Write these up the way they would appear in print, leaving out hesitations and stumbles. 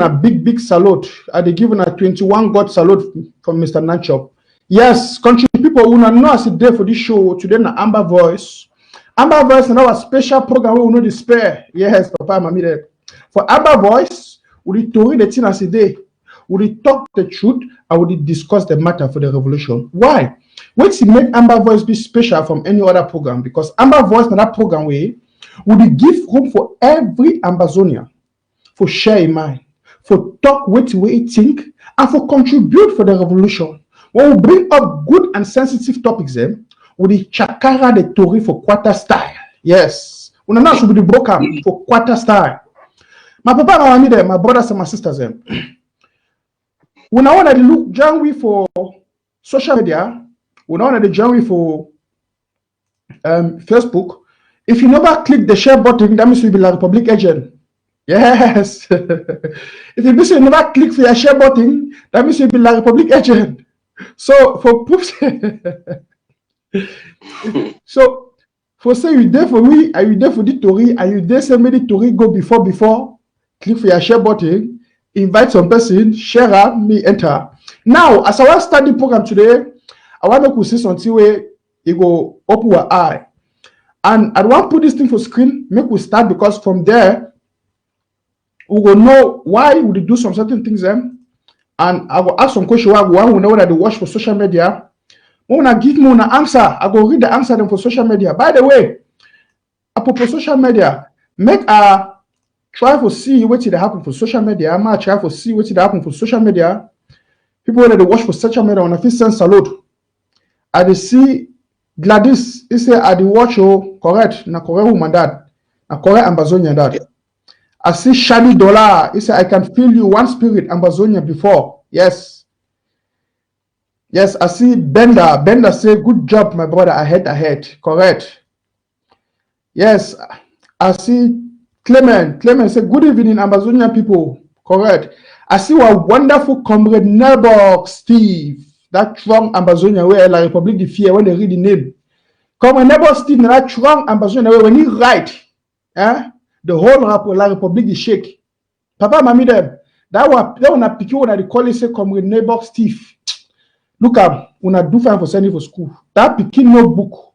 a big salute. I they given a 21 God salute from Mr. NANCHOP. Yes, country people who know as a day for this show today na Amba Voice. Amba Voice is our special program we will not despair. Yes, Papa, Mommy there. For Amba Voice, we Tori the thing as a day. We talk the truth and we discuss the matter for the revolution. Why? What's make Amba Voice be special from any other program? Because Amba Voice in that program way will give room for every Ambazonia for share in mind, for talk what we think, and for contribute for the revolution. When we bring up good and sensitive topics, with the chakara the Tori for Kwat style. Yes. We now should be the broker for Kwat style. My papa and my mommy there, my brothers and my sisters there. We now want to look January for social media. We now want to January for Facebook. If you never click the share button, that means you'll be like Republic agent. Yes. If you never click for your share button, that means you'll be like Republic agent. So for proofs, so for say you there for we, are you there for the Tori, are you there say maybe Tori go before, click for your share button, invite some person, share up, me enter. Now, as I want to start the program today, I want to see something where you go open our eye. And I want to put this thing for screen, make we start because from there, we will know why we do some certain things then. And I will ask some questions why we know that they watch for social media. When I give me an answer, I go read the answer them for social media. By the way, for social media, make a try to see what it happen for social media. I'm gonna try to see what it happen for social media. People that they watch for social media on a fist send salute. I they see Gladys, he say I the watch correct, na correct woman dad, na correct Ambazonia dad. I see Shani Dollar, he say I can feel you one spirit Ambazonia before. Yes. Yes, I see Bender. Bender say good job, my brother. Ahead. Correct. Yes, I see Clement. Clement say good evening, Ambazonia people. Correct. I see our wonderful comrade neighbor Steve. That strong Ambazonia where La République de Fier when they read the name. Comrade neighbor Steve, that strong Ambazonia where when he write, the whole La République de Shake. Papa, mommy, them. That one a pick when they call it say comrade neighbor Steve. Look up, when I do fine for sending for school. That picking notebook.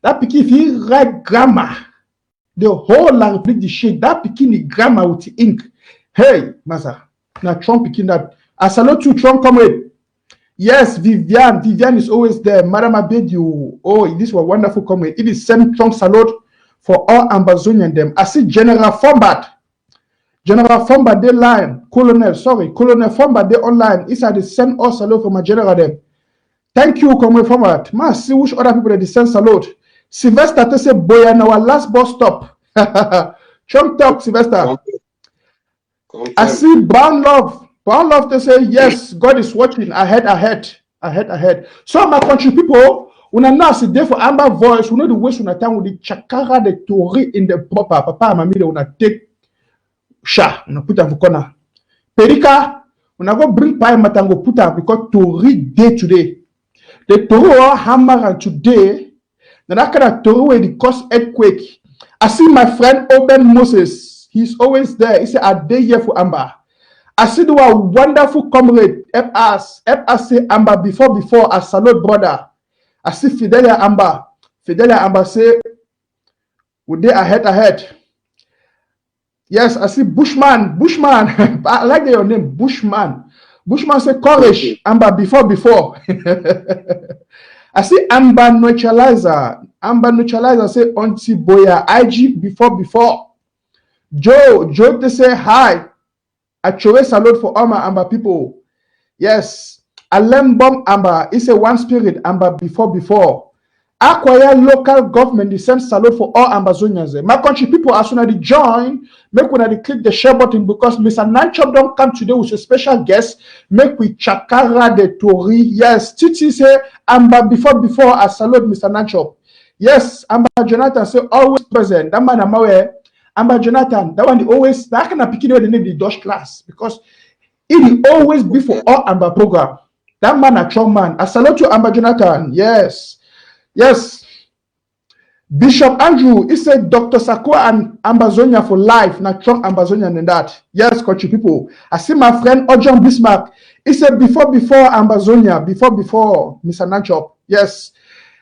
That picking if he write grammar, the whole La République de Shake. That picking the grammar with the ink. Hey, Massa. Now Trump picking that. I salute you, Trump comrade. Yes, Vivian. Vivian is always there. Madam Abedio. Oh, this was wonderful comrade. It is send Trump salute for all Ambazonian them. I see General Fombat. General Fombat they line. Colonel Fombat they online. It's at the send us salute for my general them. Thank you, comrade Fombat. Ma see which other people that they send salute. Sylvester they say boy and our last bus stop. Trump talk, Sylvester. I see Brown Love. Brown Love they say yes, God is watching. Ahead. So my country people, when I now sit there for Amba Voice, we know the ways when I time with the chakara the Tori in the proper papa mammy they wanna take sha and put them for corner. Perika, when I go bring pie matango put them because Tori day today. The Tori are hammer and today. Now that kind of Tori where the cause earthquake. I see my friend Oben Moses. He's always there. He said, "I day here for Amba." I see the wonderful comrade. Help us say Amba before. I salute brother. I see Fidelia Amba. Fidelia Amba say, "We they ahead." Yes, I see Bushman. I like your name, Bushman. Bushman say courage. Amba before. I see Amba neutralizer. Amba neutralizer say Auntie Boya IG before. Joe they say hi. I choose salute for all my Amba people. Yes. Alembom Amba is a one spirit Amba before. Acquire local government the same salute for all Ambazonians. My country people as soon as they join, make when they click the share button because Mr. NANCHOP don't come today with a special guest. Make we chakara the Tori. Yes, Titi say Amba before I salute Mr. NANCHOP. Yes, Amba Jonathan say always present. That man I'm aware. Amba Jonathan, that one they always that kind of picking the name the Dutch class because it will always be for all Amba program. That man a strong man. I salute you, Amba Jonathan. Yes. Bishop Andrew, he said Dr. Sako and Ambazonia for life, not Trump Ambazonian and that. Yes, country people. I see my friend Ojon Bismarck. He said before Ambazonia, before Mr. NANCHOP. Yes.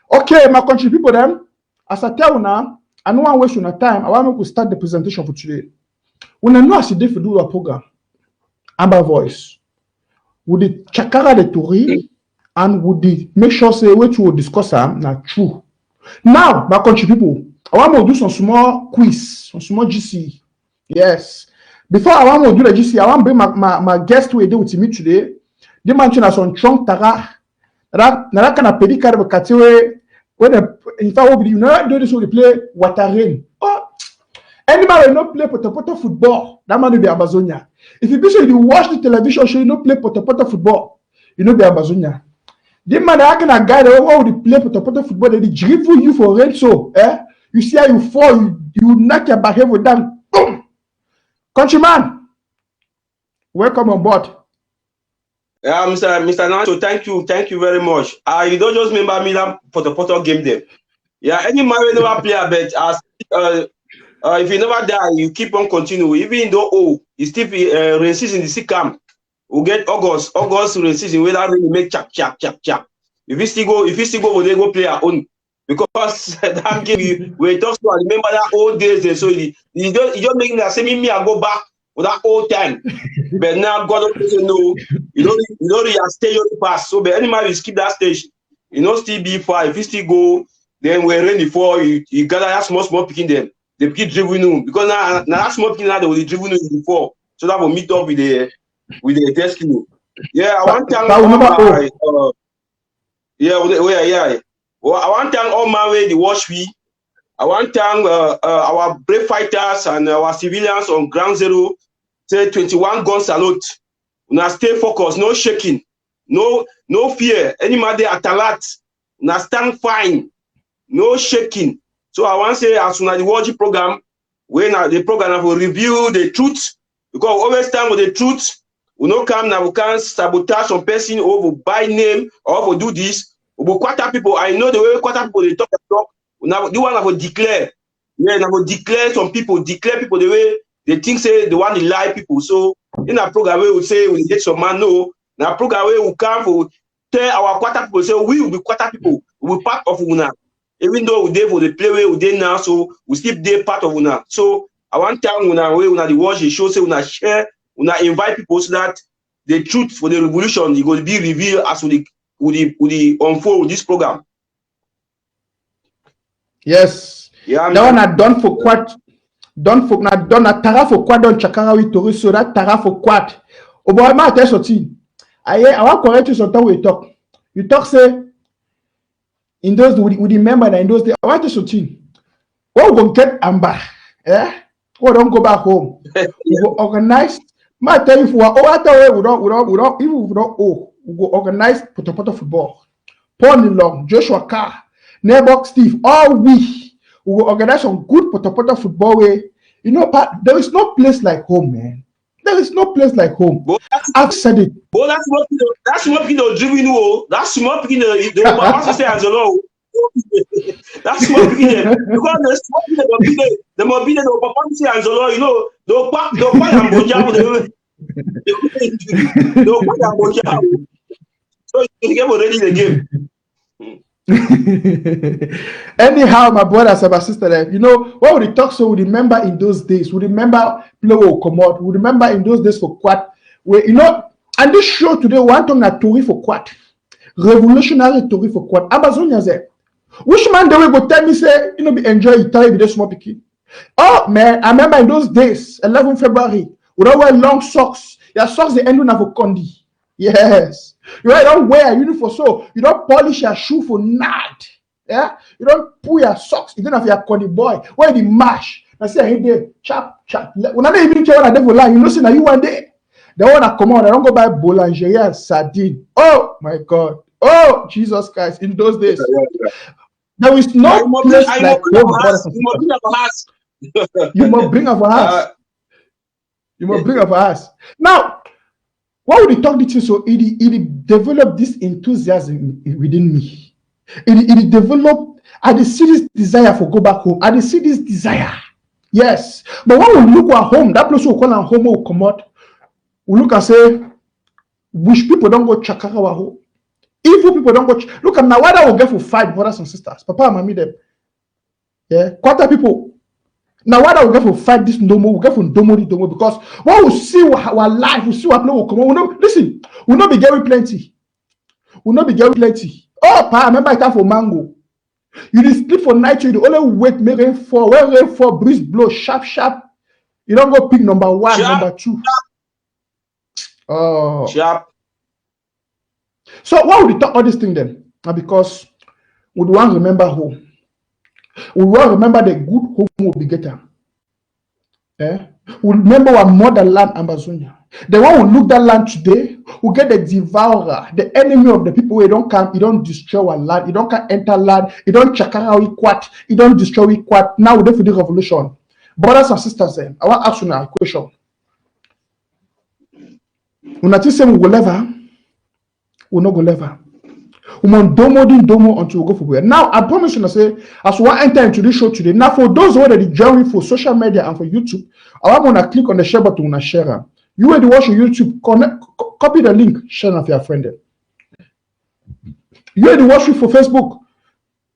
Okay, my country people then. As I tell you now, I don't want to waste your time. I want to start the presentation for today. When I know I see for do a program, Amba Voice, with the chakara de Tori, and with the make sure say what you will discuss them not true. Now, my country people, I want to do some small quiz, some small GC. Yes. Before I want to do the GC, I want to bring my guest who is with me today. They mentioned as on Chong Tara. That kind of pedicare of Katiwe. When in fact, you know, do this when they play Watering. Oh, anybody will not play poto football. That man will be Ambazonia. If you be sure you watch the television show, you not play poto football. You know be Ambazonia. The man that can a guy that will play poto football, they dribble you for rent so. You see how you fall, you knock your back with them. Boom! Countryman, welcome on board. Yeah, Mr. Nacho, thank you very much. You don't just remember me that poto game there. Yeah, any man will never play a bet. If you never die, you keep on continue. Even though you still rain season in the sick camp. We'll get August rain season where that really make chap. If you still go, they go play our own. Because that game we talk to remember that old days there. So you don't make that same me I go back for that old time. But now God doesn't know. You don't really stay on the past. So but anybody will skip that stage. You know still be far. If you still go, then we're ready for you gather that small picking them. They keep dribbling you because now that small picking now they will dribble you before. So that will meet up with the destiny. Yeah, I want to thank all my Well, I want to thank all my way the watch we. I want to thank our brave fighters and our civilians on ground zero. Say 21 gun salute. Now stay focused, no shaking, no fear. Any matter at alert. Now stand fine, no shaking. So I want to say as soon as the watch program, when the program will review the truth, because always stand with the truth. We no come now, we can't sabotage some person or we buy name or we do this. We quarter people. I know the way quarter people they talk. Now the one I will declare. Yeah, I will declare some people, declare people the way they think say they want to lie people. So in a program we will say we get some man no. Now program we will come for tell our quarter people say we will be quarter people. We will part of Una. Even though we there for the play way we there now, so we still there part of Una. So I want time Una way Una the watch the show say Una share. Una invite people so that the truth for the revolution is going to be revealed as we unfold this program. Yes. Yeah, that one I done for Kwat. Done a Tara for Kwat don chakara with Tori, so that Tara for Kwat. Oh boy, my tell something. I want to correct you sometimes we talk. You talk say in those we remember that in those days. I want to tell something. What we go get Amba? We don't go back home. We go organize. I tell you for we go organize poto football. Paul Nilong, Joshua Carr, Nebok Steve, all we will organize some good poto football way. You know, there is no place like home, man. There is no place like home. I've said it. But that's small people driving you. That's small people the want say as well. That's small people because the small people the more people the perform say as well. You know, the pack and boja so you get already the game. Anyhow, my brothers and my sisters, you know, what we talk so we remember in those days. We remember play come out. We remember in those days for Kwat. Where you know, and this show today, one talking a Tori for Kwat. Revolutionary Tori for Kwat. Ambazonia there. Which man they will go tell me say, you know, be enjoy Italy with the small picking. Oh man, I remember in those days, 11 February. We don't wear long socks. Your socks they end on a condi. Yes. You don't wear a uniform so you don't polish your shoe for night. Yeah. You don't pull your socks. You don't have your condi boy. Where the mash? I say hey there, chap. When I even tell you for line, you know see now you one day. They wanna come on. I don't go buy boulangerie and sardine. Oh my God. Oh Jesus Christ! In those days, there is no place like home. You must bring up a house. You must bring up a house. Now, why would you talk this? So it developed this enthusiasm within me. It developed I dey see this desire for go back home. I dey see this desire. Yes. But when we look at home, that place we call am home will come out. We look and say, wish people don't go check our home. Evil people don't go. Look at now, why that will get for fight, brothers and sisters. Papa and mommy them. Yeah. Quarter people. Now why that will get for fight this Ndomo, we get for Ndomo, because when we see our life, we see what people will come on. We know, listen, we not be getting plenty. We not be getting plenty. Oh, pa, remember time for mango. You dey sleep for night, you dey only wait, make rain fall. When rain fall, breeze blow, sharp. You don't go pick number one, sharp. Number two. Oh. Sharp. So why would we talk all this thing then? Because we want to remember home. We want to remember the good home will be getting. We remember our motherland, Ambazonia. The one who look that land today, who get the devourer, the enemy of the people. Who don't come, he don't destroy our land. He don't come enter land. He don't check out Kwat. He don't destroy Kwat. Now we do for the revolution, brothers and sisters. I want to ask you a question. When I say we go level, we no go level. We must domo until we go for where. Now I promise you, I say as we enter into this show today. Now for those who are the journey for social media and for YouTube, I want to click on the share button and share. You will watch your YouTube, copy the link, share it with your friend. You will watch it for Facebook.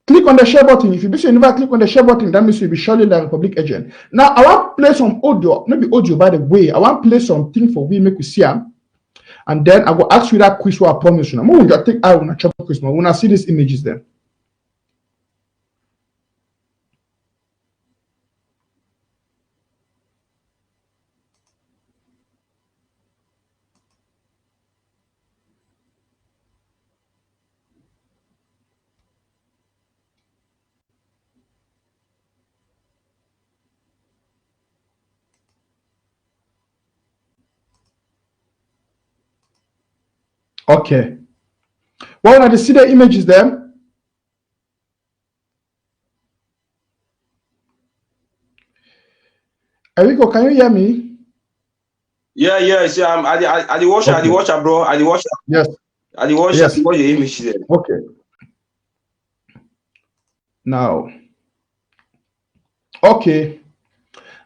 Click on the share button. If you never click on the share button, that means you'll be surely the Republic agent. Now I want to play some audio, maybe audio by the way. I want to play something for we make we see them. And then I will ask you that quiz what I promise you. I'm going to take I want to chop Christmas when I see these images there. Okay. Well, when I see the images there, ERICO, can you hear me? Yeah. I the watcher, okay. I the watcher, bro. I the watcher. Yes. I the watcher. Yes. For the image there. Okay. Now. Okay.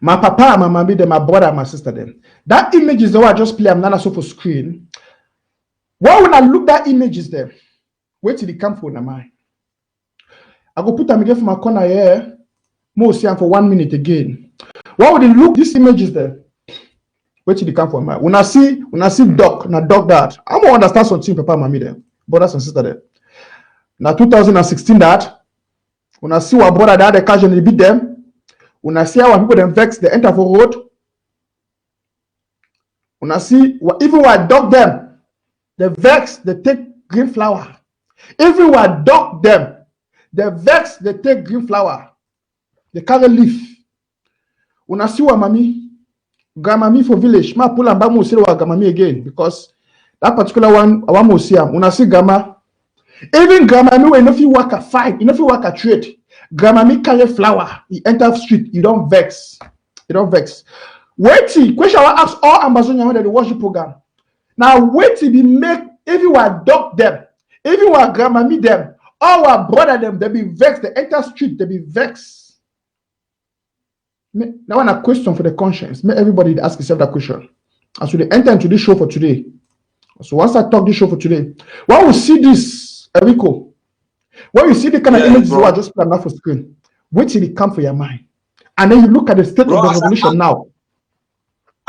My papa, my mommy, then my brother, my sister, then. That image is the one I just play. I'm not so for screen. Why when I look at images there, wait till they come for my mind. I go put them again for my corner here. More see for 1 minute again. Why would they look these images there? Wait till they come for my mind. When I see dog, now dog that. I'm gonna understand something, papa, mommy there, brothers and sisters there. Now 2016 that. When I see our brother that they casually beat them. When I see our people them vex, they enter for road. When I see even when I dog them. The vex, they take green flower. Everywhere dog them. The vex, they take green flower. They carry leaf. When I see what mommy, grandmammy for village, ma pull and back mo say what grandmammy again because that particular one, I want to see him. When I see grandma, even grandmammy when you work a fight, you work a trade. Grandmammy carry flower. He enter street. You don't vex. You don't vex. Wait till question I ask all Ambazonians when they watch the program. Now wait till be make if you are dog them, if you are grandmammy them, all our brother them, they be vexed, they enter street, they be vexed. Now one a question for the conscience. Make everybody ask yourself that question. As we enter into this show for today. So once I talk this show for today, when we see this, ERICO, when you see the kind of images you are just playing off for screen, wait till it come for your mind. And then you look at the state of the revolution now.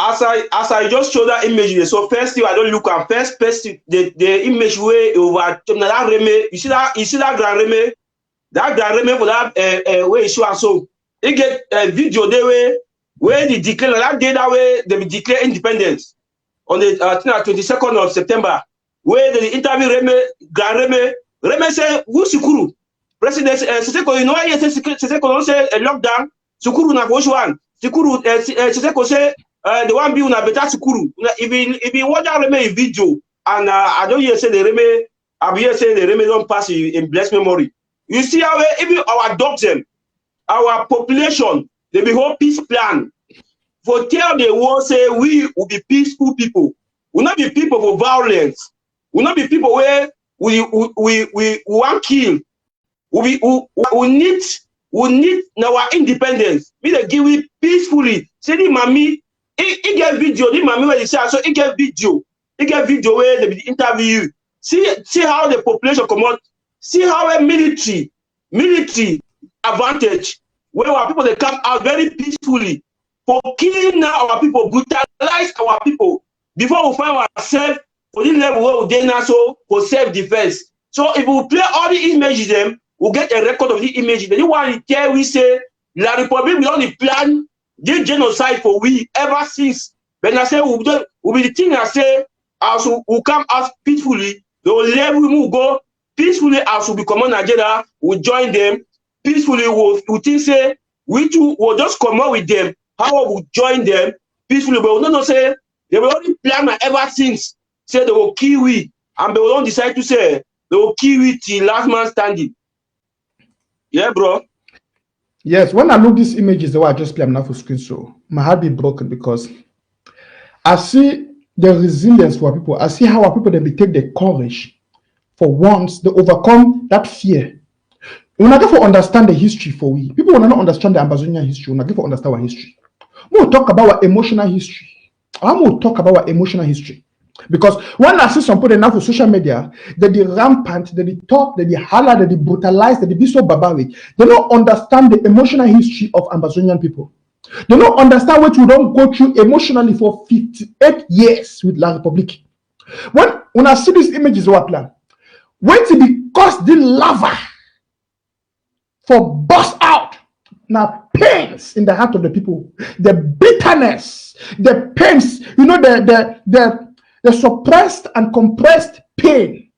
As I just showed that image, so first thing I don't look at first the image way over that reme. You see that grand reme for that way issue and so it get a video they way where they declare that day that way they declare independence on the 22nd of September where they interview grand reme say who Sukuru president Siseko you know why Siseko say a lockdown Sukuru na which one Sukuru Siseko say the one be una better Sukuru. If you watch that reme video, and I don't hear say the reme, I hear say the reme don't pass in blessed memory. You see how even our dogs them, our population, they be whole peace plan. For tell the world say we will be peaceful people. We not be people for violence. We not be people where we want kill. we need our independence. We dey give it peacefully. Say the mommy, he get video. The mommy where they say so he get video. He get video where they interview you. See how the population come out. See how a military advantage where our people they come out very peacefully for killing now our people, brutalize our people before we find ourselves for this level where we dey now so for self-defense. So if we play all the images them, we'll get a record of the images. The one here we say La Republic we only plan the genocide for we ever since. When I say we'll be the thing I say as we come out peacefully, the level we will go peacefully as we become Nigeria, we join them peacefully. We think say we too will just come out with them. How we join them peacefully, but we don't say they will only plan ever since. Say they will kill we, and they will not decide to say they will kill we till last man standing. Yeah, bro. Yes, when I look these images, the way I just play them now for screen, so my heart be broken because I see the resilience for our people. I see how our people they take the courage for once they overcome that fear. We not get to understand the history for we. People will not understand the Ambazonia history. We not get to understand our history. We will talk about our emotional history. I will talk about our emotional history. Because when I see some people now for social media, that they rampant, that they talk, that they holler, that they brutalize, that they be so barbaric, they don't understand the emotional history of Ambazonian people. They don't understand what we don't go through emotionally for 58 years with La Republique. When I see these images, what plan? When it because the lava for burst out now pains in the heart of the people, the bitterness, the pains, you know, the suppressed and compressed pain,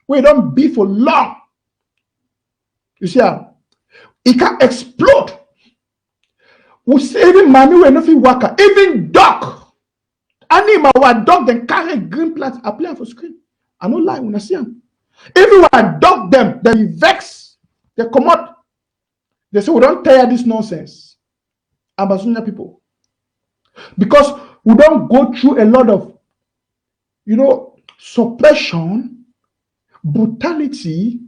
where it don't be for long. You see how it can explode. We say even mommy when nothing worker, even dog. Animal our dog then carry green plants apply for screen. I don't lie when I see them. Even when I dog them, they vex, they come out. They say we don't tire this nonsense. Ambazonia people. Because we don't go through a lot of, you know, suppression, brutality,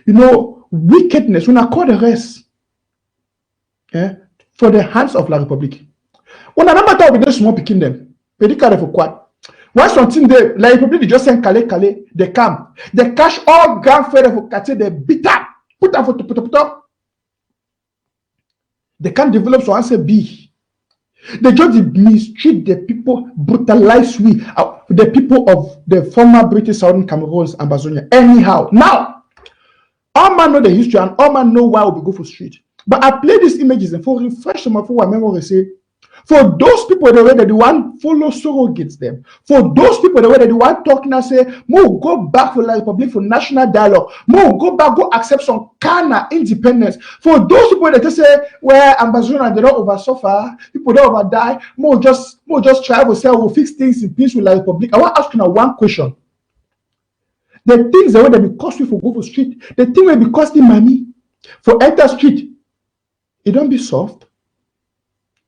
you know, wickedness. When I call the rest, for the hands of La Republique. When I remember with those small picking them, they carry for Kwat. When something they La Republique they just send Calais, they come, they cash all grandfather for Kate, they beat up, put up. They can't develop so answer B. They just mistreat the people, brutalize the people of the former British Southern Cameroon Ambazonia. Anyhow, now all man know the history and all man know why we go for street. But I play these images and for refresh them for memory say, for those people the way that the one follow surrogates them, for those people the way that the one talking and say, more go back for La Republique for national dialogue, more go back, go accept some kind of independence. For those people that say, well, Ambazonia they don't over suffer, people don't over die, more just try to say we'll fix things in peace with La Republique. I want to ask you now one question. The things the way that because we for go for street, the thing will because the money for enter street, it don't be soft.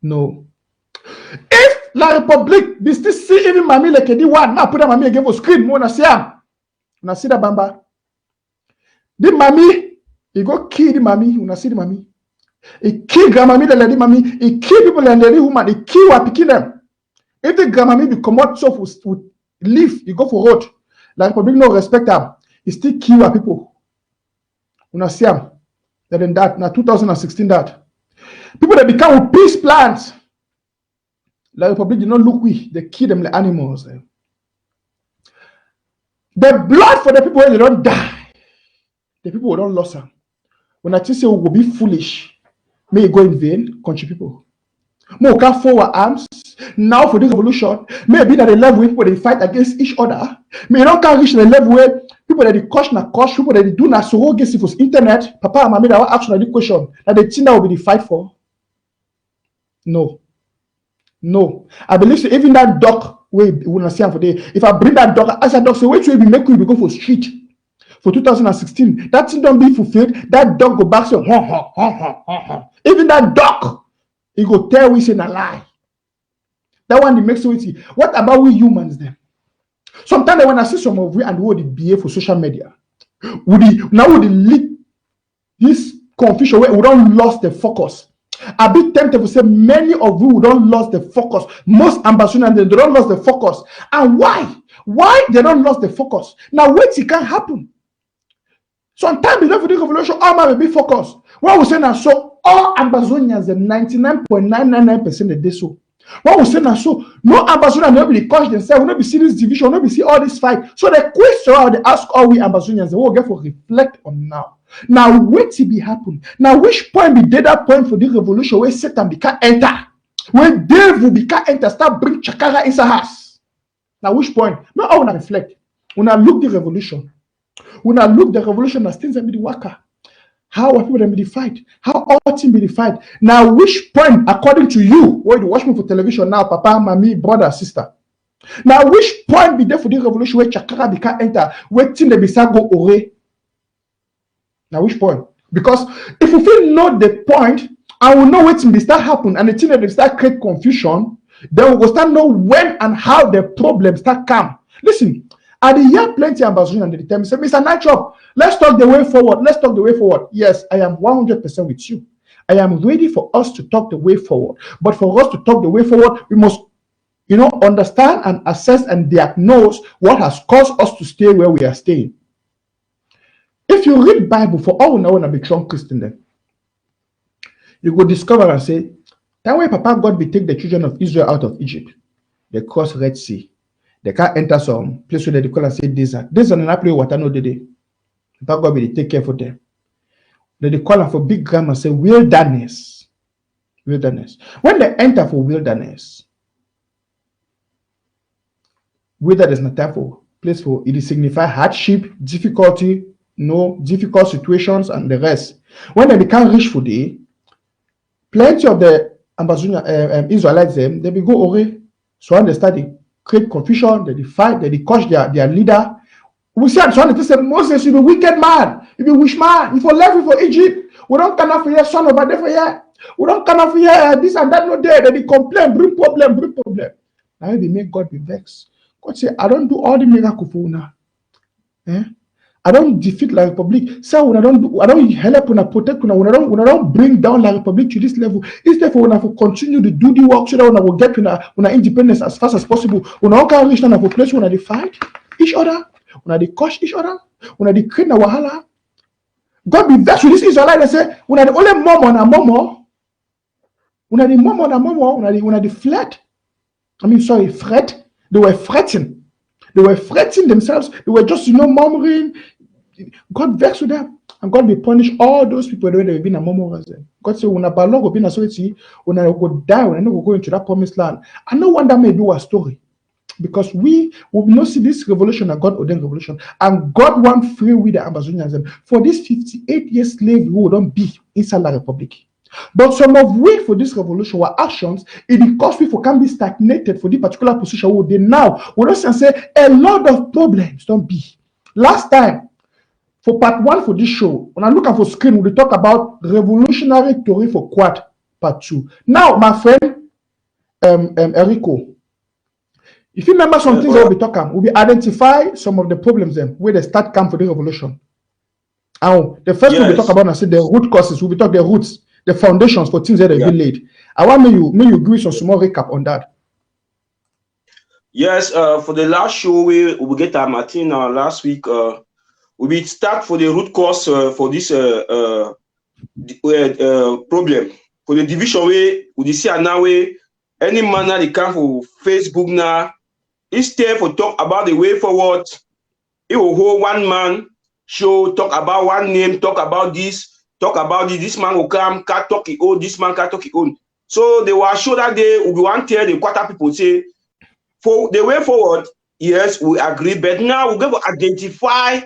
No. If La Republique be still see even mommy like the one, now put that mommy again for screen, more na see am. Na see that bamba. The mommy, he go kill the mommy, una see the mommy. He kill grandmammy, the lady mommy, he kill people and lady woman, he kill what picking them. If the grandmammy be come out so with leave, he go for road. La Republique no respect him. He still kill our people. Una see am. Then that, na 2016 that. People that become with peace plans. La Republique did not look we, they kill them like animals. The blood for the people they don't die. The people who don't lose them. When I say we will be foolish, may it go in vain, country people. May we can forward arms. Now for this revolution, maybe that the level where people they fight against each other. May not can reach the level where people that they cost na cost, people that they do na surrogacy for internet. Papa and mommy that will ask the question that the thing that will be the fight for. No. I believe so even that dog way we will see for day. If I bring that dog, as a dog say, which way we make we go for street for 2016, that thing don't be fulfilled. That dog go back say, even that dog, he go tell we say a lie. That one they make so easy. What about we humans then? Sometimes when I see some of we and what they behave for social media, would they lead this confusion where we don't lost the focus. I be tempted to say many of you don't lost the focus. Most Ambazonians they don't lost the focus. And why? Why they don't lost the focus? Now wait, it can happen. Sometimes before the revolution, all man will be focused. What we say now, so all Ambazonians, the 99.999% of this so. What we say now, so no Ambazonians will be catch themselves, will not be see this division, will not be see all this fight. So the question they ask all we Ambazonians, they will get for reflect on now. Now wait till be happen. Now which point be that point for the revolution where Satan be can enter, where devil be can enter, start bring chakara inside house. Now which point? Now I wanna reflect. When I look the revolution. When I look the revolution as things that be the worker, how are people be the fight? How all team be the fight? Now, which point, according to you, where you watch me for television now, papa, mommy, brother, sister? Now, which point be there for the revolution where Chakara be can enter, where team they be go away? Now, which point? Because if we feel know the point, I will know what be start happen, and the thing that they start create confusion, then we will start know when and how the problem start come. Listen. I hear plenty of Ambazonians at the time say, Mr. NANCHOP, let's talk the way forward. Let's talk the way forward. Yes, I am 100% with you. I am ready for us to talk the way forward. But for us to talk the way forward, we must, understand and assess and diagnose what has caused us to stay where we are staying. If you read Bible for all now and become Christian, then you will discover and say, that way Papa God will take the children of Israel out of Egypt. They cross Red Sea. They can't enter some place where they call and say desert. Desert and apple water no day. Papa God will take care for them. They call them for big grammar say wilderness. Wilderness. When they enter for wilderness is not time for place for it signify hardship, difficulty, difficult situations and the rest. When they can't reach for day, plenty of the Ambazonia Israelites them they will go away. So when they study. Create confusion, they fight, they coach their leader. We see so they say Moses, you be wicked man, you be wish man, you for left for Egypt. We don't come for here, son over there for here. We don't come for here, this and that no there. They complain, bring problem. Now they make God be vexed. God say, I don't do all the miracle for now. I don't defeat La Republic. So when I don't help when I protect when I don't bring down La Republic to this level. Instead for when I continue to do the work so that when I will get when I independence as fast as possible. When I can reach a place when I fight each other, when I crush each other, when I create a wahala. God be vexed with this Israelite and say, when I the only murmur, when I the murmur, when I the fret, they were fretting. They were fretting themselves. They were just, murmuring. God vexed with them. And God will punish all those people that have been a murmurers. God said, when a balloon go be a society, when I go die, when I not go into that promised land. I know one that may do a story. Because we will not see this revolution, a God ordained revolution. And God want free with the Ambazonians. For this 58 years slave, we don't be inside the Republic. But some of we for this revolution were actions, it cause people can be stagnated for the particular position where they now. We don't say a lot of problems don't be. Last time, for part 1 for this show, when I look at the screen, we talk about revolutionary Tori for Kwat part 2. Now, my friend ERICO, if you remember some things that we'll be talking, we'll be identify some of the problems then where they start come for the revolution. And the first we'll be talk about, I said the root causes, we'll be talking the roots. The foundations for things that have been laid. I want you give some small recap on that. Yes, for the last show we get our Martina last week. We will start for the root cause for this problem. For the division way, we see now way any man that come for Facebook now, instead for talk about the way forward, it will hold one man show, talk about one name, talk about this. Talk about this man will come, can't talk his own, this man can't talk his own. So they will show that they will want to tell the Kwata people say, for the way forward, yes, we agree, but now we're going to identify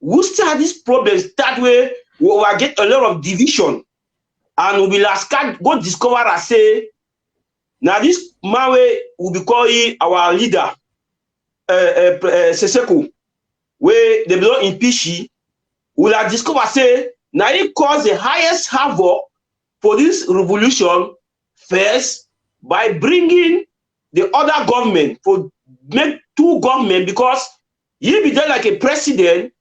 who start these problems. That way, we will get a lot of division. And we will last go discover and say, now this man will be calling our leader, Seseko, where they belong in Pishi, we will discover say, now it caused the highest havoc for this revolution first by bringing the other government for make 2 government because he be there like a president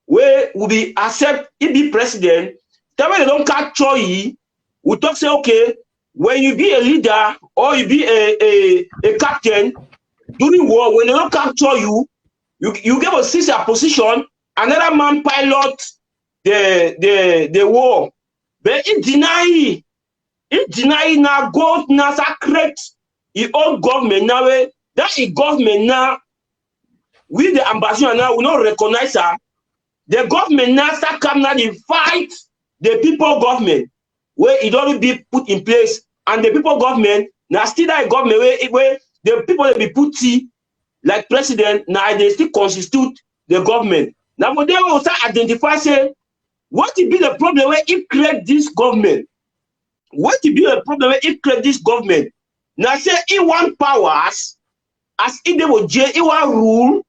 where will be accept he be president That way they don't capture you. We talk say, okay, when you be a leader or you be a captain during war, when they don't capture you, you get a sister position, another man pilot the war. But it deny now God now create his own government now. That is government now. We the ambassador now will not recognize her. The government now start come now to fight the people government where it already be put in place, and the people government now still that government where the people that be put like president now they still constitute the government. Now for them will start identify say what will be the problem where it create this government. What will be the problem where it create this government? Now say it want powers as if they will jail, it want rule,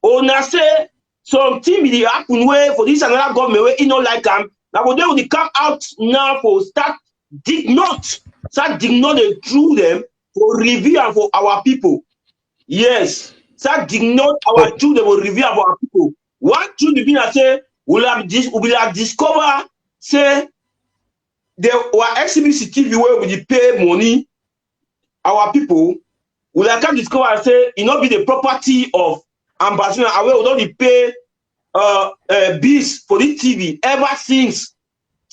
or now say something will happen where for this another government where it not like them. Now they will come out now for start dignot the through them for review and for our people. Yes, start dignot our truth, they will review of our people. One truth the I say we will have discover say the our XBC TV where we pay money, our people will have come discover say it not be the property of Ambazonia, where we don't pay bills for this TV ever since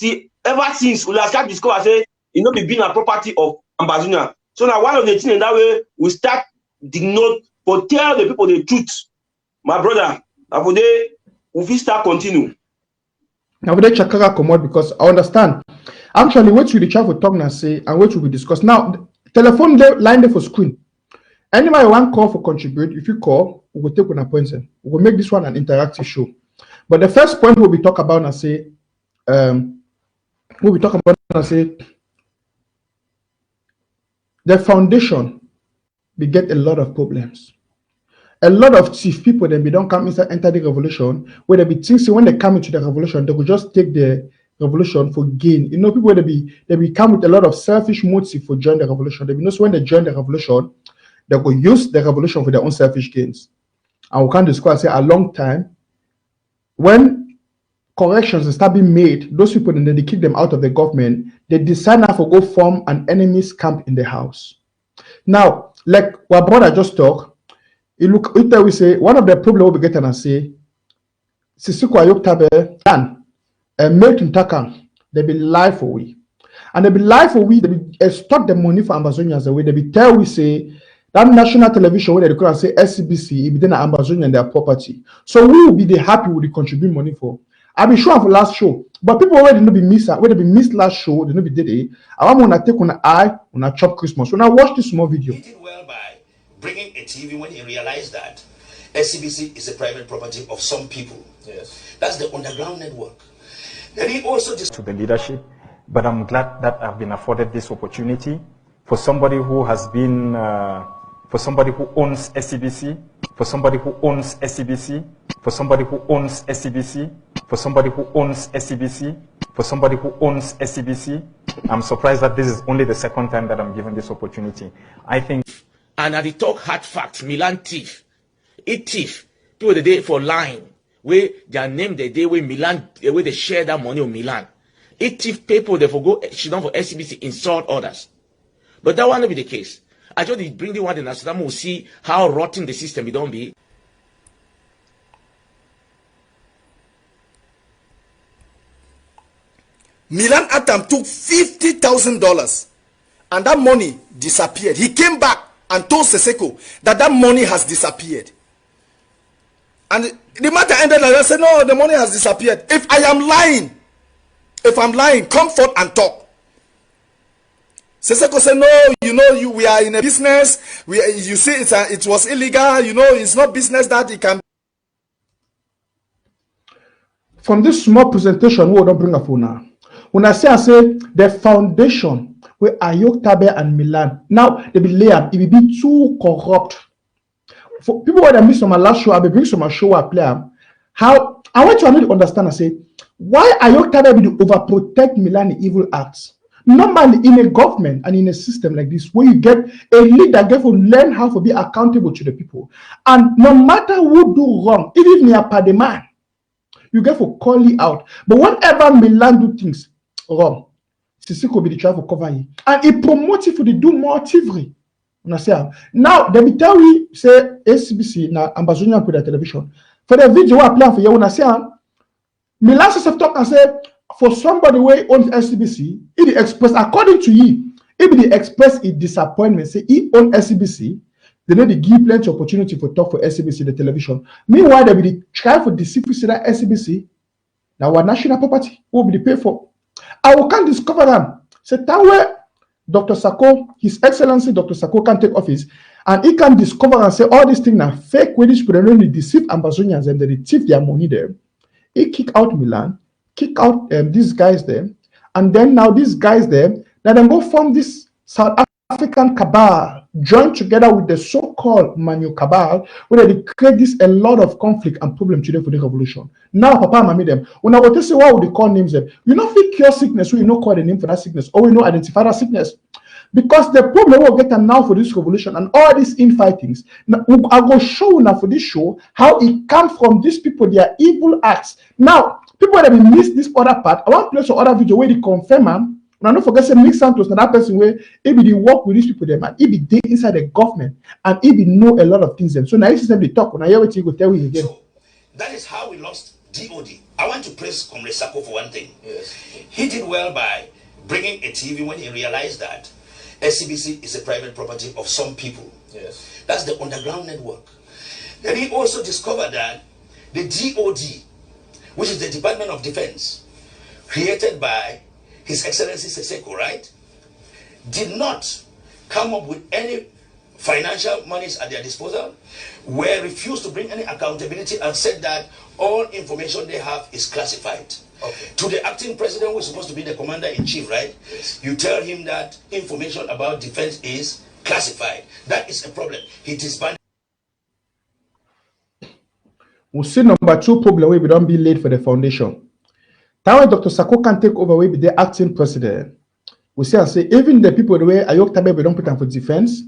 we have come discover say it not be being a property of Ambazonia. So now one of the things in that way we start denote for tell the people the truth, my brother. Now for they we start continue. Now we check commode because I understand. Actually, what you the chat for talk now say and what we discuss now. Telephone line there for screen. Anybody want call for contribute? If you call, we will take an appointment. We will make this one an interactive show. But the first point we'll be talk about and say, the foundation we get a lot of problems. A lot of chief people then we don't come inside enter the revolution where they be thinking when they come into the revolution they will just take the revolution for gain. You know, people they be come with a lot of selfish motive for join the revolution. They be know so when they join the revolution, they will use the revolution for their own selfish gains. And we can discuss say a long time when corrections start being made, those people then they kick them out of the government, they decide now to go form an enemy's camp in the house. Now, like what brother just talked, we say one of the problems we get and say Sisiku Ayoktabe and Milton Takan, they be lie for we. And they be lie for we, they be extort the money for Ambazonians away. They be tell we say that national television where they call and say SCBC, it be then Ambazonia and their property. So we will be the happy with the contribute money for. I'll be sure for last show. But people already not be missed where they be missed last show, they not be did it. I want to take on eye on a chop Christmas. When I watch this small video. He did well by bringing a TV when he realized that SCBC is a private property of some people. Yes. That's the underground network. Then he also just to the leadership, but I'm glad that I've been afforded this opportunity for somebody who has been, for somebody who owns SCBC, for somebody who owns SCBC, for somebody who owns SCBC, for somebody who owns SCBC, for somebody who owns SCBC. I'm surprised that this is only the second time that I'm given this opportunity. I think. And at the talk hard fact, Milan thief. It thief. People the day for lying. Where their name the day where Milan, where they share that money of Milan. It thief people they forgo she done for SCBC insult others. But that won't be the case. I just bring the one in Amsterdam will see how rotten the system it don't be. Milan Atam took $50,000 and that money disappeared. He came back and told Seseko that money has disappeared. And the matter ended like I said, no, the money has disappeared. If I am lying, come forth and talk. Seseko said, no, you know, we are in a business. You see, it was illegal. You know, it's not business that it can. From this small presentation, we don't bring up now. When I say the foundation where Ayoktabe and Milan, now they be layered, it will be too corrupt. For people who miss on my last show, I will bring some show I play. How I want you to understand and say why Ayoktabe will overprotect Milan evil acts. Normally in a government and in a system like this, where you get a leader get to learn how to be accountable to the people. And no matter who do wrong, even near the man, you get to call it out. But whenever Milan do things, wrong. Sissoko be the try for cover it. And he promotes it for the do more thievery. Understand? Now, they will tell you, say, SBC, now, Ambazonia put the television. For the video I plan for you, understand? Me last self talk and say, for somebody who owns SBC, it express, according to you, if the express his disappointment, say, he owns SBC, they know they give plenty of opportunity for talk for SBC, the television. Meanwhile, they will try for deceive you, say that SBC, now our national property, will be paid for. I can't discover them. Say, that way, Dr. Sako, His Excellency Dr. Sako can take office and he can discover and say all these things are fake, where these people only deceive Ambazonians and they thief their money there. He kick out Milan, kick out these guys there, and then now these guys there, now they go form this South African cabal, join together with the so-called Manu cabal, where they create this a lot of conflict and problem today for the revolution. Now, Papa and Mommy them, when I want to say what would they call names them, you know, fit cure sickness, so you know call the name for that sickness, or you know identify that sickness. Because the problem we'll get now for this revolution and all these infightings, now, I will show now for this show how it comes from these people, their evil acts. Now, people that will miss this other part, I want to play some other video where they confirm them. And don't forget, say Nick Santos, now that person where he be work with these people them and he be there inside the government and he be know a lot of things them. So now this is them they talk. When I hear what you go tell you again. So that is how we lost DOD. I want to praise Comrade Sako for one thing. Yes. He did well by bringing a TV when he realized that SCBC is a private property of some people. Yes. That's the underground network. Then he also discovered that the DOD, which is the Department of Defense, created by His Excellency Seseko, right, did not come up with any financial monies at their disposal, were refused to bring any accountability and said that all information they have is classified. Okay. To the acting president, who is supposed to be the commander-in-chief, right? Yes. You tell him that information about defense is classified. That is a problem. He disbanded. We'll see number two problem where we don't be late for the foundation. That way Dr. Sako can take over with the acting president. We say and say, even the people the way Ayok Tabe we don't put them for defense,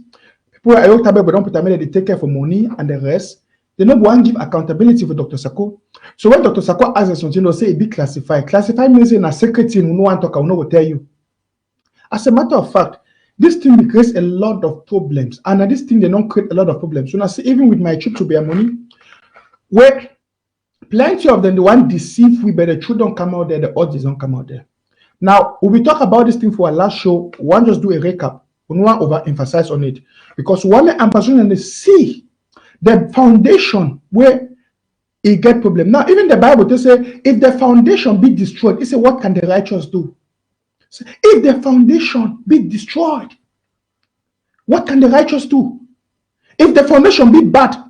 people Ayok Tabe we don't put them they take care for money and the rest. They don't want to give accountability for Dr. Sako. So when Dr. Sako asks something, they'll say it be classified. Classified means in a secret thing, no one talk, no will tell you. As a matter of fact, this thing creates a lot of problems. And this thing, they don't create a lot of problems. So now see, even with my trip to bear money, where plenty of them, the one deceive we, but the truth don't come out there, the odds don't come out there. Now, when we talk about this thing for our last show, one just do a recap. We don't want to overemphasize on it. Because one Ambazonia and they see the foundation where it get problem. Now, even the Bible they say, if the foundation be destroyed, it say, what can the righteous do? So if the foundation be destroyed, what can the righteous do? If the foundation be bad,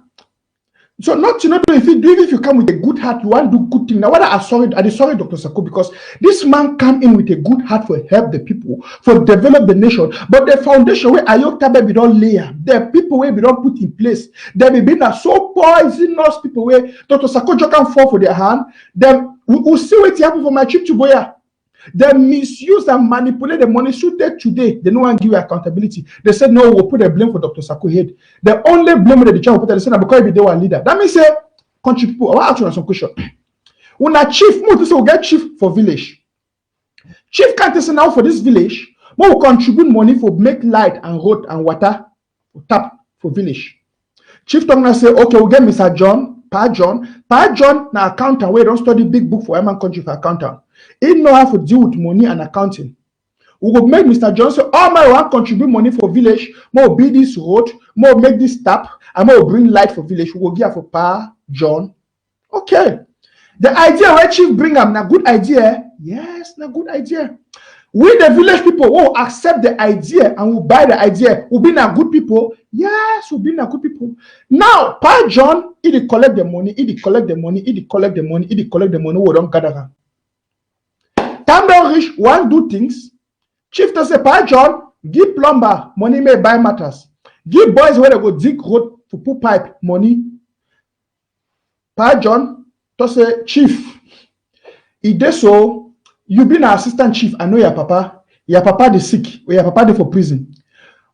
so not to know if you come with a good heart, you want to do good thing. Now, what I sorry, Dr. Sako, because this man come in with a good heart for help the people, for develop the nation. But the foundation where Ayok Tabe be don't lay, the people where we don't put in place, they be been so poisonous people where Dr. Sako can fall for their hand. Then we will see what happen for my trip to Boya. They misuse and manipulate the money. So that today, they no one give you accountability. They said, no, we'll put the blame for Dr. Sako head. The only blame that the child put, they said, because they were leader. That means, say, country people, I want to ask you some question. When a chief, we'll get chief for village. Chief can't say now for this village, we will contribute money for make light and road and water, tap for village. Chief Tongna say, okay, we'll get Mr. John, Pa John, now accountant, we don't study big book for Eman country for accountant. He know how to deal with money and accounting. We will make Mr. John say, oh, my want contribute money for village, more build this road, more make this tap, and more bring light for village. We will give for Pa John. Okay. The idea where chief bring them, na good idea. Yes, na good idea. We the village people will accept the idea and will buy the idea. Will be na good people. Yes, will be na good people. Now, Pa John, he collect the money, he collect the money, he collect the money, he collect the money, we don't gather around. Time don't reach, one do things. Chief to say, Pa John, give plumber, money may buy matters. Give boys where they go dig road to put pipe, money. Pa John to say, Chief, he did so, you been an assistant chief, I know your papa the sick, or your papa dey for prison.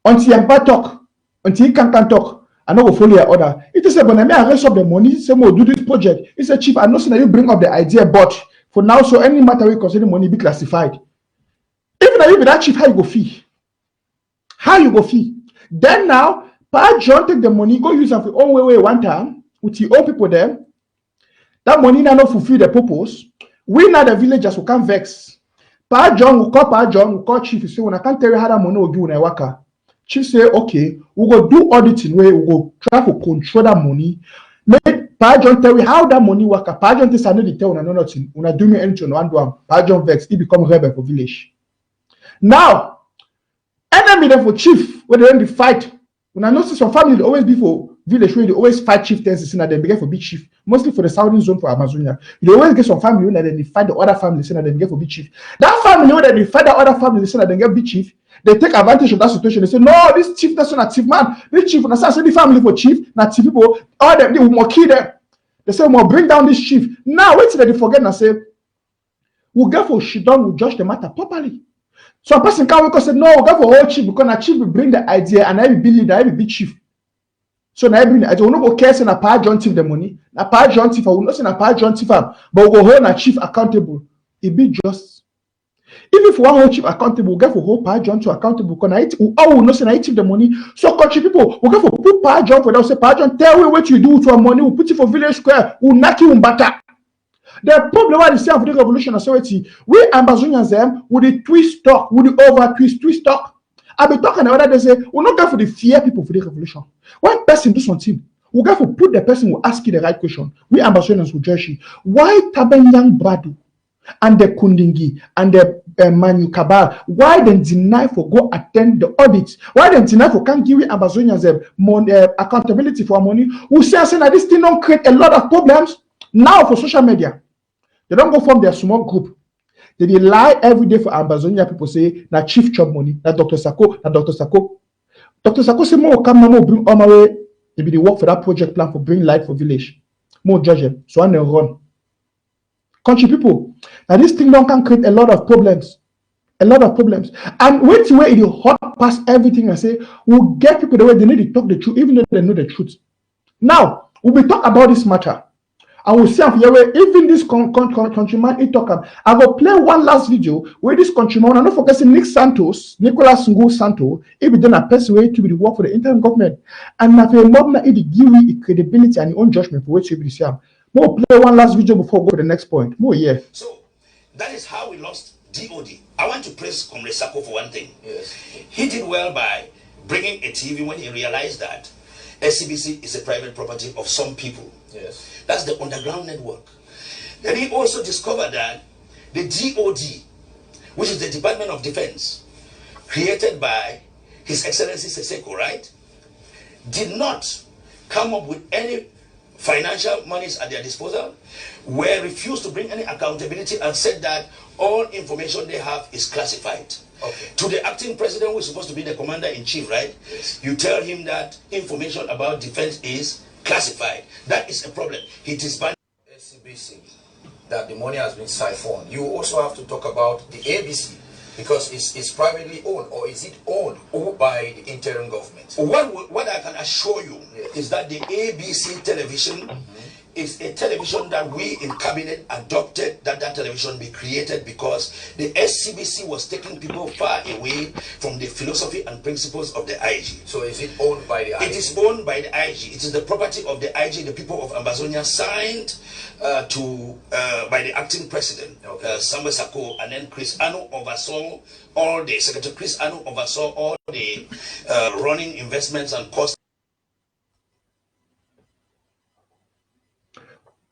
Until your papa talk, until he can't talk, I know go follow your order. It is say, but I may arrest up the money, say, more do this project. He said, Chief, I know so that you bring up the idea, but for now, so any matter we consider money be classified. Even if you be that chief, how you go fee? How you go fee? Then now, Pa John take the money, go use it for own way one time with the old people there. That money now not fulfill the purpose. We now the villagers will come vex. Pa John will call chief. He say, when I can't tell you how that money will do when I work. Chief say, okay, we go do auditing where we go try to control that money. Make Pa John tell you how that money work. Pa John tell you tell una nothing. Una do me anything one do. Pa John vex. He become rebel for village. Now, enemy them for chief when they don't fight. When I notice some family they always be for village where they always fight chieftains and they begin for big chief. Mostly for the southern zone for Amazonia. You always get some family when they fight the other family and they get for big chief. That family when they fight the other family and they get big chief, they take advantage of that situation. They say, no, this chief that's not chief man. This chief, when I say the family for chief, not chief people, all them they will more kill them. They say, we'll bring down this chief. Now wait till they forget and say, we'll get for Shidon, we'll judge the matter properly. So a person can't wake up and say, no, we'll go for whole chief because a chief will bring the idea and I will be leader, I will be chief. So now I bring the idea. We don't go care saying a Pa John thief the money. Na Pa John thief, I will not say a Pa John thief, but we go hold a chief accountable. It be just. Even if one whole chief accountable, we get for whole Pa John to accountable because all will not say I thief the money. So country people, we get for put Pa John for that. Say Pa John, tell me what you do with our money. We'll put it for village square. We'll knock you in butter. The problem with the African Revolution Authority, we Ambazonians them with the twist talk, with the over twist talk. I be talking about that. They say we're not going for the fear people for the revolution. One person do something, we got to put the person who ask you the right question. We Ambazonians will judge you. Why Tabenyang Bradu and the Kundingi and the Manu Kabal, why they deny for go attend the audits? Why they deny for can't give Ambazonians accountability for money? We say that this thing don't create a lot of problems now for social media. They don't go form their small group. They lie every day for Ambazonia. People say, na chief chop money, na Dr. Sako, na Dr. Sako. Dr. Sako say, more come now, bring all my way. They be the work for that project plan for bring light for village. More judge them. So and they run. Country people, now this thing don't can create a lot of problems. A lot of problems. And wait till where it hot past everything and say, we'll get people the way they need to talk the truth, even though they know the truth. Now, we'll be talk about this matter. I will see even this countryman he talk. I will play one last video where this countryman, I'm not focusing Nicholas Ngo Santos, if done a person way to be the work for the interim government. And if a mob na it give you credibility and your own judgment for what you be saying. More play one last video before we go to the next point. More yeah. So that is how we lost DOD. I want to praise Comrade Sako for one thing. Yes. He did well by bringing a TV when he realized that SCBC is a private property of some people. Yes. That's the underground network. Then he also discovered that the DOD, which is the Department of Defense, created by His Excellency Seseko, right, did not come up with any financial monies at their disposal, were refused to bring any accountability and said that all information they have is classified. Okay. To the acting president, who is supposed to be the commander-in-chief, right? Yes. You tell him that information about defense is classified. That is a problem. He disbanded SCBC, that the money has been siphoned. You also have to talk about the ABC, because it's privately owned, or is it owned by the interim government? What I can assure you, yes, is that the ABC television is a television that we in cabinet adopted, that television be created because the SCBC was taking people far away from the philosophy and principles of the IG. So is it owned by the IG? It is owned by the IG. It is the property of the IG. The people of Ambazonia signed by the acting president, okay, Samuel Sako, and then Chris Anu oversaw all the, Secretary Chris Anu oversaw all the running investments and costs.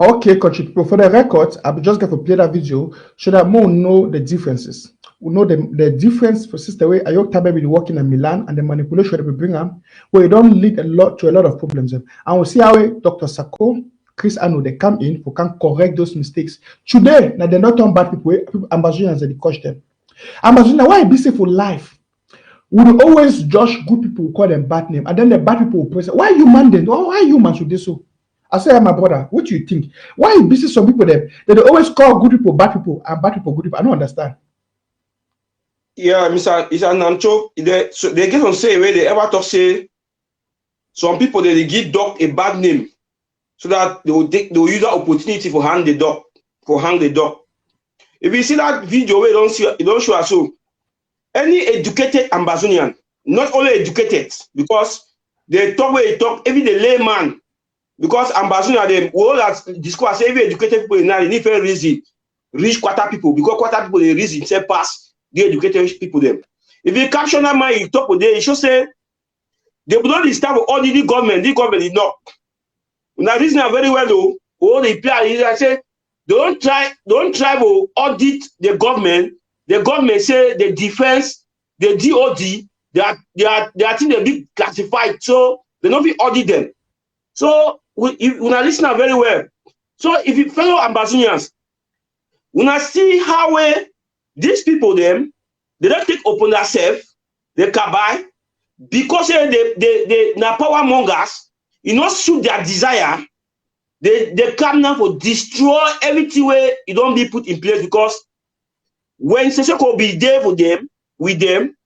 Okay, country people, for the record, I'm just going to play that video so that more know the differences. We know the difference for sister way Ayok Tabe be working in Milan and the manipulation that we bring them, where it don't lead to a lot of problems. And we'll see how Dr. Sako, Chris Anu, they come in who can correct those mistakes. Today, now they're not on bad people, Ambazonians they coach them. Ambazonia, why be safe for life? We will always judge good people who call them bad name, and then the bad people will praise. Why human then? Why humans should do so? I say, my brother, what do you think? Why you busy some people them? They always call good people bad people and bad people good people. I don't understand. Yeah, Mr. NANCHOP, they get on say where they ever talk say some people they give dog a bad name so that they will use that opportunity for hang the dog. If you see that video where you don't show us so any educated Ambazonian, not only educated, because they talk where they talk, even the layman, because Ambazonia, they all that discuss every educated people now, they need to reason, reach quarter people, because quarter people, they reason, say pass the educated people them. If you capture that man, you talk with them, you should say, they will not start with all the government is not. Now, reason very well, though, all the people, I say, don't try to audit the government. The government say the defense, the DOD, they are things they be classified, so they don't be audit them. So if you listen very well. So if you fellow Ambazonians, when see how these people them, they don't take upon themselves, they can buy, because they power mongers, you know, suit their desire. They come now for destroy everything where it don't be put in place, because when Seseko be there for them, with them,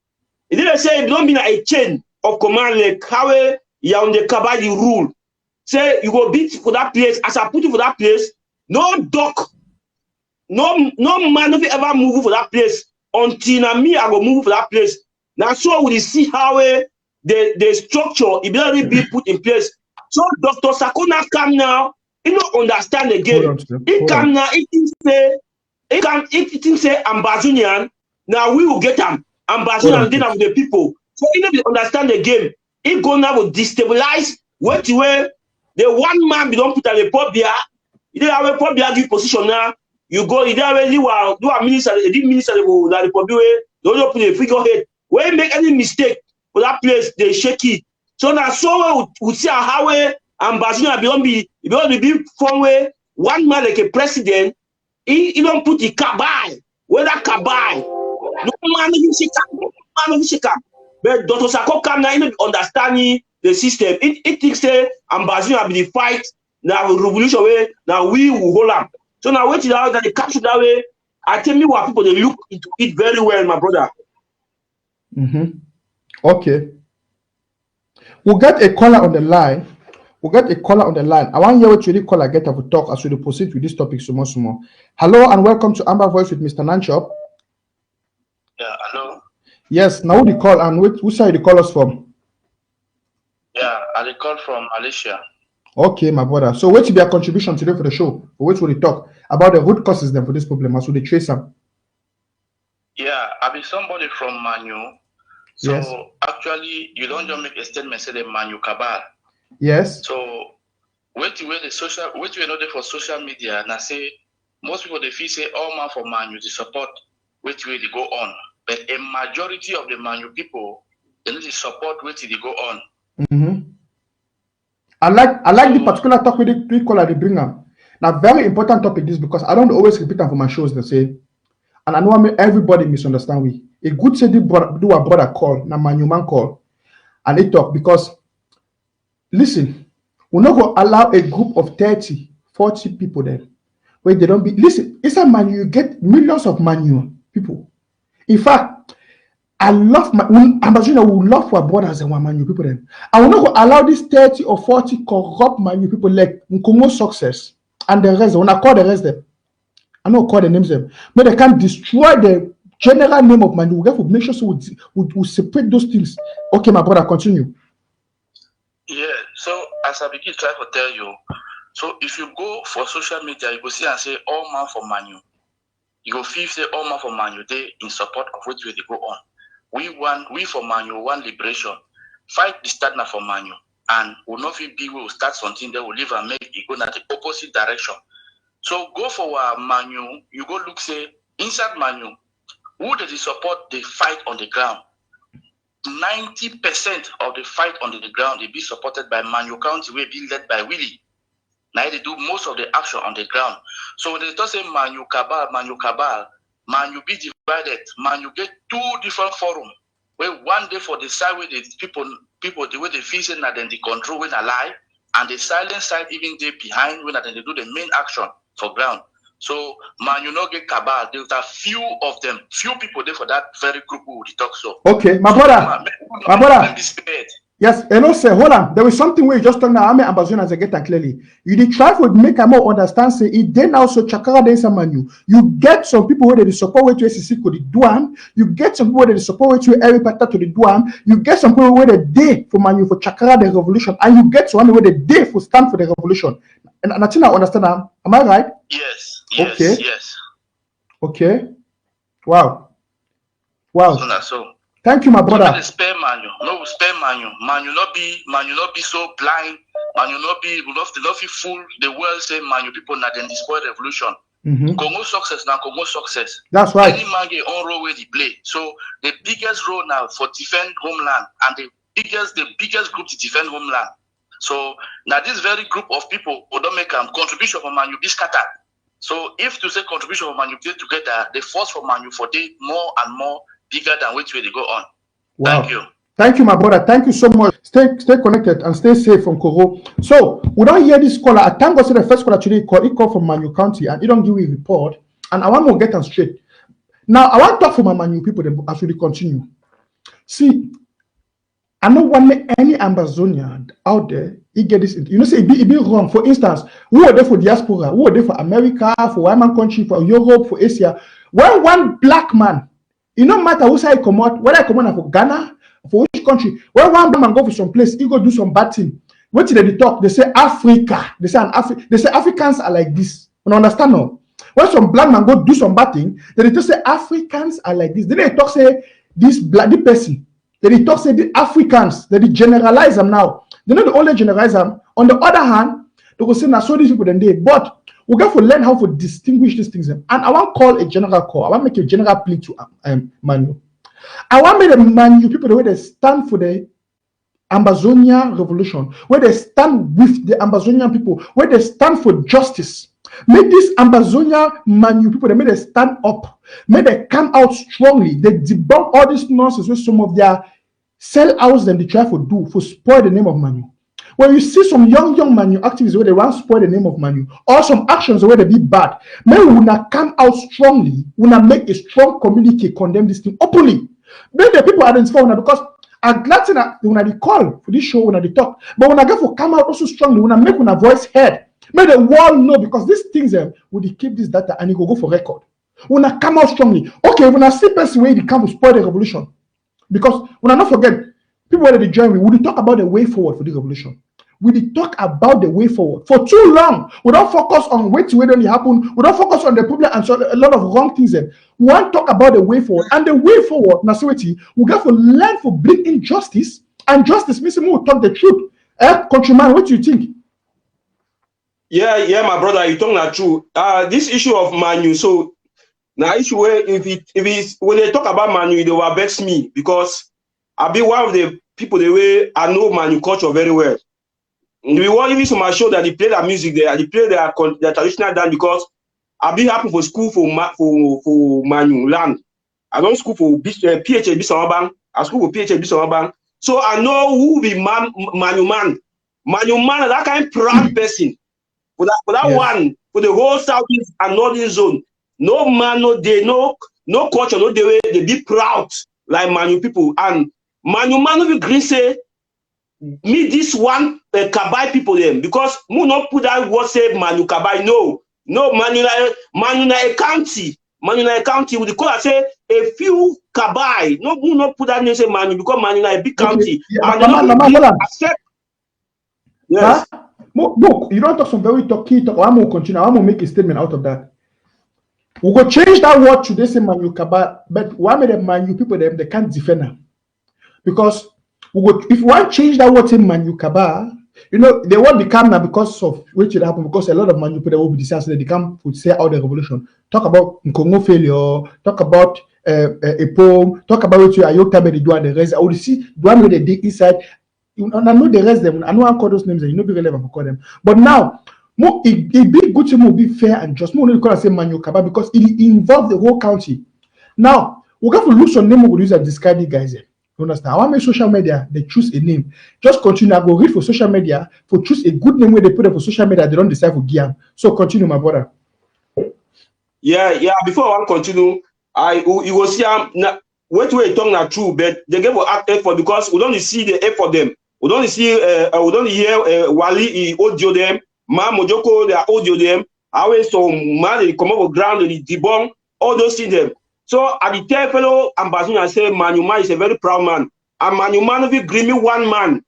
it didn't say it don't be like a chain of command like how you on the Kaba the rule. Say you go beat for that place, as I put you for that place, no doc, no man don't ever move for that place until me I go move for that place. Now so we see how the structure it already be put in place. So Dr. Sakona come now. He don't understand the game. He come now, he thinks say Ambazonian, now we will get him. Ambazonian then with the people. So he don't understand the game. He go now will destabilize what way the one man we don't put on the pobia. You don't have a pobia give position now. You go, you don't really do a minister, the pobia, don't put a figurehead. When you make any mistake for that place, they shake it. So now so we see how Ambazonia be from where one man like a president, he don't put the kabai. Whether kabai, no man even shake up. But Dr. Sako come now, he understanding the system. It thinks say Ambazonia be the fight now revolution way. Now we will hold up. So now wait till that they capture that way. I tell me what people they look into it very well, my brother. Okay. We'll get a caller on the line. I want to hear what you caller get to talk as we proceed with this topic some more. Hello and welcome to Amba Voice with Mr. NANCHOP. Yeah, hello. Yes, now the call and which side you call us from? Yeah, I call from Malaysia. Okay, my brother. So what will be your contribution today for the show? For which will we talk about the root causes then for this problem as we trace them? Yeah, I be somebody from Manu. So yes. Actually, you don't just make a statement say the Manu Cabal. Yes. So wait till for social media and I say most people they feel say all man for Manu to support wait till they go on. But a majority of the Manu people they need to support wait till they go on. I like the particular topic we call the bringer. Now very important topic this because I don't always repeat them for my shows they say. And I know everybody misunderstand we. A good say do a brother call, na Manu man call, and they talk because listen, we're not going to allow a group of 30, 40 people there where they don't be. Listen, it's a Manu, you get millions of Manu people. In fact, I love Ambazonia will love for brothers and one Manu people then. I will not allow these 30 or 40 corrupt Manu people like Nkomo Success and the rest. When I call the rest them, I don't call the names them, but they can destroy the general name of Manu. We have to make sure so we separate those things. Okay, my brother, continue. Yeah, so as I begin try to tell you, so if you go for social media, you go see and say all man for Manu. You go feel say all man for Manu, they in support of which way they go on. We for Manu want liberation. Fight the start now for Manu. And will not be we will start something that will leave and make it go in the opposite direction. So go for Manu, you go look say inside Manu, who does he support the fight on the ground? 90% of the fight on the ground they be supported by Manu County, will be led by Willie. Now they do most of the action on the ground. So when they don't say Manu Cabal, Manu be divided. Manu get two different forums. Where one day for the side where the people the way they feel that then they control when I lie, and the silent side even they behind when they do the main action for ground. So Manu no get Cabal. There's a few of them, few people there for that very group who we talk so. Okay, my brother. Yes, and also, hold on. There was something where you just talking about Ambazonia as I get that clearly. You did try to make a more understand, say it then also Chakara then some manu. You get some people where they support way to SEC to the Duan, you get some people where they support way to ERICO to the Duan, you get some people where they day for manu for Chakara the revolution, and you get some where they day for stand for the revolution. And I think I understand that. Am I right? Yes. Okay. Yes. Okay. Wow. Wow. So Thank you, my brother. So spare manu. No spare manu. Manu not be so blind. Manu not be fool the world say manu people na then destroy revolution. Congo success now, Congo success. That's right. Any man get on role where they play. So the biggest role now for defend homeland and the biggest group to defend homeland. So now this very group of people who don't make a contribution for manu be scattered. So if to say contribution for manu play together, the force for manu for day more and more bigger than which way they go on. Wow. Thank you. Thank you, my brother. Thank you so much. Stay connected and stay safe from Koro. So we don't hear this caller. I thank God the first caller today he called from Manu County and he don't give a report. And I want to get them straight. Now I want to talk for my Manu people as we continue. See, I don't want any Ambazonia out there. He get this. You know, say it be wrong. For instance, who are there for diaspora? Who are there for America? For Wyman country? For Europe? For Asia? When one black man, it no matter who say come out, whether I come out for Ghana, for which country, when one man go for some place, he go do some bad thing. What did they talk? They say Africa. They say they say Africans are like this. You understand now? When some black man go do some bad thing, then they just say Africans are like this. Then they talk say this black person. Then they talk say the Africans. Then they generalize them now. They not the only generalize them. On the other hand, they go say now so these people then they. But we got to learn how to distinguish these things. And I want to call a general call. I want to make a general plea to Manu. I want to make the Manu people the way they stand for the Ambazonia revolution, where they stand with the Ambazonian people, where they stand for justice. Make these Ambazonia Manu people, they may they stand up, may they come out strongly. They debunk all this nonsense with some of their sellouts that they try to do for spoil the name of Manu. When you see some young Manu activists where they want to spoil the name of Manu, or some actions where they be bad, may we not come out strongly, we not make a strong communique, condemn this thing openly. Make the people identify una because I'm glad that when they call for this show, when they talk, but when I get for come out also strongly, when I make una voice heard, make the world know because these things will keep this data and it will go for record. When I come out strongly, okay, when I see person where they come to spoil the revolution, because when I not forget. People when they join me, we talk about the way forward for the revolution. We talk about the way forward. For too long, we don't focus on what only happen. We don't focus on the problem and so a lot of wrong things. We want to talk about the way forward. And the way forward, Nasweti, we got to learn to bring in justice. And justice means we talk the truth. Countryman, what do you think? Yeah, my brother, you talking the truth. This issue of Manu, so now issue where if it's when they talk about Manu, they will vex me because I'll be one of the people the way I know Manu culture very well. We want even to show that they play their music there, they play their traditional dance because I've been happy for school for Manu land. I don't school for PhD Bisonabang, I school for PhD Bisonabang. So I know who be Manu man. Manu man, that kind of proud person. For that yes. One, for the whole southeast and northern zone. No man, no day, no culture, no day way, they be proud like Manu people. And Manu will green say me this one Kabai people them because we not put that word say Manu Kabai. No Manu na county. Manu na county with the call say a few Kabai. No, we not put that name say Manu because Manu na a big county. Yeah, and accept. Yes. Huh? Look, you don't talk some very talky talk. I'm gonna continue. I'm gonna make a statement out of that. We go change that word to they say Manu Kabai, but why made the Manu people them they can't defend them? Because if you want to change that word in Manu Kabai, you know, the word become now because of which it happened, because a lot of Manu people will be decided they come to say out the revolution. Talk about Congo failure, talk about a poem, talk about what you are Ayokta do and the rest. I would see do I know the dig inside. And I know the rest of them. I know I call those names and you know be relevant to call them. But now, it be good to be fair and just more than say Manu Kabai because it involves the whole county. Now, we have to look some name we use and discard the guys. You understand? I want my social media, they choose a name. Just continue. I go read for social media for choose a good name where they put it for social media, they don't decide for Guillaume. So continue, my brother. Yeah. Before I want to continue, you will see what we talking are true, but they give us effort because we don't see the effort them. We don't see, we don't hear Wali audio them, Ma Mojoko, they audio them. Always so man, they come up with ground, they debunk all those things them. So at the tell fellow Ambazonia say Manu Man is a very proud man. And Manu Man will agree me one man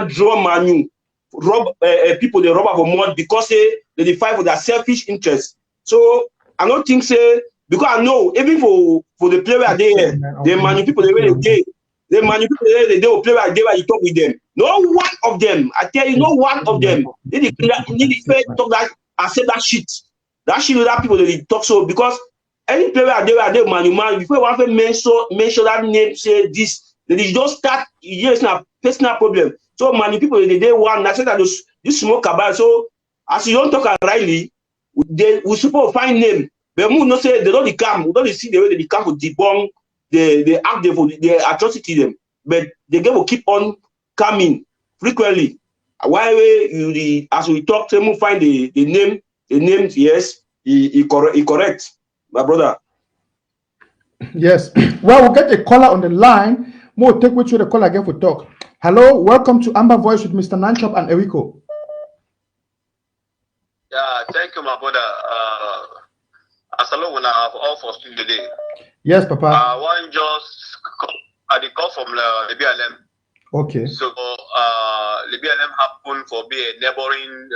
draw Manu, rob people they rob of mud because they fight for their selfish interests. So I don't think say because I know even for the player they Manu people they really gay. They manipulate they will play like they you talk with them. No one of them, I tell you, no one of them need to talk that accept that shit. That shit with that people they talk so because any player they Manu Man before you want to mention that name say this, they just start yes na personal problem. So many people they one I said that this smoke about so as you don't talk rightly, we supposed to find name. But we not say they don't come, we don't see the way they come to debunk they act for the atrocity them, but the game will keep on coming frequently. Why as we talk, we find the names. Yes, he correct, my brother. Yes. Well, we'll get a caller on the line. We'll take with you the call again for talk. Hello, welcome to Amba Voice with Mr. NANCHOP and ERICO. Yeah, thank you, my brother. Asalo, when I have all for studio today. Yes, Papa. One just I call from the BLM. Okay. So the BLM happened for be a neighboring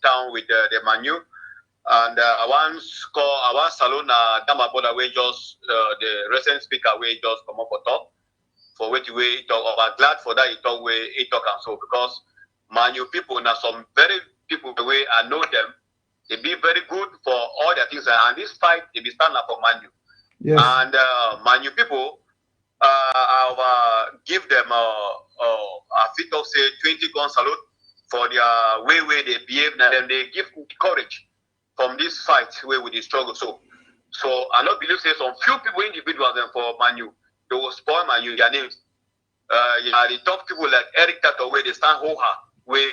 town with the Manu, and I once call our salon that my brother we just the recent speaker we just come up for talk for which we talk. I'm glad for that he talk and so because Manu people now some very people the way I know them. They be very good for all their things, and this fight they be stand up for Manu. Yes. And Manu people, I'll give them a fit of say 20 gun salute for their way they behave, and then they give courage from this fight where we struggle. So I not believe say some few people individuals and for Manu they will spoil Manu their names. The top people like ERICO where they stand hoha where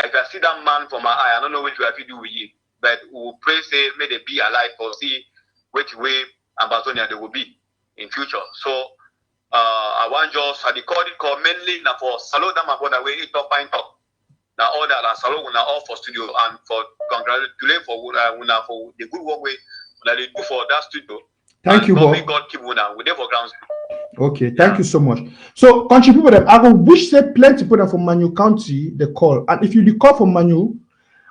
if I see that man from my eye, I don't know which way I feel do with you. But we will pray, say, may they be alive for see which way Ambazonia they will be in future. So I want just I call mainly now for salute them about the way it top fine talk. Now all that salute now all for studio and for congratulate for the good work way that they do for that studio. Thank you, Bob. God keep one we there for grounds. Okay, thank you so much. So country people them I will wish say plenty people from Manu County the call. And if you call from Manu,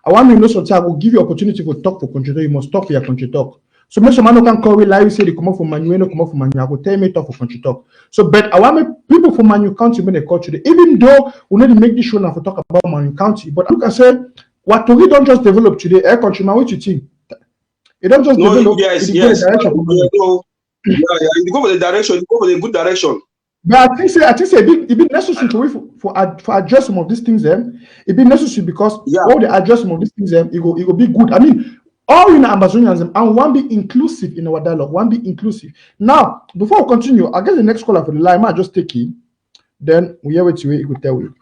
I want to know something. I will give you opportunity to talk for country. You must talk for your country talk. So most man can call me live say they come up from Manu, no come up from Manu. I will tell me talk for country talk. So but I want people from Manu County when they call today. Even though we need to make this show now for talk about Manu County, but look I say what Tori don't just develop today. Air country man, what you think? It don't just develop. Yes. You go for the direction. You go for the good direction. But I think say it be necessary to for address some of these things. It be necessary because all the address some of these things. It will be good. I mean, all in Ambazonians and one be inclusive in our dialogue. One be inclusive. Now, before we continue, I guess the next caller for the line. I just take it. Then we hear what you will tell you.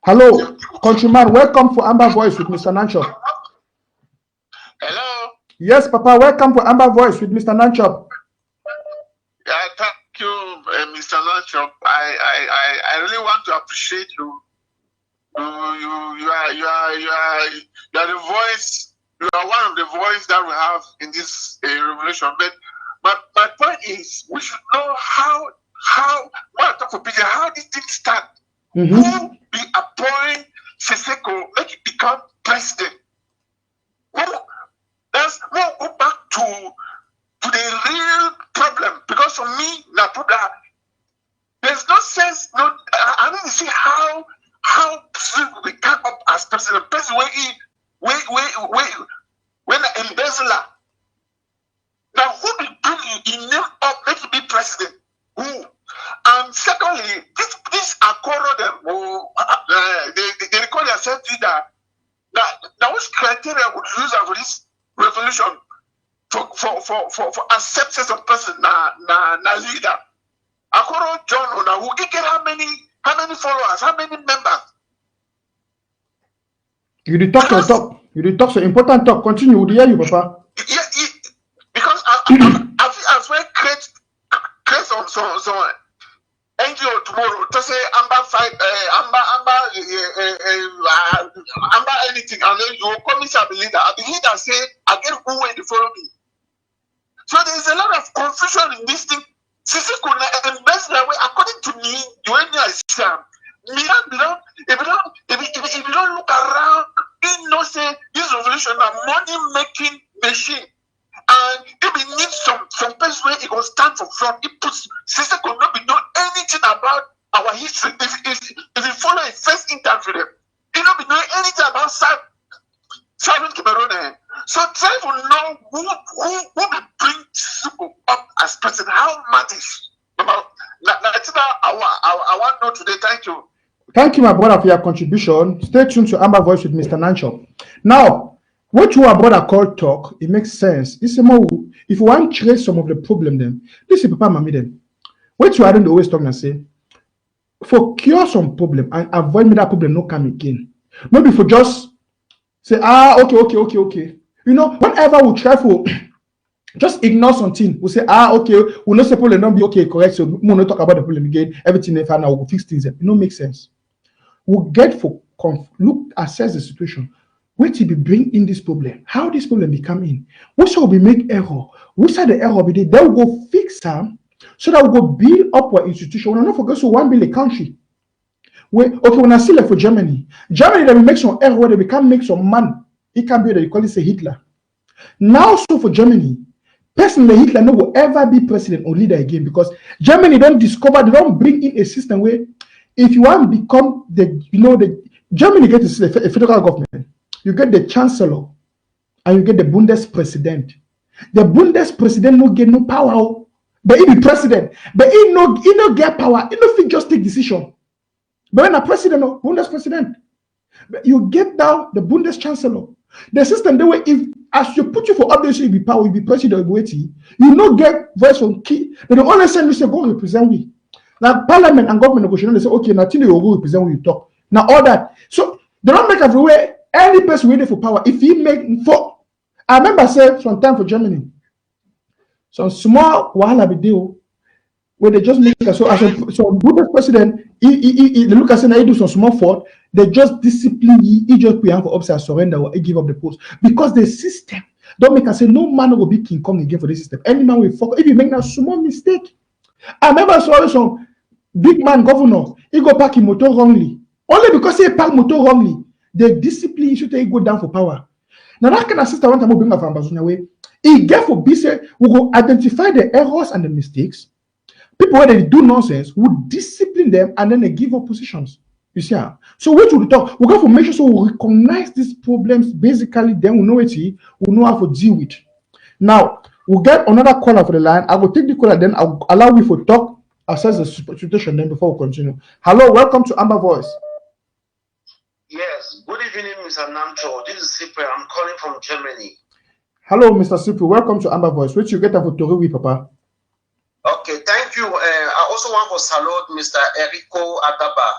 Hello, countryman. Welcome for Amba Voice with Mr. NANCHOP. Hello. Yes, Papa. Welcome for Amba Voice with Mr. NANCHOP. Yeah, thank you, Mr. NANCHOP. I really want to appreciate you. You are the voice. You are one of the voices that we have in this revolution. But my point is, we should know how. When I talk for PJ, how did it start? Who be appointing Seseko make it become president? Let's go back to the real problem, because for me, there's no sense. No, I need to see how we come up as president. President when the embezzler. Now, who will bring you in name up? Make you be president. Who? And secondly, this Akoro them, they record themselves to that. Now, which criteria would use for this revolution? For acceptance of person na leader. Akoro John now who get how many followers, how many members? You did talk to talk. You did talk so important talk. Continue. We hear you, Papa. Yeah, because I feel as well create some NGO tomorrow to say Amba fight, Amba anything, and then you will come and be leader. And the leader say, I get who will follow me. So there is a lot of confusion in this thing. Sisi kuna invest that way according to me. You ain't Islam. If you don't look around, you know say this revolution a money making machine. And if we need some person where it will stand for front, it puts Sisi could not be doing anything about our history. If you follow a first interview, them, you don't be doing anything about Southern Cameroon. So try to know who will bring Sisi up as president. How matters about I want to know today. Thank you. Thank you, my brother, for your contribution. Stay tuned to Amba Voice with Mr. NANCHOP. Now, what you are brother called talk, it makes sense. It's a more, if you want to trace some of the problem, then this is Papa Mami then. What you are doing always talk and say, for cure some problem and avoid me that problem no come again. Maybe for just say, okay. You know, whenever we try for just ignore something, we say, okay, we'll not say problem not be okay, correct. So we'll not talk about the problem again. Everything if now we'll fix things. It no make sense. We'll get for look, assess the situation. Wait till we bring in this problem. How this problem become in? Which will we make error? Which side the error be there? Then we'll go fix them so that we go build up our institution. We'll not forget so one billion country. When I see like for Germany, they will make some error where they can't make some man. It can be that you call it a Hitler. Now, so for Germany, personally, Hitler no will ever be president or leader again because Germany don't discover, they don't bring in a system where if you want to become Germany gets a federal government, you get the chancellor and you get the Bundespräsident. The Bundespräsident no get no power, but he be president, but he no get power, he no fit just take decision. But when a president or Bundespräsident, you get down the Bundeschancellor. The system the way if as you put you for obviously be power, you be president waiting, you no get voice from key. Then the only send you say go represent we. Now parliament and government negotiation they say okay, now you go represent when you talk. Now all that. So they don't make everywhere any person waiting for power. If he make for I remember say sometime for Germany, some small wahala be deal where they just make so Buddha president he look at saying he do some small fault, they just discipline he just be for upside surrender or he give up the post because the system don't make us say no man will be King Kong again for the system. Any man will fuck if you make that small mistake. I remember saw some big man governor he go park his motor wrongly only because he park motor wrongly. The discipline should take go down for power. Now that kind of system want to bring up from Ambazonia way. He get for be say we will identify the errors and the mistakes. People when they do nonsense would discipline them and then they give up positions. You see how? So what we talk, we go for make sure so we recognize these problems basically, then we know it, we know how to deal with. Now we'll get another caller for the line. I will take the caller, then I'll allow you for talk, assess the situation, then before we continue. Hello, welcome to Amba Voice. Yes, good evening, Mr. Namcho. This is Cyprian. I'm calling from Germany. Hello, Mr. Cyprian. Welcome to Amba Voice. Which you get for Tori, Papa? Okay, thank you. I also want to salute Mr. ERICO AKABA.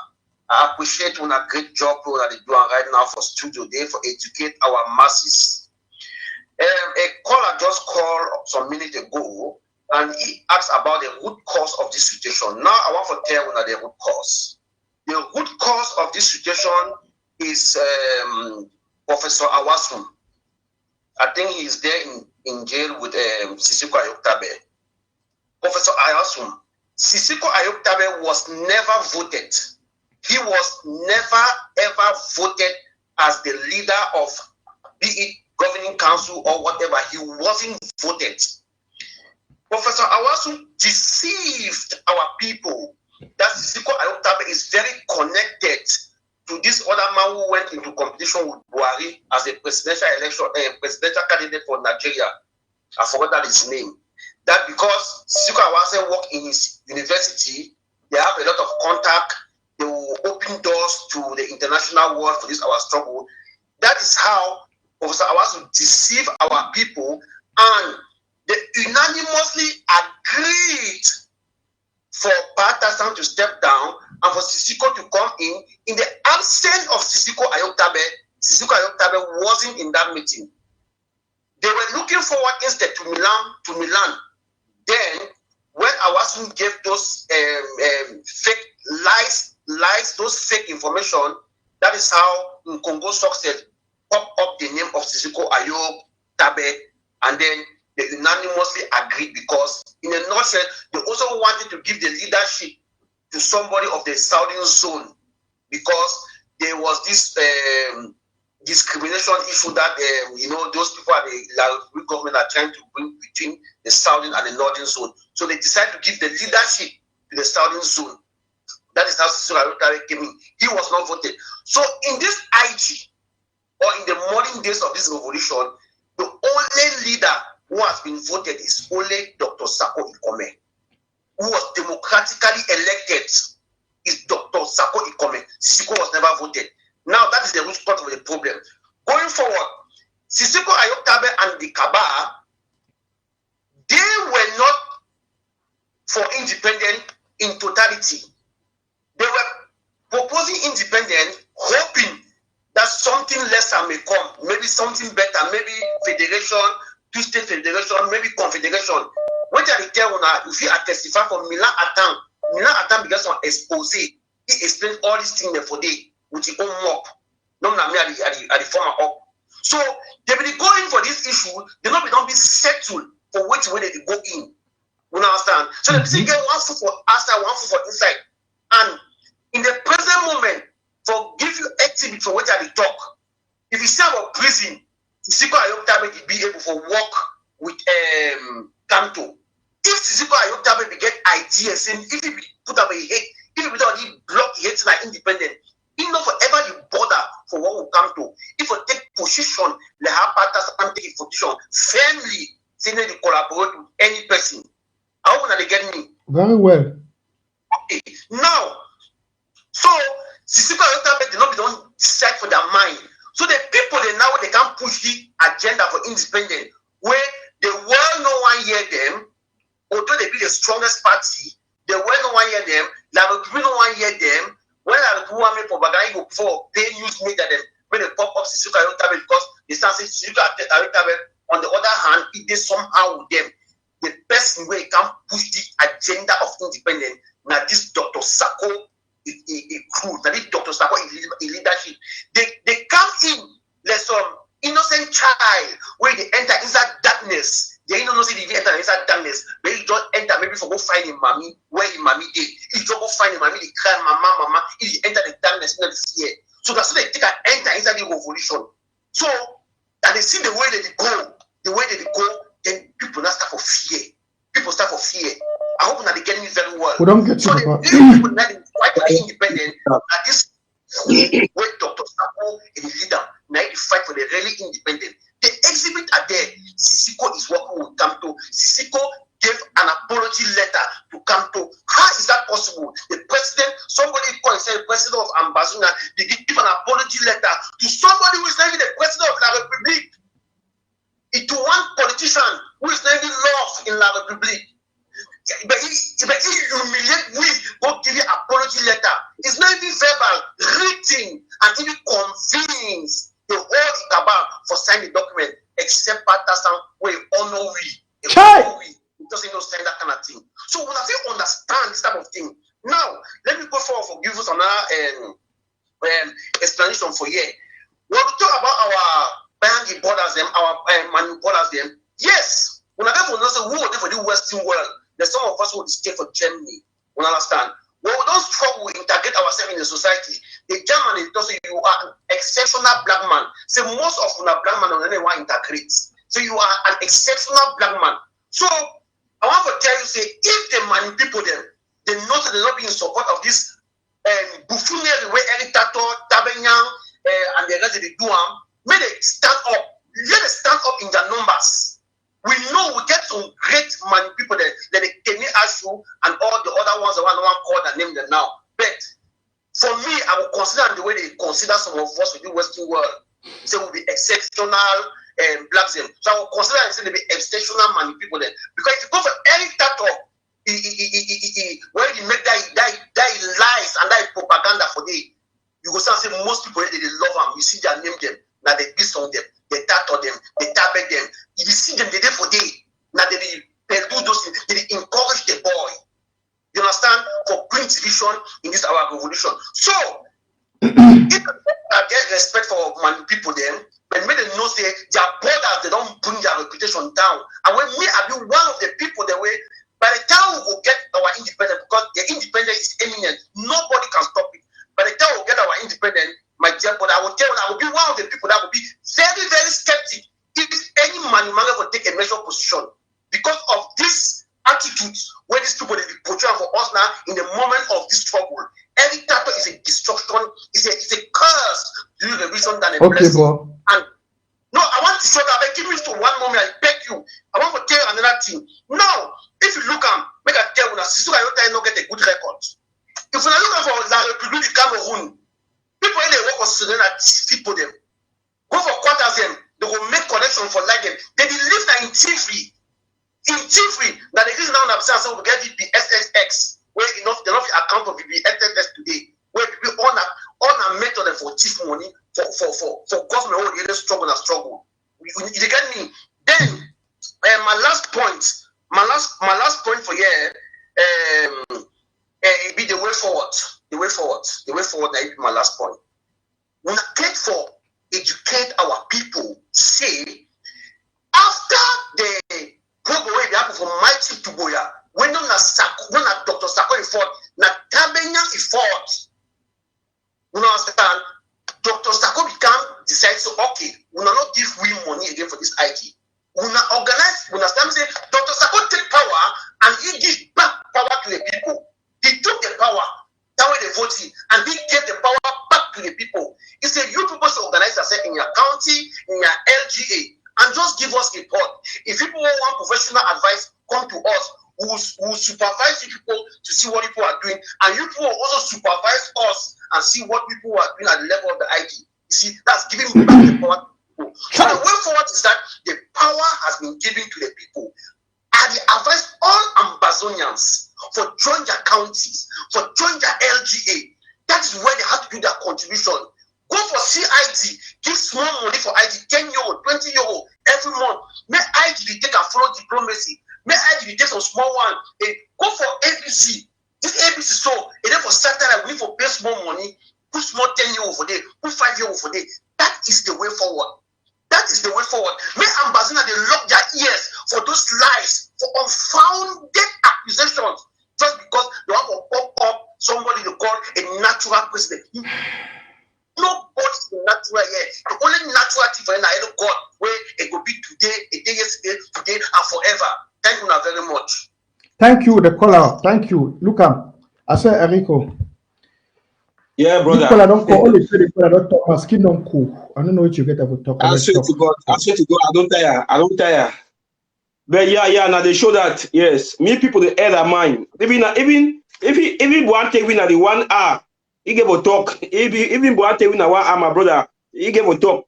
I appreciate a great job that they do right now for Studio Day for educate our masses. A caller just called some minutes ago and he asked about the root cause of this situation. Now I want to tell you the root cause. The root cause of this situation is Professor Awasum. I think he's there in jail with Sisiko Ayoktabe. Professor Awasum, Sisiko Ayoktabe was never voted. He was never ever voted as the leader of be it governing council or whatever. He wasn't voted. Professor Awasum deceived our people that Sisiko Ayoktabe is very connected to this other man who went into competition with Buhari as a presidential candidate for Nigeria. I forgot that his name. That because Sisiko Ayoktabe worked in his university, they have a lot of contact. They will open doors to the international world for this our struggle. That is how Professor Awasum deceived our people, and they unanimously agreed for Pakistan to step down and for Sisiko to come in. In the absence of Sisiko Ayoktabe wasn't in that meeting. They were looking forward instead to Milan. Then when Awasun gave those fake lies, those fake information, that is how in Congo success pop up the name of Sisiko Ayo Tabe, and then they unanimously agreed because, in a nutshell, they also wanted to give the leadership to somebody of the southern zone because there was this discrimination issue that those people at the government are trying to bring between the southern and the northern zone. So they decided to give the leadership to the southern zone. That is how Sisiko Ayo came in. He was not voted. So in this IG, or in the morning days of this revolution, the only leader who has been voted is only Dr. Sako Ikome, who was democratically elected. Is Dr. Sako Ikome. Sisiko was never voted. Now that is the root cause of the problem. Going forward, Sisiko Ayo Tabe and the AKABA, they were not for independence in totality. They were proposing independence, hoping that something lesser may come, maybe something better, maybe federation, two-state federation, maybe confederation. What I tell you now, if you testify for Milan Atam because of expose, he explained all these things for day with his own mop. No, at the former up. So they will go in for this issue, they don't be settled for which way they go in. You understand? So they get one foot for outside, one foot for inside. And in the present moment, for give you exhibit for what I talk. If you say about prison, Sisiko Ayo Tabe will be able to work with Kanto. If Sisiko Ayo Tabe will get ideas, and if he put up a hate, if he don't block hate like independent, he not forever you bother for what will come to. If you take position, the partners and take a position firmly, saying they collaborate with any person. How will they get me? Very well. Okay. Now, so Sisiko Ayo Tabe did not decide for their mind. So the people they can push the agenda for independence, where the world no one hear them, although they be the strongest party, the world no one hear them, the people no one hear them. When the people want me for Bagay before they use media them when they pop up Sisiko Ayo Tabe because they start saying Sisiko Ayo Tabe. On the other hand, it is somehow with them. The person where can push the agenda of independence. Now this Dr. Sako a crew, that is Dr. Sako in leadership. They come in like some innocent child where they enter inside darkness. They don't know if they enter inside darkness. They just enter maybe for go find a mommy where his mommy is. If you go find a mommy, they cry mama. If you enter the darkness, not the fear. So that's why they take an enter inside the revolution. So that they see the way that they go, then people now start for fear. People start for fear. I hope that they get me very well. We don't get so you. People now fight for the independent. That this way Dr. Sako is the leader. Now they fight for the really independent. The exhibit are there. Sisiko is working with Kanto. Sisiko gave an apology letter to Kanto. How is that possible? The president, somebody called and said, president of Ambazonia, they give an apology letter to somebody who is not even the president of La Republique. It to one politician who is not even loved in La Republique. But he humiliate we go give you apology letter. It's not even verbal, written, and even convince the whole AKABA for signing the document, except Patasan where honor we. It doesn't even sign that kind of thing. So when I say understand this type of thing, now let me go forward for give us another explanation for here. When we talk about our Bangi borders, them, our Manu borders, them, yes, when I don't know who are there for the Western world. There's some of us who will stay for Germany. You understand? When we don't struggle, we integrate ourselves in the society. The German is also you are an exceptional black man. So most of you are black man don't want to integrate. So you are an exceptional black man. So I want to tell you, say, if the Manu people them, they know that they're not being in support of this buffoonery where ERICO, Tabenyang, and the rest of the Duam, may they stand up. Let them stand up in their numbers. We know we get some great Manu people that they can Ashu and all the other ones, the one called and name them now. But for me, I will consider the way they consider some of us with the Western world. Say will be exceptional blacks them. So I will consider and say they be exceptional Manu people then. Because if you go for any tattoo, when you make that lies and that propaganda for them, you go start say most people they love them. You see their name them, now they piss on them. They tattoo them, they tablet them. You see them, they there for day. Now they do those things, they encourage the boy. division in this our revolution. So if I get respect for my people then, when me they know say their borders they don't bring their reputation down. And when me I be one of the people the way by the time we will get our independence, because the independence is imminent, nobody can stop it. By the time we get our independence, my dear brother, I will tell you, I will be one of the people that will be very, very skeptic if any man will take a measured position because of this attitude where these people they be portraying for us now in the moment of this struggle. Every dictator is a destruction, it's a curse during the revolution than a blessing. Bro. And no, I want to show that. Give me for one moment. I beg you. I want to tell you another thing. Now, if you look at, make I tell you, I not get a good record. If you look for La République du Cameroon, people in the work of Sudan are people them. Go for quarters them. They will make connection for like them. They live in Tifri. In Tifri, that the reason now I'm saying we get it be SSX. Where enough account of the SSX today. Where people on a method for thief money for government who really struggle. You get me? Then my last point for here it be the way forward. The way forward that is my last point. We get for educate our people, say after the program where they happen from Mighty to Boya, when not Dr. Sako effort, na Tabenya effort. You understand? Dr. Sako decide so okay, we will not give we money again for this IG. We will organize, we will say Dr. Sako take power and he gives back power to the people. He took the power, that way they voted, and he gave the power back to the people. He said, you people should organize yourself in your county, in your LGA, and just give us a report. If people want professional advice, come to us. We will supervise you people to see what people are doing, and you people will also supervise us and see what people are doing at the level of the IG. You see, that's giving back the power to people. So the way forward is that the power has been given to the people. And I advise all Ambazonians for join their counties, for join their LGA. That is where they have to do their contribution. Go for CID, give small money for ID, 10 euro, 20 euro every month. Make ID take and follow diplomacy. May I take some small one. Go for ABC. This ABC so, and then for Saturday, we need for pay small money, put small 10 euro for day, put 5 euro for day. That is the way forward. That is the way forward. May Ambazonia they lock their ears for those lies, for unfounded accusations, just because they want to pop up somebody they call a natural president. Nobody is natural here. The only natural thing for God where it will be today, a day yesterday, today, and forever. Thank you very much. Thank you, the caller. Thank you. Look up. I say ERICO. Yeah, brother. The caller don't call. Only say the caller don't talk. My skin don't cool. I don't know what you get about talk. I swear to God. I don't tire. But yeah. Now they show that yes, me people the other mind. Even if one take win at the 1 hour, he gave a talk. Even one take win at 1 hour, my brother, he gave a talk.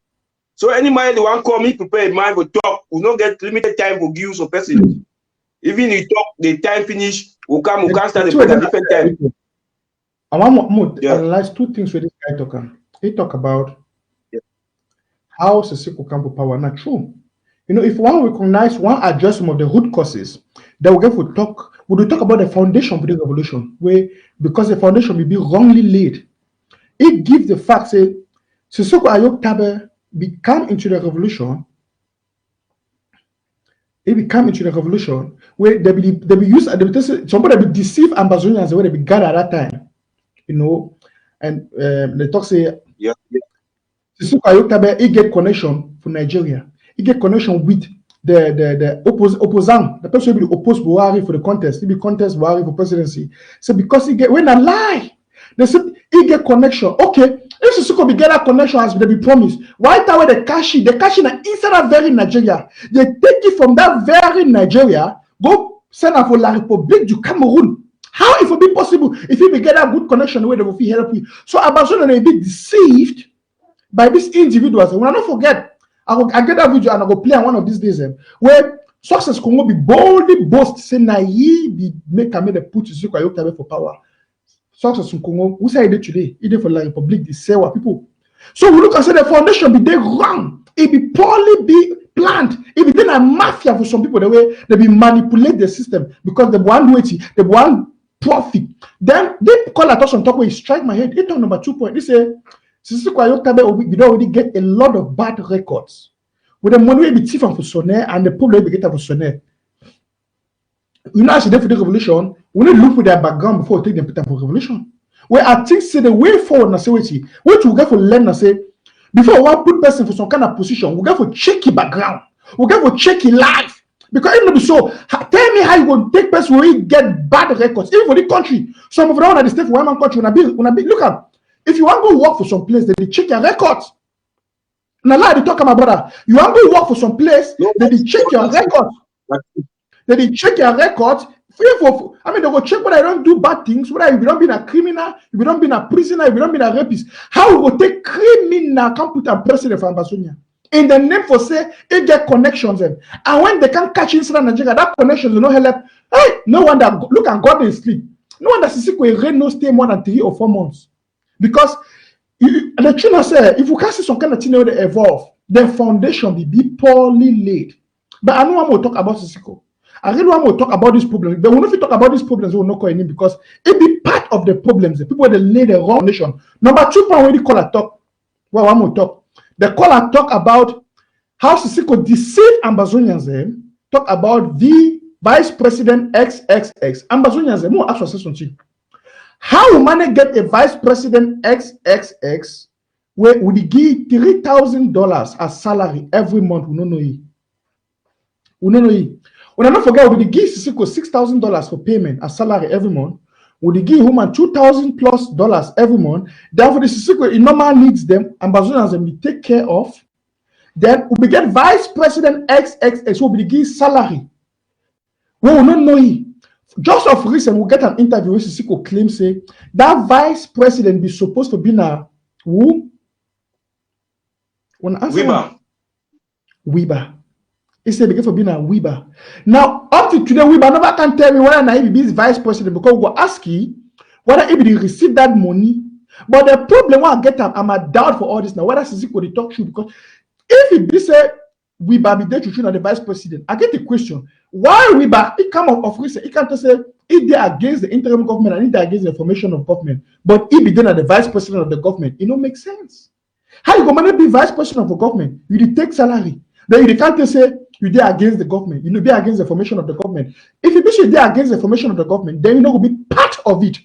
So anybody the one call me prepare mind for talk, we not get limited time for give some person. Even you talk, the time finish, we can't start the at different time. I want to analyze two things with this guy talking. He talk about how Sisiko come to power. Not true. You know, if one recognize, one address some of the root causes, then we will talk about the foundation for the revolution, where because the foundation will be wrongly laid. It gives the fact say Sisoko Ayok Tabe become into the revolution. It become into the revolution where they be used. Somebody be deceive Ambazonians the way they be gathered at that time, you know, and they talk say Sisoko Ayok Tabe he get connection for Nigeria. He get connection with the opposant, the person who oppose Buhari for the contest. He be contest Buhari for presidency. So because he get when I lie, they said he get connection. Okay. If Sisoko be get that connection as they be promised, why that way they cash it inside that very Nigeria? They take it from that very Nigeria, go send it for La République du Cameroon. How it will be possible if you be get that good connection the way they will feel help you? So Ambazonia they be deceived by these individuals. And when I don't forget, I get that video and I go play on one of these days where Success Congo be boldly boast say na ye be make the put Sisoko Ayok Tabe for power. Success in Congo, who say it today? It for La République, the say what people. So we look and say the foundation be there wrong. It be poorly be planned. It be then a mafia for some people the way they be manipulate the system because the one waiting, the one profit. Then they call at us on top where he strike my head. It on number 2 point. They say, we don't already get a lot of bad records. With the money we be thief for Sonnet and the problem we get for Sonnet. You know, as they for the revolution, we need to look for their background before we take them for revolution. Where I think say the way forward na say what we get for learn na say before one put person for some kind of position, we get for check his background, we get for check his life. Because even so, tell me how you going to take person where you get bad records, even for the country. Some of them at the state for one country, look at if you want to go work for some place, they check your records. Now, like they talk about brother, you want to go work for some place, they check your records. They check your records. I mean, they go check whether you don't do bad things, whether you don't be a criminal, if you don't be a prisoner, if you don't be a rapist. How you go take criminal can put a president for Ambazonia? In the name for say, it get connections in. And when they can catch inside Nigeria, that connections will not help. Hey, no wonder, look at God in sleep. No wonder Sisiko rain no stay more than 3 or 4 months. Because the truth say, if you can see some kind of thing they evolve, the foundation will be poorly laid. But I know I'm going to talk about Sisiko. I really want to talk about this problem. But when we talk about these problems, we will not call any because it be part of the problems. The people that lay the wrong foundation. Number 2 point, when they call a talk, well, I'm going to talk. The caller talk about how Sisiko deceived Ambazonians. Talk about the Vice President XXX. Ambazonians, more ask for something. How you manage get a Vice President XXX where would he give $3,000 as salary every month? We don't know it. We don't know it. When I don't forget, would he give Sisiko $6,000 for payment as salary every month? Would he give human $2,000+ every month? Therefore, the Sisiko in normal needs them, Ambazonians them we take care of. Then we get Vice President XXX who will give salary. We will not know it. Just of recent, we get an interview where Sisiko claims say that Vice President be supposed to be now who? Weber. He said because for being a Weber. Now, up to today, Weber never can tell me whether Naibi be vice president because we will ask you whether he will receive that money. But the problem when I get up, I'm a doubt for all this now. Whether Sisiko they talk true because if it be say Weber be there to train the vice president, I get the question. Why Weber? It come of recent. It can't just say if they are against the interim government and if they are against the formation of government, but if he then at the vice president of the government, it don't make sense. How you gonna be vice president of the government? You take salary. Then you can't say you dare against the government, you be against the formation of the government. If you be there against the formation of the government, then you know will be part of it.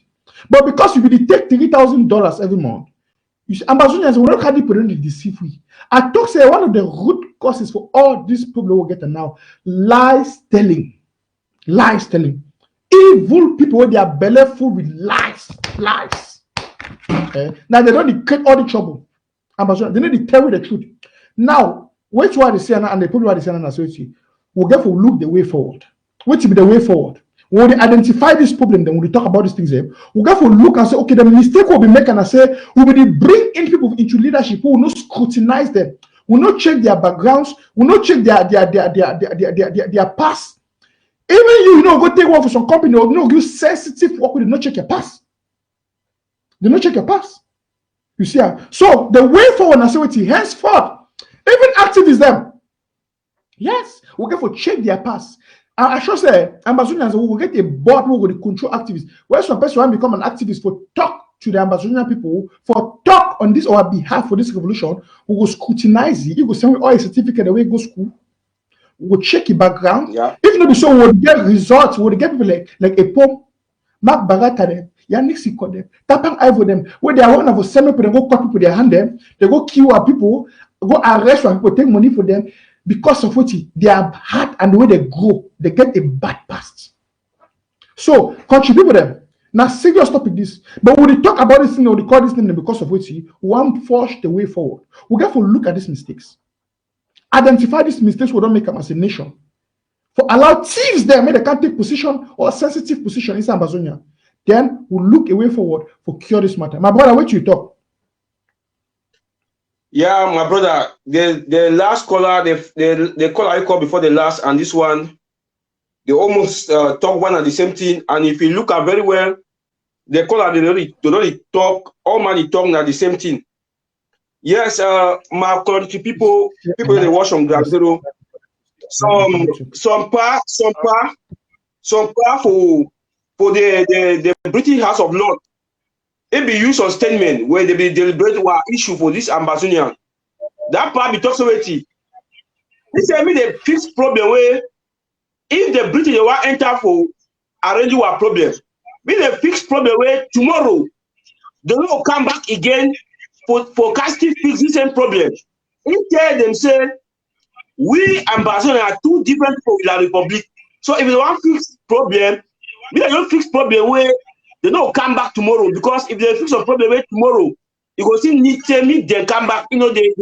But because you will take $3,000 every month, you see, Ambazonians will not carry people to deceive we. I talk say one of the root causes for all these people we get now, lies telling. Evil people with their belly full with lies. Now they don't create all the trouble. Ambazonians, they need to tell you the truth. Now, which one is saying and the people are saying associate, we'll get to look the way forward. Which will be the way forward? When we identify this problem, then when we talk about these things, we'll get to look and say, okay, the mistake we'll be making and say, we will bring in people into leadership who will not scrutinize them, will not check their backgrounds, will not check their past. Even you know, go take work for some company, or you sensitive work with not check your past. They not check your past. You see, so the way forward, I say, what henceforth. Even activists them. Yes, we'll get for check their past. I should say, Ambazonians will get a board who will control activists. Where some person will become an activist for talk to the Ambazonian people, for talk on this our behalf for this revolution, we will scrutinize it. You will send all a certificate away go school. We will check your background. Yeah. If not so, we will get results. We will get people like a poem, Mark Barata them. Yannick call them, Tapang Ivo them, where they are one of us send people, they go cut people their hand them, they go kill our people, go arrest our people, take money for them because of what they are hard and the way they grow, they get a bad past. So contribute with them. Now serious topic this, but when we talk about this thing, we call this thing because of what we want to force the way forward. We have to look at these mistakes, identify these mistakes. We don't make them as a nation. For allow thieves there, maybe they can't take position or sensitive position in Ambazonia. Then we'll look a way forward for cure this matter. My brother, what you talk? Yeah, my brother, the last caller, the caller I called before the last, and this one, they almost talk one and the same thing. And if you look at very well, the caller they don't talk, all money talking at the same thing. Yes, my country people they watch on Ground Zero. Some part for for the British House of Lords. It be used on statement where they be deliberate what issue for this Ambazonian. That part be talks already. This tell me the fixed problem where if the British they want enter for arranging what problem, be the fixed problem where tomorrow they will come back again for casting fix the same problem. He tell them say we Ambazonia are two different people in the Republic. So if they want fix problem, we don't fix problem where they don't come back tomorrow, because if they fix a problem where tomorrow, you go see need them come back, you know, they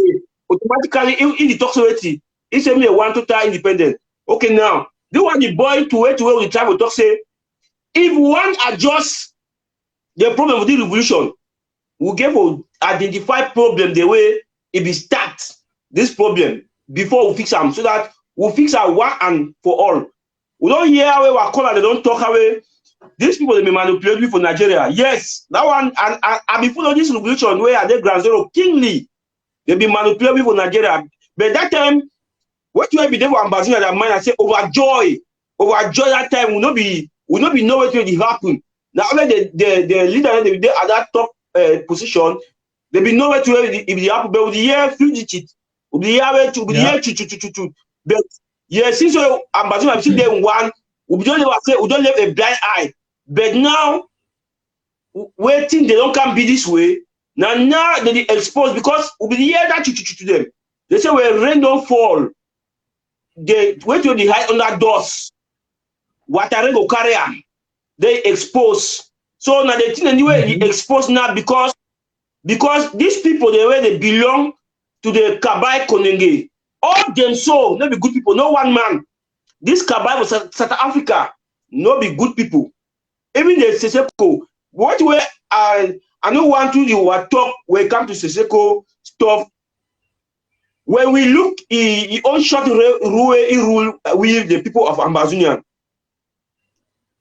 automatically in the talks already. It's a me one total independent. Okay, now they want the boy to wait to the travel talk say if one adjust the problem with the revolution, we get to identify problem the way it be start this problem before we fix them, so that we fix our one and for all. We don't hear how we call, they don't talk away. These people they may manipulate me for Nigeria. Yes, that one and before this revolution where they Grand Zero kingly, they be manipulated me for Nigeria. But that time, what you have been there for Ambazonia that mind, I say overjoy that time will not be know what will happen. Now only the leader they be at that top position, they be know what to if the happen, but with the year fugitive, with the year to but yes, since Ambazonia see them one, we don't have a blind eye. But now waiting they don't come be this way. Now they exposed, because we be hear that to them. They say when rain don't fall, they wait till the hide under doors. Water go carry them. They expose. So now they think anyway they expose now because these people the way they belong to the Kabai Konenge. All them so no be good people, no one man. This Kabai was South Africa, no be good people. Even the Seseko, what way I don't want to you talk when it comes to Seseko stuff. When we look, he on short rule with the people of Ambazonia.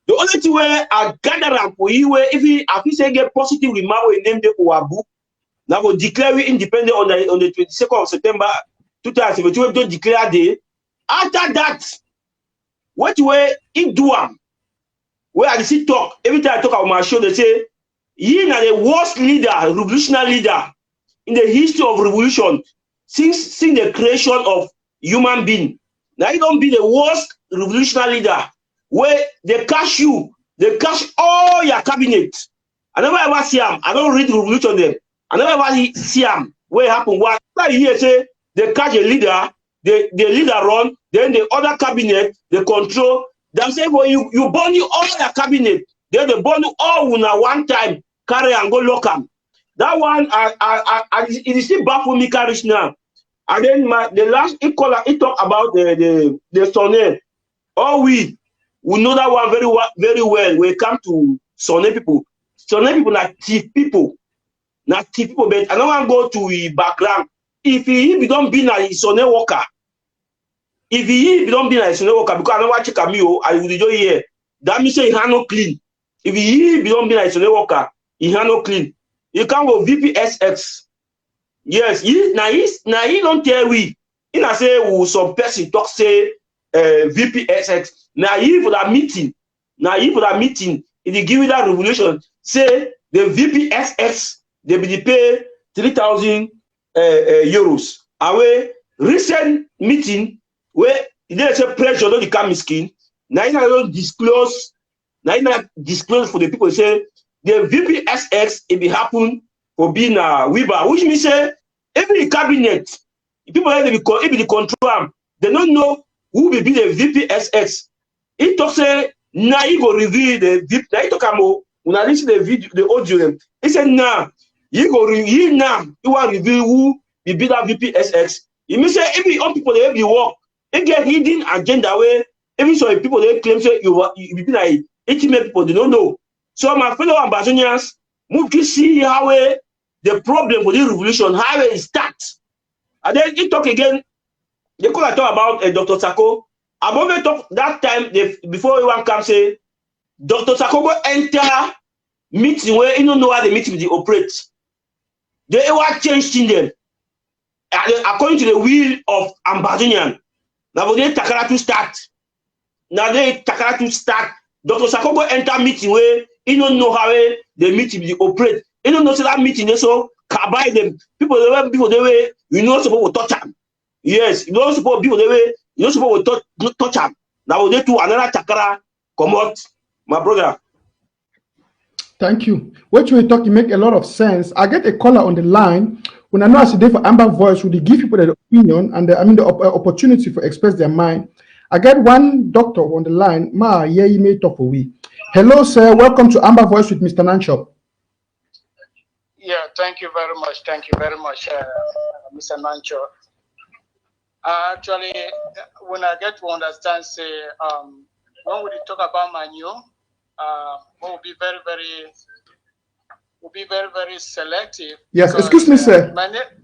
The only thing where I gather up for you, if he say get positive remark, we name the Oabu. Now we declare we independent on the 22nd of September 2017. We don't declare day. After that, what way he do am? Where I see talk, every time I talk about my show, they say, he is the worst leader, revolutionary leader in the history of revolution since the creation of human being. Now he don't be the worst revolutionary leader where they cash you, they cash all your cabinet. I never ever see him. I don't read revolution there. I never ever see him. Where it happen? What here say they catch a leader, the leader run, then the other cabinet they control. They say, well, you burn you all your cabinet. Then they burn you all in a one time, carry and go lock them. That one, it is still back for me, carriage now. And then the last he talk about the Sonnet. Oh, we know that one very well. When it come to Sonnet people are thief people. Not thief people, but I don't want to go to the background. If he don't be a Sonnet worker, if he don't be a Sonnet worker, because I don't want to check me, I will do here. That means he has no clean. If he don't be a Sonnet worker, he has no clean. You can't go VPSX. Yes, he don't tell we. He not say some person talk say VPSX. Now he for that meeting. If they give you that revolution, say the VPSX they be pay 3,000 euros. Away recent meeting where they say pressure don't become skin. Now he don't disclose. Now he not disclose for the people say the VPSX it be happen for being a Weber, which means say every cabinet, people that be the control, they don't know who will be the VPSX. He talk say now he go reveal the VIP. Now he talk about when I listen to the video, the audio. He said now he go reveal now. He want reveal who will be that VPSX. He means say every all people they be work. They get hidden agenda where every so people they claim say you be like 80 people they don't know. So my fellow Ambazonians, move to see how the problem for the revolution, how it starts. And then he talk again, they could talk about Dr. Sako. Above talk that time, before everyone come say, Dr. Sako go enter meeting where he don't know how the meeting will operate. They were changing them. According to the will of Ambazonian. Now they Takara to start. Now they Takara to start Dr. Sakogo enter meeting where he don't know how the meeting be operate. He don't know so that meeting so can buy them. People the way you know supposed to touch them. Yes, you know supposed people the way you know supposed to touch them. Now they do another chakra come out, my brother. Thank you. What you were talking make a lot of sense. I get a caller on the line. When I know as today for Amba Voice, would give people the opinion and the opportunity for express their mind. I get one doctor on the line. Ma, yeah, you may talk for we. Hello, sir. Welcome to Amba Voice with Mr. NANCHOP. Yeah, thank you very much. Thank you very much, Mr. NANCHOP. Actually, when I get to understand, say, when we talk about Manu, we'll be very, very selective. Yes, excuse me, sir.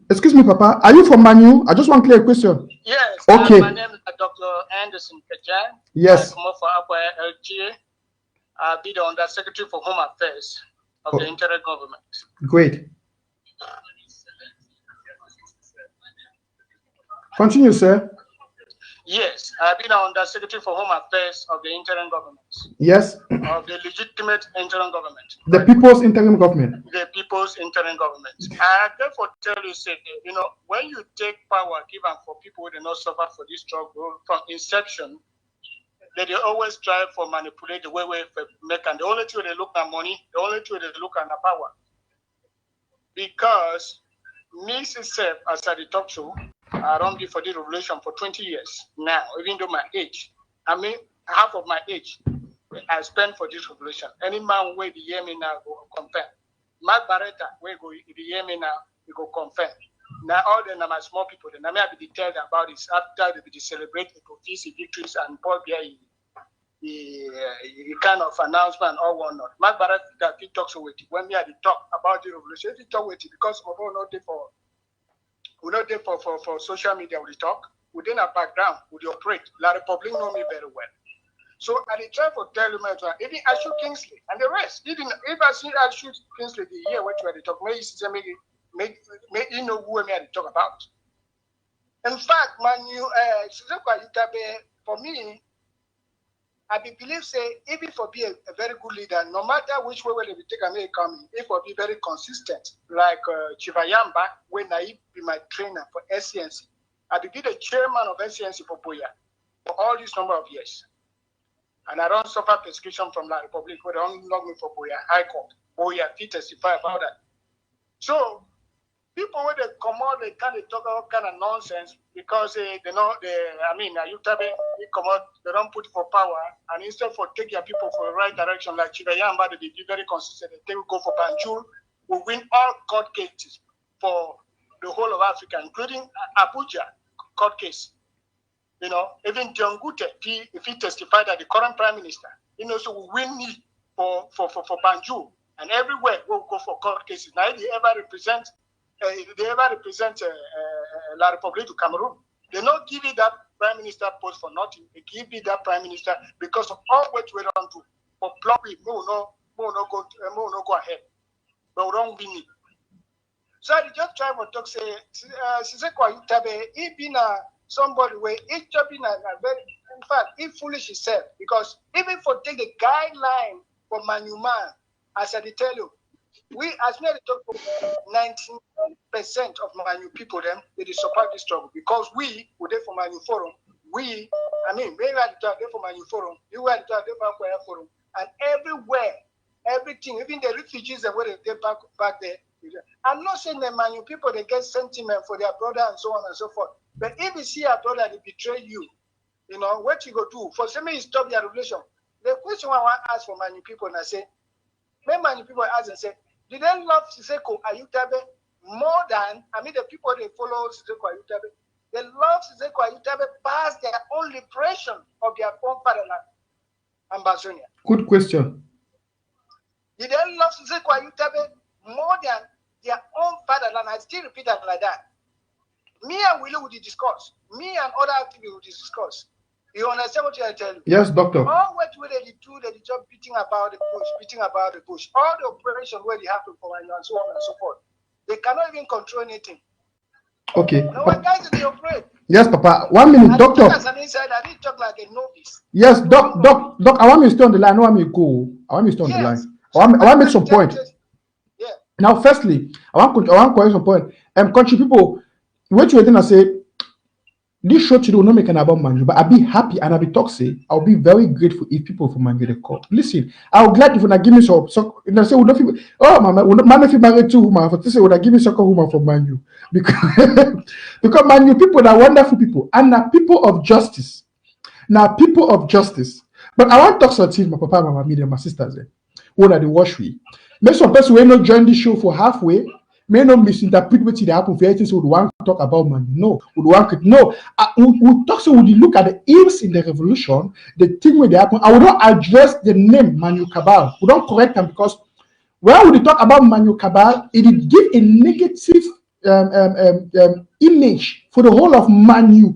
Excuse me, Papa. Are you from Manu? I just want to clear a question. Yes. Okay. My name is Dr. Anderson Kajan. Yes. I come up for Aqua LGA. I'll be the Undersecretary for Home Affairs of the interim government. Great. Continue, sir. Yes, I've been Undersecretary for Home Affairs of the interim government. Yes. Of the legitimate interim government. The people's interim government. The people's interim government. I therefore tell you, say, you know, when you take power given for people who do not suffer for this struggle from inception, they always try for manipulate the way we make, and the only thing they look at money, the only thing they look at power. Because me myself, as I talk to, I run for the revolution for 20 years now, even though my age, I mean, half of my age, I spent for this revolution. Any man where the hear me now go confirm. Mark Barretta, where go the hear me now, you go confirm. Now all the my small people, then I may be detailed about this after they be celebrate the prophecy victories and Paul Biya the kind of announcement or whatnot. Mark Barretta that he talks with it. When we had to talk about the revolution, he talk with it because of all not there for we're not there for social media we talk. Within our background, we operate. La Republic know me very well. So I try to tell you, even Ashu Kingsley and the rest, even if I see Ashu Kingsley the year what you had to talk, maybe you know who I had to talk about. In fact, for me, I believe say even for be a very good leader, no matter which way they take a may come, if for be very consistent, like Chivayamba, when I be my trainer for SCNC, I be the chairman of SCNC for Boya for all this number of years. And I don't suffer persecution from La Republic, where they don't log me for Boya High Court. Boya fit testify about that. So people when they come out, they kind of talk all kind of nonsense because they know you tell me they come out, they don't put for power, and instead for take your people for the right direction, like Chivayamba, they be very consistent. They go for Banjul, we win all court cases for the whole of Africa, including Abuja court case. You know, even John Gute, if he testified that the current prime minister, you know, so we win me for Banjul, and everywhere we'll go for court cases. Now, they ever represent La Republic to Cameroon. They not give you that prime minister post for nothing. They give you that prime minister because of all what we don't do. For plucky, no go ahead. But we don't win it. So I just try to talk say, he been somebody where each job in a very, in fact, he foolish himself because even for take the guideline for Manuman, as I tell you, we as we talk 19% of Manu people them they support this struggle because we there for Manu Forum. We are there for Manu Forum. You are there for Aqua Forum, and everywhere, everything, even the refugees that were they back there. I'm not saying that Manu people they get sentiment for their brother and so on and so forth. But if you see a brother they betray you, you know what you go do for somebody stop your relation. The question I want to ask for Manu people and I say, when Manu people ask and say, did they love Siseko Ayutabe more than, the people they follow Siseko Ayutabe? They love Siseko Ayutabe past their own liberation of their own fatherland, Ambazonia. Good question. Did they love Siseko Ayutabe more than their own fatherland? I still repeat that like that. Me and Willie would discuss. Me and other activists would discuss. You understand what I tell you? Yes, doctor. All what they do, they just beating about the bush. All the operation where they happen for and so on and so forth. They cannot even control anything. Okay. No one guys they operate. Yes, Papa. 1 minute, doctor. As an insider, I didn't talk like a novice. this. Yes, Doc, I want me to stay on the line. I want me to go. I want me to stay on the line. I want to make some point. Yeah. Now, firstly, I want to correct some point. Country people, what you were going to say, this show today will not make an about Manu, but I'll be happy and I'll be toxic. I'll be very grateful if people from Manu they call. Listen, I'll glad if you give me some. So they say, oh, man, if you married two women, for this, would I give me soccer woman from Manu? Because Manu people are wonderful people and are people of justice. Now, people of justice. But I want to talk something, my papa, my mama, my sisters. What are the wash we? Make some person will not join the show for halfway. May not misinterpret what they happen for anything. So we want to talk about man. No, we talk so we look at the ills in the revolution, the thing where they happen. I will not address the name Manu Cabal. We don't correct them because when we talk about Manu Cabal, it will give a negative image for the whole of Manu.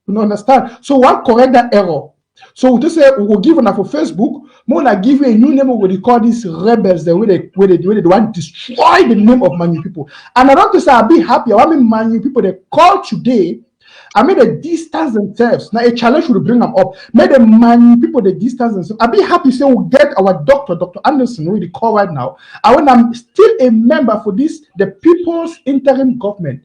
You know, understand? So one correct that error. So we just say we will give on for Facebook. More like give you a new name. What they call these rebels, the way they want to destroy the name of Manu people. And I don't say I'll be happy. I mean Manu people they call today. I made a distance themselves. Now a challenge will bring them up. Made the Manu people the distance themselves. I'll be happy. Say we'll get our Dr. Anderson, who they call right now. And when I'm still a member for this, the People's Interim Government.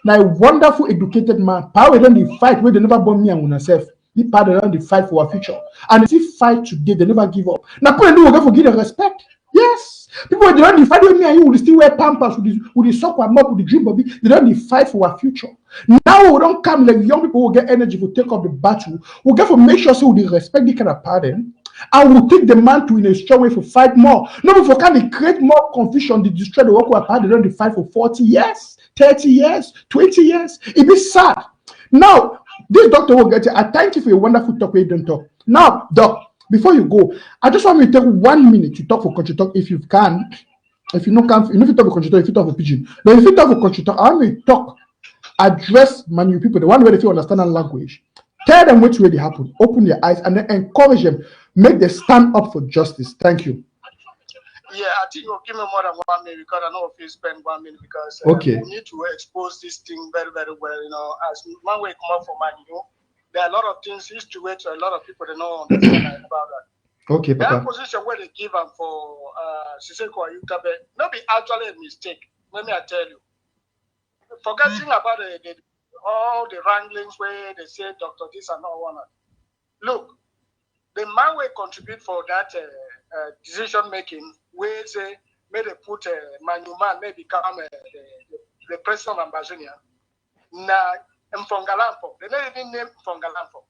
Now a wonderful educated man. Power then they fight where they never born me and myself. They part around the fight for our future. And they fight today, they never give up. Now people do go forgive the respect. Yes. People they don't fight with me and you will still wear pampers with the sock and mop with the dream bobby. They don't fight for our future. Now we don't come like young people will get energy to take up the battle. We'll get to make sure so we respect the kind of pardon. And we'll take the mantle in a strong way to fight more. No, before can they create more confusion, they destroy the work we apart, they don't fight for 40 years, 30 years, 20 years. It be sad. Now, this doctor will get you. I thank you for your wonderful talk where you don't talk. Now, doc, before you go, I just want you to take 1 minute to talk for country talk if you can. If you know, if you talk for country talk, if you talk for pigeon. But if you talk for country talk, I want you to talk, address Manu people, the one where they feel understand language. Tell them which way they happen. Open their eyes and then encourage them. Make them stand up for justice. Thank you. Yeah, I think you'll give me more than 1 minute because I know if you spend 1 minute because okay. We need to expose this thing very, very well. You know, as one way come up for man, you know, there are a lot of things history where a lot of people they don't understand about that. Okay, that Papa. position where they give them for Siseko Ayutabe, not be actually a mistake. Let me tell you. Forgetting about all the wranglings where they say Dr. This and all one. Look, the man will contribute for that decision making. Where say may they put Manu man may become the president of Ambazonia. Now, Mfongalampo, they don't even name Mfongalampo.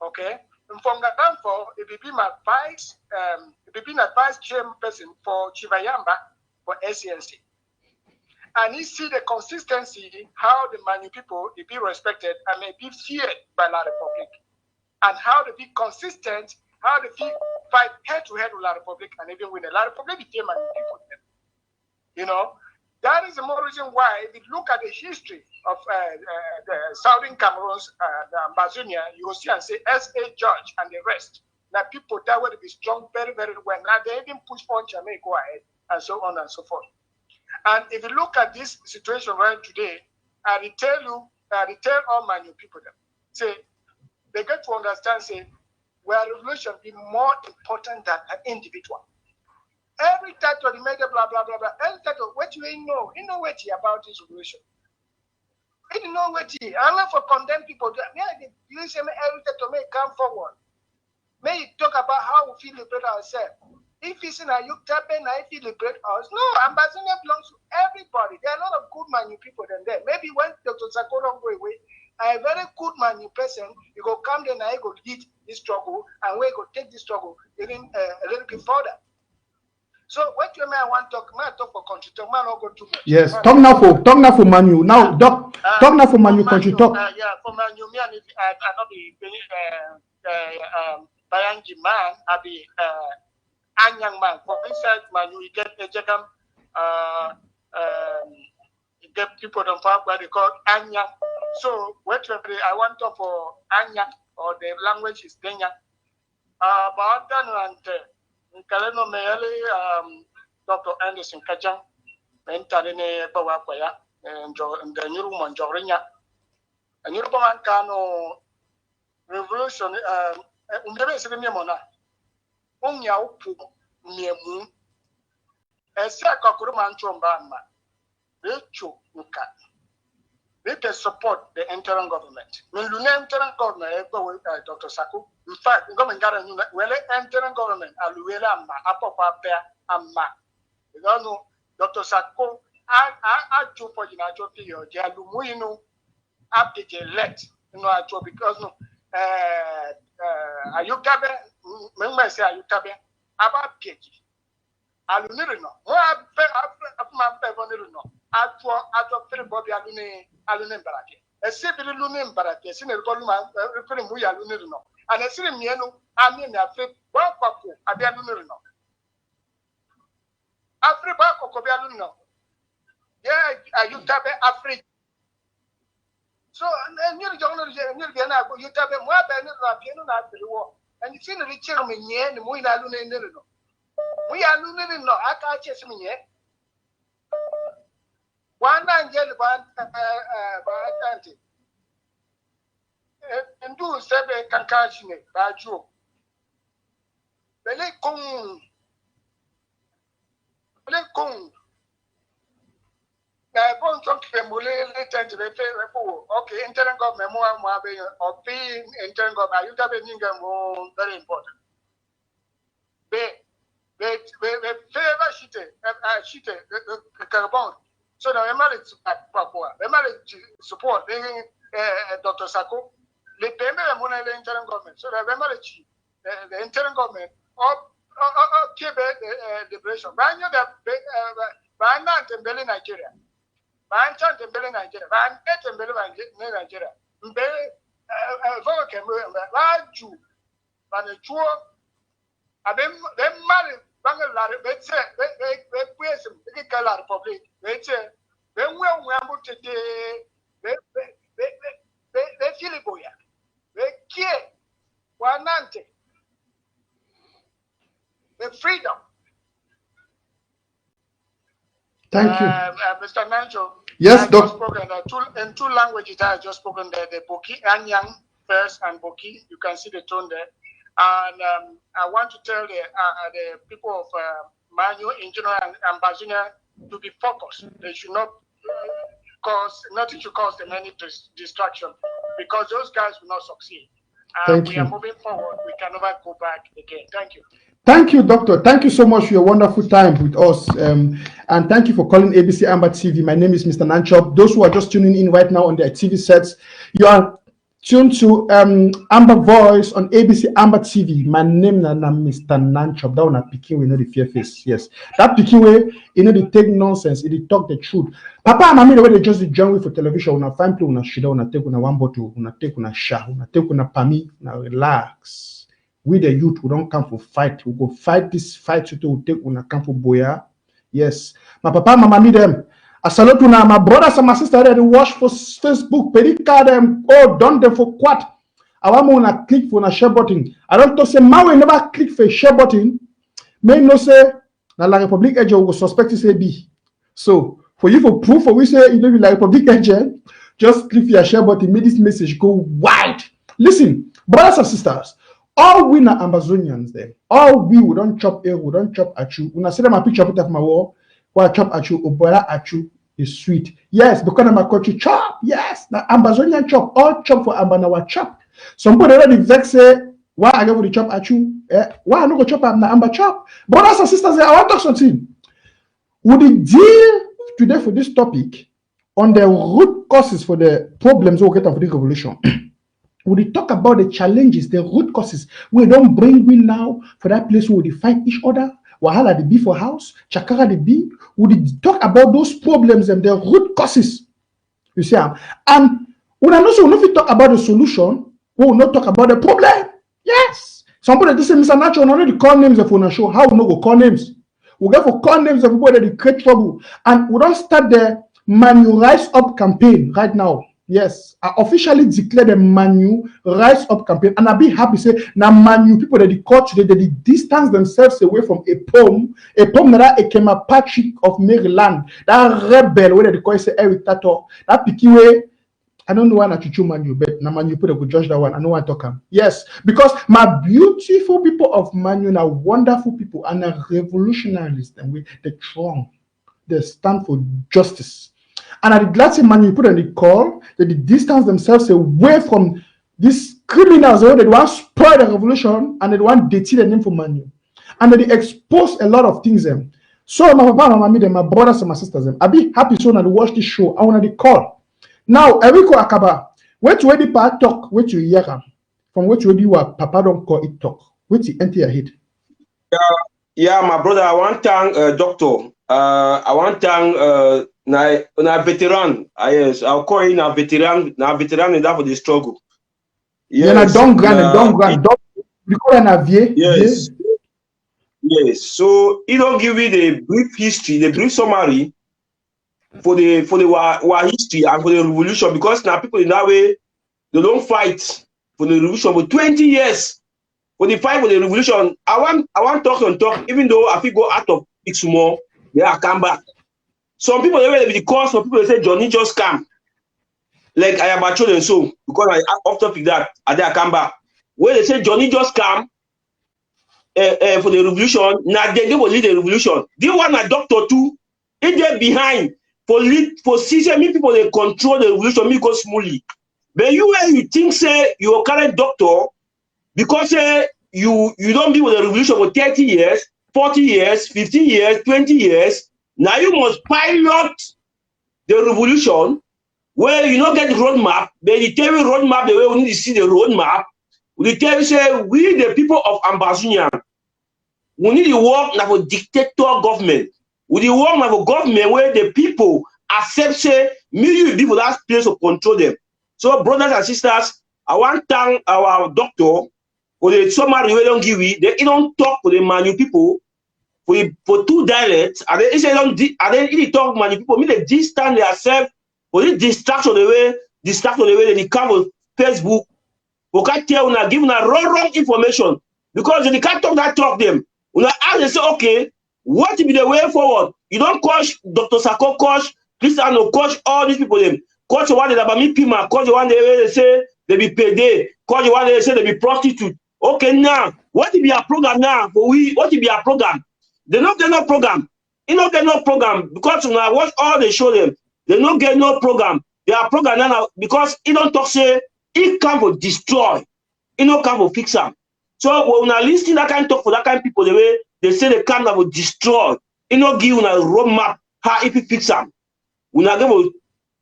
Okay, Mfongalampo, it will be my vice, it will be my vice chairperson for Chivayamba for SCNC. And you see the consistency, how the Manu people will be respected and may be feared by La Republic. And how they be consistent, how they fight head-to-head with La Republic and even win. La Republic became Manu people. You know, that is the more reason why, if you look at the history of the Southern Cameroon's the Ambazonia, you will see and say S.A. George and the rest. Now people that will be strong very, very well. Now they even push punch and may go ahead and so on and so forth. And if you look at this situation right today, I tell all Manu people them, say, they get to understand, say, where revolution be more important than an individual. Every title they made blah blah blah blah. Every title, what you know what about this revolution. You didn't know what you. I'm not for condemn people. You say every title may come forward. May talk about how we feel liberate ourselves. If it's in a you tap in, if you liberate us. No, Ambazonia belongs to everybody. There are a lot of good Manu people than there. Maybe when Dr. Sakoro go away, a very good Manu person, you go come there and I go lead this struggle, and we go take this struggle even a little bit further. So what you may want to talk, for country talk, man, not go too much. Yes, talk now for Manu. Now, doc, talk now for Manu country talk. Yeah, for Manu, me and I not be Bayangi man, I be Anyang man. For inside Manu, you get a jagam, you get people don't talk where they call Anyang. So what I want to for Anyang or the language is Kenya. But then Kaleno Mayeli, Dr. Anderson Kajang, Mentarine Bawakwaya, and the Nuruman Jorinya. And Yuruman Kano revolution, umdebe se mi mona onya upu miemu ese akokuru manchomba ma recho nka they can support the interim government. When you name interim government, Dr. Saku, in fact, government got a interim government, Aluela Ma, Apapa Amma. You don't know, Dr. Saku, I do for you, I told you, Jalumuino, update elect, you know, I told because no, Ayukabe, remember say Ayukabe, about Keji. Alunirino, what I've Ato fere Bobby Alunin Baraki. A civil lunin Baraki, a sinner Goluma, referring we are Lunirino. And a civil Mieno, I mean, I feel Baku, Abia Lunirino. Afri Baku, Cobialuno. Yeah, you tabe Afri. So, and you're Gana, you tabe more than a piano after the war. And you see the chairman yen, and we are Lunirino. We are Lunirino, I can't chase me yet. One angel, one auntie. And do seven concussion, Baju. Belecum. I want to okay, interim government, or being interim government, you have a very important. They favor sheet, carbon. So the marriage support Dr. Sako, the payment of the interim government. So the marriage, the interim government of liberation. Ban you ban not in Belly Nigeria. Ban chant in Belly Nigeria. Ban get in Belly Nigeria. Vote Raju, but the tour. Then marry. Let's say, they call our public. Let's say, then we are today, they feel it, boy. They care, one ante, the freedom. Thank you. Mr. Nancho. Yes, Doctor. In two languages, I have just spoken the Boki, Anyang first, and Boki. You can see the tone there. And I want to tell the people of Manu, in general, and Ambazonia to be focused. They should not nothing should cause them any distraction, because those guys will not succeed. We are moving forward. We can never go back again. Thank you. Thank you, Doctor. Thank you so much for your wonderful time with us. And thank you for calling ABC Amba TV. My name is Mr. NANCHOP. Those who are just tuning in right now on their TV sets, you are tuned to Amba Voice on ABC Amba TV. My name is Mr. NANCHOP. That one a picking we know the fear face. Yes. That picking way, you know, they take nonsense, they talk the truth. Papa and mommy, the way they just join for television, una find play, una shida, una take una one bottle, una take una sha, una take una pami, una relax. We the youth, we don't come for fight. We go fight this fight to take una come for boya. Yes. My papa and mommy them. I salute to my brothers and my sisters that watch for Facebook, Perica them, done them for Kwat. I want to click for a share button. I don't say, we never click for a share button. May no say, na la Republic agent will suspect to say B. So, for you for proof, for we say, you know, like Republic agent, just click for your share button, make this message go wide. Listen, brothers and sisters, all we are Ambazonians there. All we don't chop air, we don't chop at you. When I see them, I picture put up my wall. Why chop at you, Obola at you is sweet. Yes, because of my country chop. Yes, the Ambazonian chop, all chop for Ambanawa chop. Somebody already vex say, why I go to chop at you? Why I not go chop at Amba chop? Brothers and sisters, I want to talk something. Would it deal today for this topic on the root causes for the problems we get of the revolution? Would we talk about the challenges, the root causes? We don't bring we now for that place where we fight each other. Wahala the be for house, Chakara the be. Would we talk about those problems and the root causes? You see, and when I also if we talk about the solution, we will not talk about the problem. Yes. Somebody just say, Mr. Nacho, we already call names of on show. How we not go call names? We go for call names of people that create trouble. And we don't start the Manu Rise Up campaign right now. Yes, I officially declared the Manu Rise Up campaign, and I'll be happy to say now Manu people that the court today they distance themselves away from a poem that Ekema Patrick of Maryland, that rebel where they call say Eric Tato, that picky way I don't know why not chuchu Manu, but na Manu put a good judge that one. I know why I talk am. Yes, because my beautiful people of Manu are wonderful people and are revolutionaries, and they're strong. They stand for justice. And I'm glad to Manu put on the call that they distance themselves away from these criminals who they want to spoil the revolution and they want to detain the name for Manu. And they expose a lot of things them. So my papa and my mommy, my brothers and my sisters, I be happy so now to watch this show. I want to call. Now, ERICO AKABA, which way the part talk, which you hear from which way you are, Papa don't call it talk, which you enter your head. Yeah, my brother, I want to thank doctor. I want to thank na veteran. Yes, I'll call him a veteran. Na veteran in that for the struggle. Yes, yeah, don't grant. You call an avier. Yes. Yes. So he don't give you the brief history, the brief summary for the war history and for the revolution, because now people in that way they don't fight for the revolution for 20 years. For the fight for the revolution, I want talk and talk, even though I feel go out of it more, yeah, I come back. Some people they will be the cause, some people they say Johnny just come. Like I am a children so because I often pick that and then I come back. When they say Johnny just come for the revolution, now they will lead the revolution. They want a doctor too. If they're behind for system, people they control the revolution, me go smoothly. But you where you think say you are current doctor because you don't be with the revolution for 30 years, 40 years, 15 years, 20 years. Now you must pilot the revolution where you don't get the roadmap, but you tell me roadmap the way we need to see the roadmap. We tell you say we the people of Ambazonia, we need to work now for dictator government. We need to work now for government where the people accept say me you be for that place of control them. So brothers and sisters, I want to thank our doctor for the summary we don't give it. They don't talk for the Manu people for two dialects, and they say don't talk Manu people. Me they distance themselves for this distraction the way they come on Facebook. We can't tell una give una wrong information because they can't talk them. Una ask they say okay, what will be the way forward? You don't coach Dr. Sako, coach Cristiano, coach all these people them. Coach one they about me Pima, coach one they say they be paid, coach one they say they be prostitute. Okay, now what will be a program now for we? What will be a program? They don't get no program. You don't get no program because when I watch all they show them, they don't get no program. They are program now because he don't talk say he come for destroy, he don't come for fix them. So when I listen that kind of talk for that kind of people the way they say they come for destroy, he don't give una roadmap how if he fix them. We not give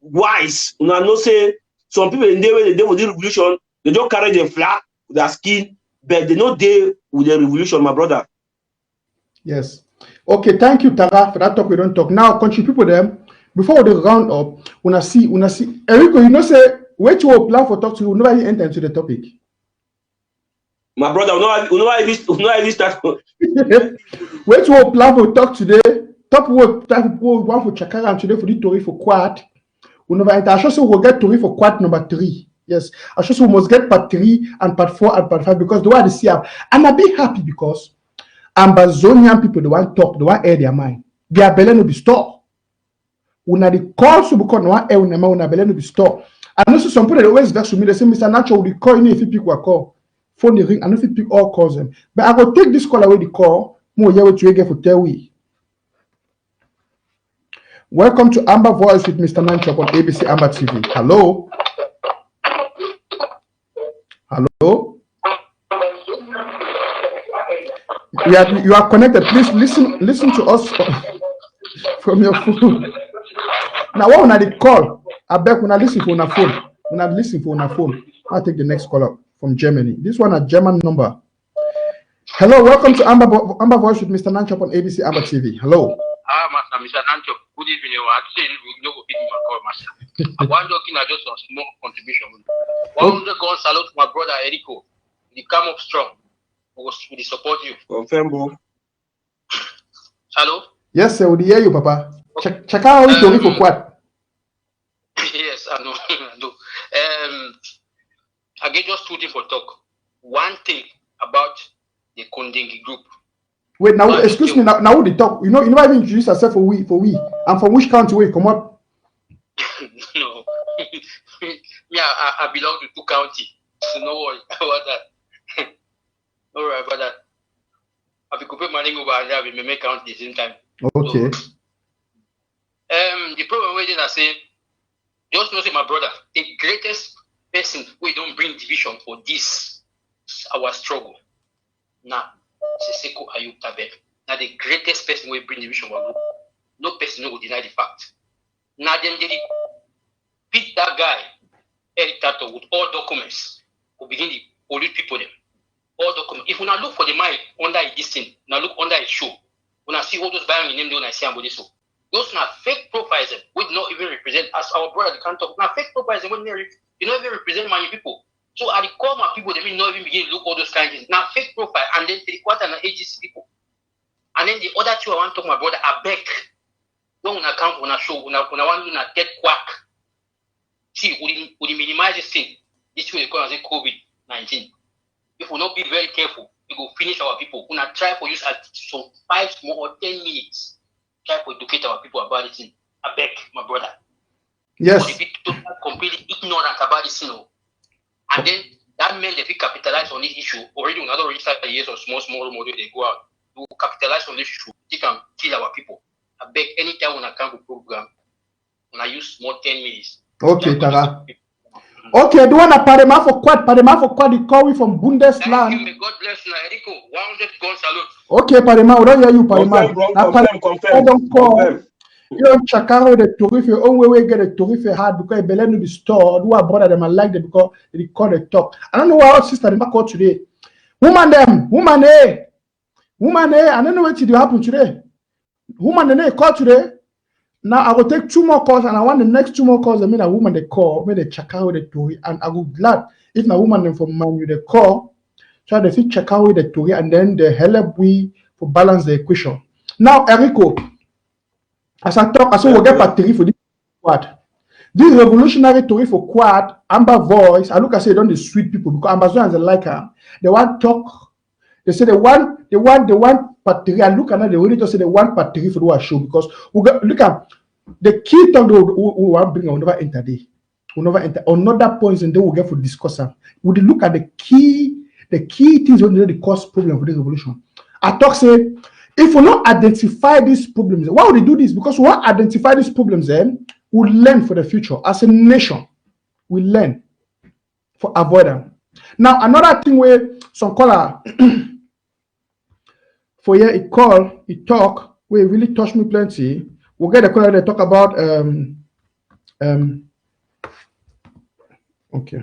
wise. We not say some people in the way they do with the revolution, they don't carry their flag, their skin, but they not there with the revolution, my brother. Yes. Okay, thank you, Tara, for that talk we don't talk. Now, country people them, before they round up, when I see, ERICO, you know, say, wait to plan for talk to you, nobody enter into the topic. My brother, we know I start. Wait to plan for talk today, top work, one for Chakara and today for the Tori for Kwat. We never enter. I should say we'll get Tori for Kwat number 3. Yes, I should say we must get part 3 and part 4 and part 5 because the way they see up. And I'll be happy because Ambazonian people, they want talk, they want air their mind. Their belly no be store. Una the call so because no one air una belly no be store. I know some people they always vex with me. They say, Mr. Nacho, we call you if you pick a call. Phone the ring, I know if you pick all calls them. But I will take this call away the call. More yeah, what you get for tell we. Welcome to Amba Voice with Mr. NANCHOP on ABC Amba TV. Hello. Hello. You are connected. Please listen to us from your phone. Now, what when I call? I beg when I listen for a phone. When I listen for a phone, I'll take the next call up from Germany. This one a German number. Hello, welcome to Amba Voice with Mr. NANCHOP on ABC Amba TV. Hello. Master, Mr. NANCHOP, good evening. You are saying we don't go pick my call, Master. I want to just a small contribution. One second salute to my brother ERICO. He come up strong. We support you. Confirm, bro. Hello? Yes, sir. We hear you, Papa. Okay. Check out how Tori for Kwat. Yes, I know. I get just 2 things for talk. One thing about the Kondingi group. Wait, now, excuse me. Now, the talk. You never even introduce yourself for we. And from which country we come up? No. me, I belong to 2 counties. So no worry about that. No worry about that. I will put my name over and I will make count at the same time. Okay. So, the problem with it, I say, just know say my brother, the greatest person we don't bring division for this our struggle. Now, Seseko Ayub Tabe. Now the greatest person we bring division for group. No person will deny the fact. Now then they beat that guy, Eric Tato, with all documents. Who begin to pollute people them. All documents. If we now look for the mic under this thing, now look under his show, when I see all those buying in name, when I see Amba this. Those are fake profiles that would not even represent as our brother can't talk. Now fake profiles that would not even represent many people. So at the core of people, they may not even begin to look all those kinds of things. Now fake profile and then 3/4 and AGC people. And then the other two I want to talk my brother, I beg. When I come on a show, when I want to get quack. See, would minimize this thing? This way they call it COVID-19. If we not be very careful, we will finish our people. We not try for use some 5 more or 10 minutes. Try to educate our people about this thing. I beg, my brother. Yes. For the people completely ignorant about this thing. And then that meant if we capitalize on this issue, already we not already started years of small model they go out. We will capitalize on this issue. They can kill our people. I beg, anytime when I come to program, when I use more 10 minutes. Okay, Tara. Okay, the one that Parema for Kwat, he call me from Bundesland. Thank you, may God bless you, ERICO. 100 gun salute. Okay, Parema, we don't hear you, Parema. Confirm. You know, Chakaro, the Tori, your own way get a Tori hard because they belong to the store. Do I bother them and like them because they call the talk. I don't know what our sister Nema called today. Woman, I don't know what did happen today. Woman, they call today. Now I will take 2 more calls, and I want the next 2 more calls. I mean, a woman they call, me they check out the Tori, and I will glad if my woman them from Manu they call, try to fit check out the Tori, and then they help we for balance the equation. Now, ERICO, as I talk, we'll get battery for this Kwat. This revolutionary Tori for Kwat, Amba voice. I look at say don't the sweet people because Ambazonians they like her. They want talk. They say they want battery. I look at that, they only just say they want battery for the show because we got look at the key talk we want bring will never enter there. Will never enter. Another points and then we'll get for discuss them. We look at the key things that cause problem for this revolution. I talk say if we not identify these problems, why would they do this? Because we want identify these problems, then we learn for the future as a nation. We learn for avoid them. Now another thing where some caller for here it call, it talk, where it really touched me plenty. We'll get a caller that talk about okay.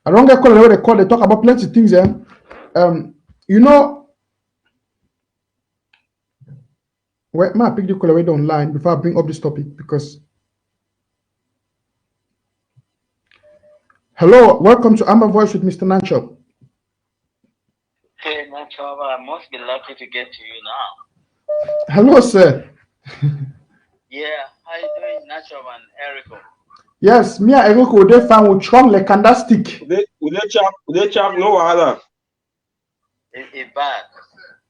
I don't get caller where they call, they talk about plenty of things there. You know, where may I pick the caller online before I bring up this topic because hello, welcome to Amba Voice with Mr. NANCHOP. Hey, NANCHOP, I must be lucky to get to you now. Hello, sir. Yeah, how you doing, NANCHOP and ERICO? Yes, me and ERICO, they found with strong like candlestick. They chap no other. It's bad.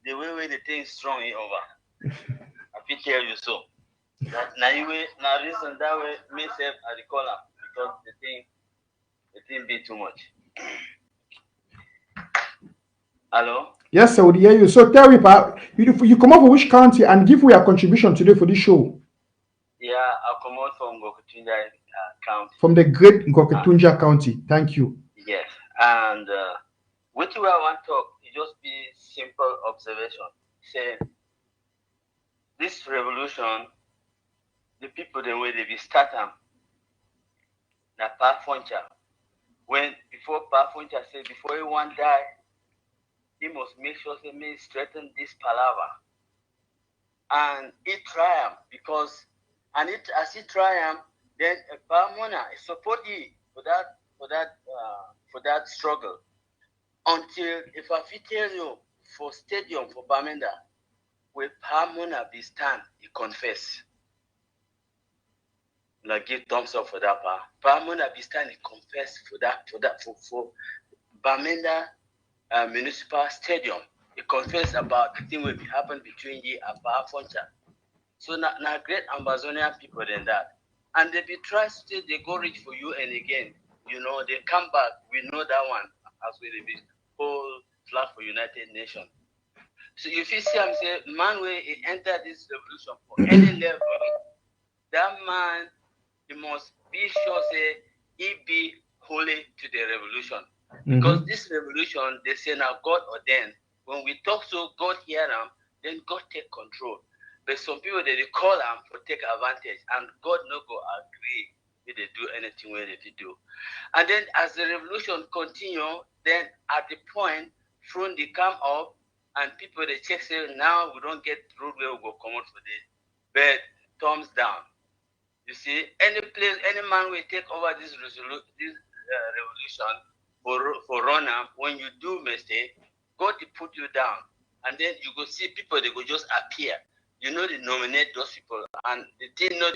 The way the thing strong over. I can tell you so. Now reason that way me self at the column because the thing be too much. Hello? Yes, sir, we hear you. So tell me, you come up with which county and give me a contribution today for this show. Yeah, I'll come out from Ngoketunja County. From the great Ngoketunja County. Thank you. Yes, and what you I want to talk, it just be simple observation. Say, this revolution, the people the way they be start them, na Pafuncha. When before Pafuncha said before he want die, he must make sure they may straighten this palaver. And it triumph because as it triumph, then Pamona support you for that struggle. Until if I fit tell you for stadium for Bamenda, where Pamona be stand, he confess. Like give thumbs up for that part. Pamona be stand, he confess for Bamenda Municipal Stadium. He confess about the thing will be happen between you and Pafuncha. So now great Ambazonia people than that. and they be trust they go reach for you and again. You know, they come back. We know that one as we be whole flag for United Nations. So if you see, I'm saying, man, where he enter this revolution for any level, that man, he must be sure say he be holy to the revolution. Because this revolution, they say now God ordained. When we talk so God hear them, then God take control. But some people they call them for take advantage, and God no go agree if they do anything where they do. And then as the revolution continue, then at the point, front they come up, and people they check say now we don't get road where we go come out for this. But thumbs down. You see, any place, any man will take over this revolution for runner. When you do mistake, God will put you down, and then you go see people they go just appear. You know they nominate those people, and they know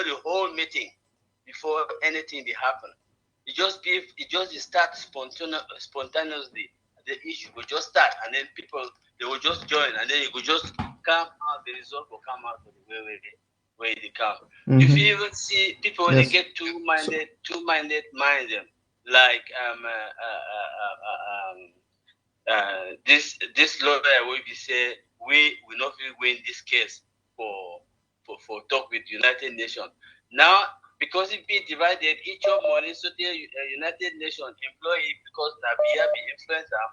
the whole meeting before anything will happen. It just start spontaneously. The issue will just start, and then people they will just join, and then it will just come out. The result will come out the way they come. If you even see people when they get two-minded mind them, like this lawyer will be say we will not win this case for talk with United Nations. Now because it be divided, each of money so the United Nations employee because Nabia be influencer,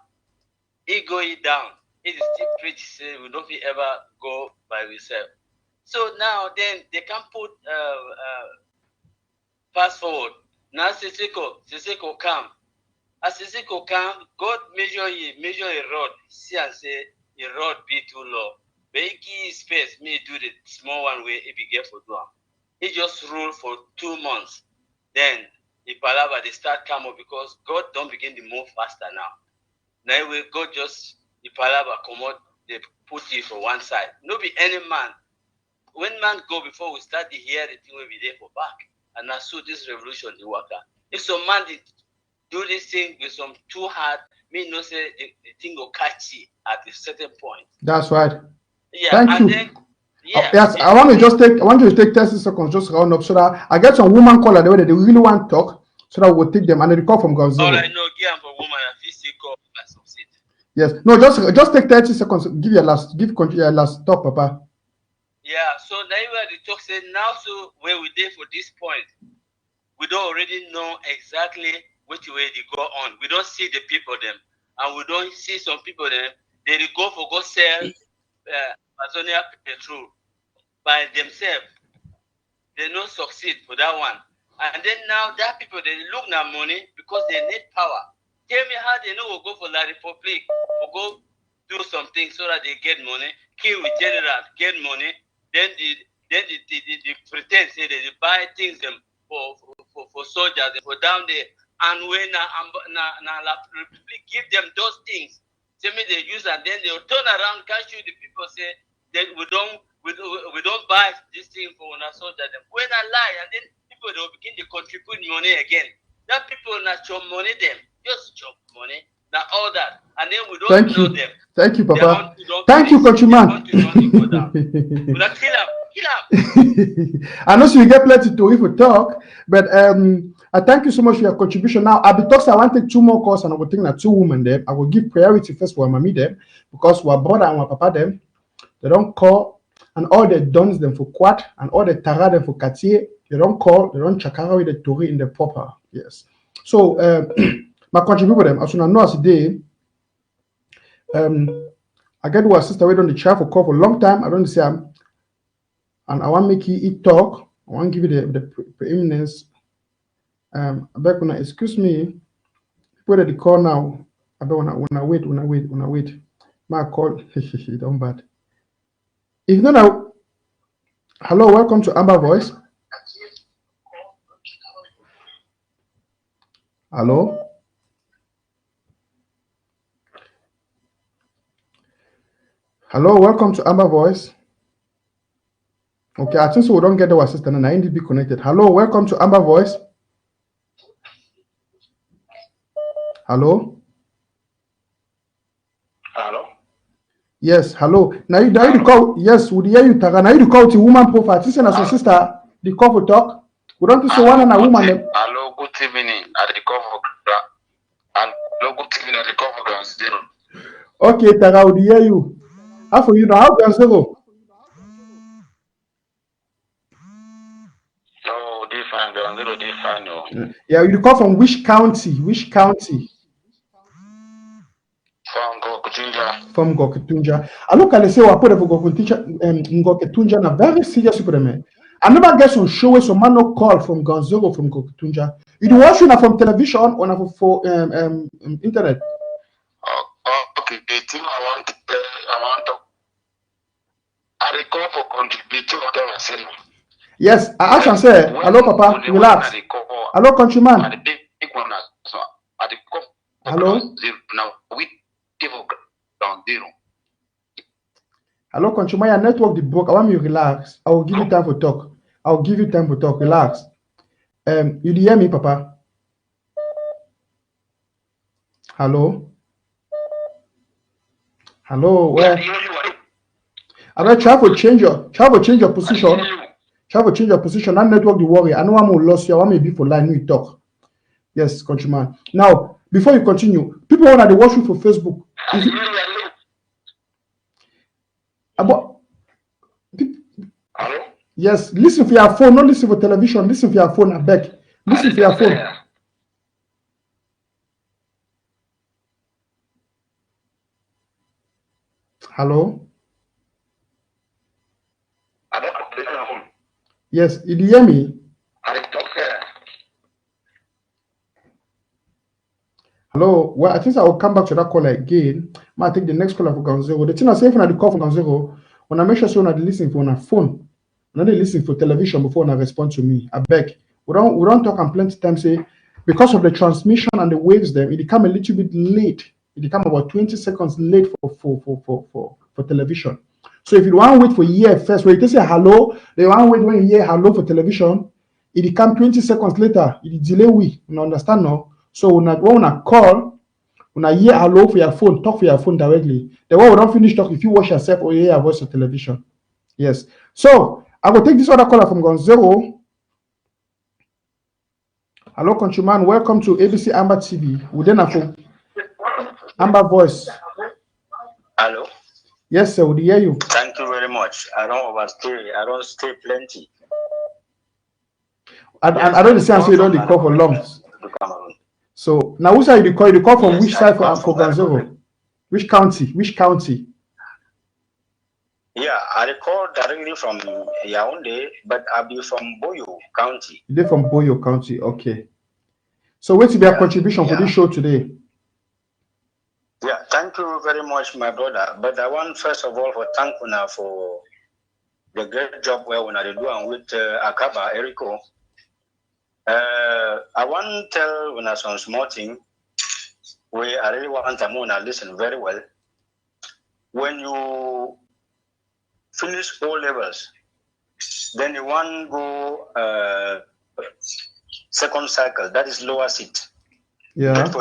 it go it down. It is still preach say we not ever go by ourselves. So now then they can put fast forward. Now Siseko come. As Siseko come, God measure a road. See and say a road be too low. But he give space, me do the small one where it be get for do. He just rule for 2 months. Then the palava they start come up because God don't begin to move faster now. Now we God just the palava come out, they put it for one side. No be any man. When man go before we start to hear the thing will be there for back. And now so this revolution the worker. If some man did do this thing with some too hard, me no say the thing will catch you at a certain point. That's right. Yeah. Thank you. Then, yeah, yes, I want you to take 30 seconds just round up so that I get some woman caller the way that they really want to talk so that we'll take them and they call from Gonzalo. All I know, give for woman and physical call if I succeed. Yes. No, just take 30 seconds. Give your last stop, Papa. Yeah, so now the talk said now so where we there for this point, we don't already know exactly which way they go on. We don't see the people them, and we don't see some people them. They go sell Amazonia petrol by themselves. They don't succeed for that one. And then now that people they look now money because they need power. Tell me how they know we'll go for La Republic, we'll go do something so that they get money, kill with general, get money. Then they pretend say they buy things them for soldiers for down there, and when La Republic give them those things, tell me they use and then they'll turn around, catch you the people say that we don't buy this thing for our soldiers. When I lie, and then people they will begin to contribute money again. That people not chop money them, just chop money. Now all that, and then we don't know them. Thank you, Papa. Thank you, countryman. I know you get plenty to if we talk, but I thank you so much for your contribution. Now, I'll be talking. I want to take 2 more calls, and I will take that 2 women there. I will give priority first for mommy them because our brother and our papa them. They don't call, and all the dons them for Kwat and all the Tara them for Cartier. They don't call. They don't chakara with the Tori in the proper. Yes. So my contribution for them as soon as I know as day. I get to our sister wait on the chair for call for a long time. I don't say and I want to make you talk. I want to give you the preeminence. I beg when excuse me. People that they call now. I don't wanna wait. My call don't bad. If you don't know, hello, welcome to Amba Voice. Hello. Hello, welcome to Amba Voice. Okay, I think so we don't get our assistant and I need to be connected. Hello, welcome to Amba Voice. Hello. Hello. Yes, hello. Now you call. Yes, would hear you, Taga. Now you call to woman profile. This is a sister. The call for talk. We don't say one and a woman. Hello, good evening. At the cover. Hello, good evening at the cover ground zero. Okay, Tara, we hear you. How for you now? How ground zero? No, they fine. Ground zero, they fine. No. Yeah, you call from which county? Which county? From Gokutunja. From Gokutunja. I look at the say, I put for Gokutunja, na very serious people, man. I never get some show where some man no call from Gonzoro from Gokutunja. You watch it from television or for internet? Okay, the thing I want to, I recall for contributing what I was saying. Yes, I actually say, hello, Papa, relax. Hello, countryman. Hello. Now we down zero. Hello, countryman. Your network the broke. I want you to relax. I will give you time for talk. I'll give you time for talk. Relax. You hear me, Papa? Hello. Hello. Where? I don't try to change your position. Try to change your position. That network the worry. I know I'm gonna lose you. I want me to be for line. We talk. Yes, countryman. Now, before you continue, people want to watch you for Facebook. Hello? Yes, listen for your phone, not listen for television. Listen for your phone, I beg. Listen for your phone. Hello? Yes, you hear me? Hello? Well, I think I will come back to that caller again. I take the next caller for Gonzero. The thing I say when I call for Gonzero, when I make sure so when I listen for a phone, when I listen for television before I respond to me, I beg. We don't talk and plenty times say because of the transmission and the waves them, it become a little bit late. It become about 20 seconds late for television. So if you want to wait for a year first, when you say hello, they want to wait when you hear hello for television, it become 20 seconds later. It delay we. You understand now? So when I call, when I hear hello for your phone, talk for your phone directly. The one we don't finish talk if you watch yourself or you hear your voice on television. Yes. So I will take this other caller from Gonzero. Hello, countryman. Welcome to ABC Amba TV. Amba voice. Hello. Yes, sir. We hear you. Thank you very much. I don't overstay. I don't stay plenty. I don't understand. So you don't call for longs. So now, which side you call? You call from which side for Gonzero? Which county? Which county? Yeah, I call directly from Yaoundé, but I'll be from Boyo County. You're from Boyo County, okay. So what's your contribution for this show today? Yeah, thank you very much, my brother. But I want first of all to thank you for the great job where we do and with AKABA, ERICO. I want to tell you some small thing where I really want to listen very well. When you finish all levels, then you want to go second cycle, that is lower seat. Yeah. Get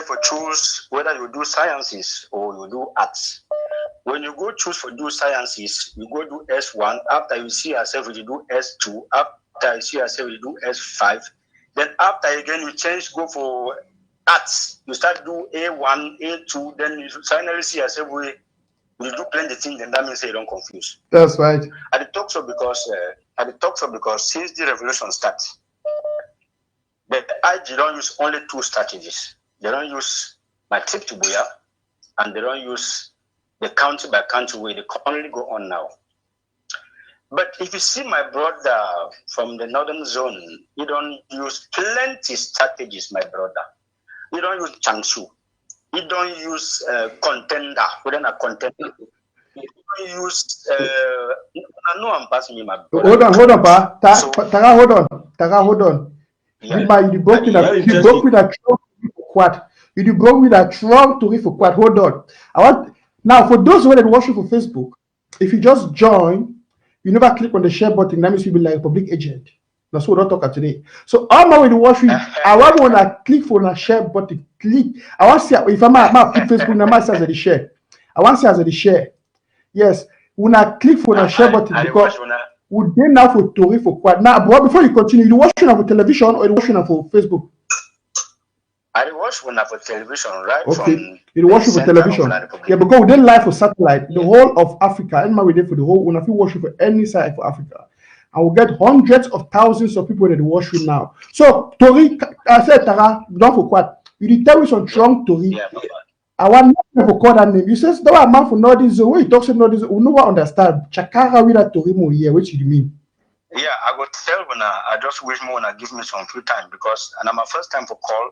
for choose whether you do sciences or you do arts. When you go choose for do sciences, you go do S1. After you see yourself, you do S2. After you see yourself, you do S5. Then after again, you change, go for arts. You start do A1, A2. Then you finally see yourself where you do plenty things. Then that means you don't confuse. That's right. I talk so because since the revolution starts, the IG don't use only two strategies. They don't use my trip to Buya, and they don't use the country by country way. They only go on now. But if you see my brother from the northern zone, you don't use plenty strategies, my brother. You don't use Changshu. You don't use contender. We don't have contender. You don't use. No, I'm passing me, my brother. Hold on, Pa. Taga, hold on. Yeah. You broke with a Trump for Kwat. You broke with a Trump to for Kwat. Hold on. Now for those who are watching for Facebook, if you just join, you never click on the share button. That means you'll be like a public agent. That's what we're talking today. So all my way to watch you, I want to click for the share button. Click. I want to see if I'm click Facebook. I see as the share. I want to see as the share. Yes. When I click for the share button because would they now for Tori for Kwat? Now, but before you continue, you watching on television or you watching on Facebook? I watch when for television, right? Okay, From you watch it for television. Yeah, because we didn't live for satellite, the whole of Africa, and we did for the whole. When I feel watching for any side for Africa, and we'll get hundreds of thousands of people that watch it now. So Tori, I said Tara, don't for Kwat. You did tell me some strong Tori. Yeah, I want to call that name. You says there are man for Northern Zone. When you talk to Northern Zone, we know what understand. Chakara with that Tori mo here. What do you mean? Yeah, I would tell when I just wish more when give me some free time because and my first time for call.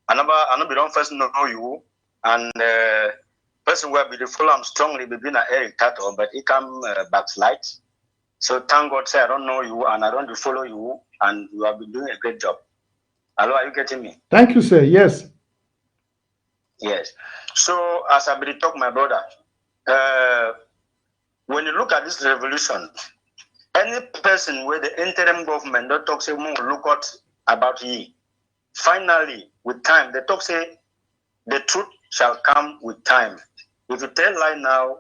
I know we don't first know you and person where be the follow I'm strongly be been Eric Tato, but he come backslide. So thank God say I don't know you and I don't follow you and you have been doing a great job. Hello, are you getting me? Thank you, sir. Yes. Yes. So as I be talk, my brother, when you look at this revolution, any person where the interim government don't talk say more look at about ye. Finally, with time, the talk say the truth shall come with time. If you tell lie now,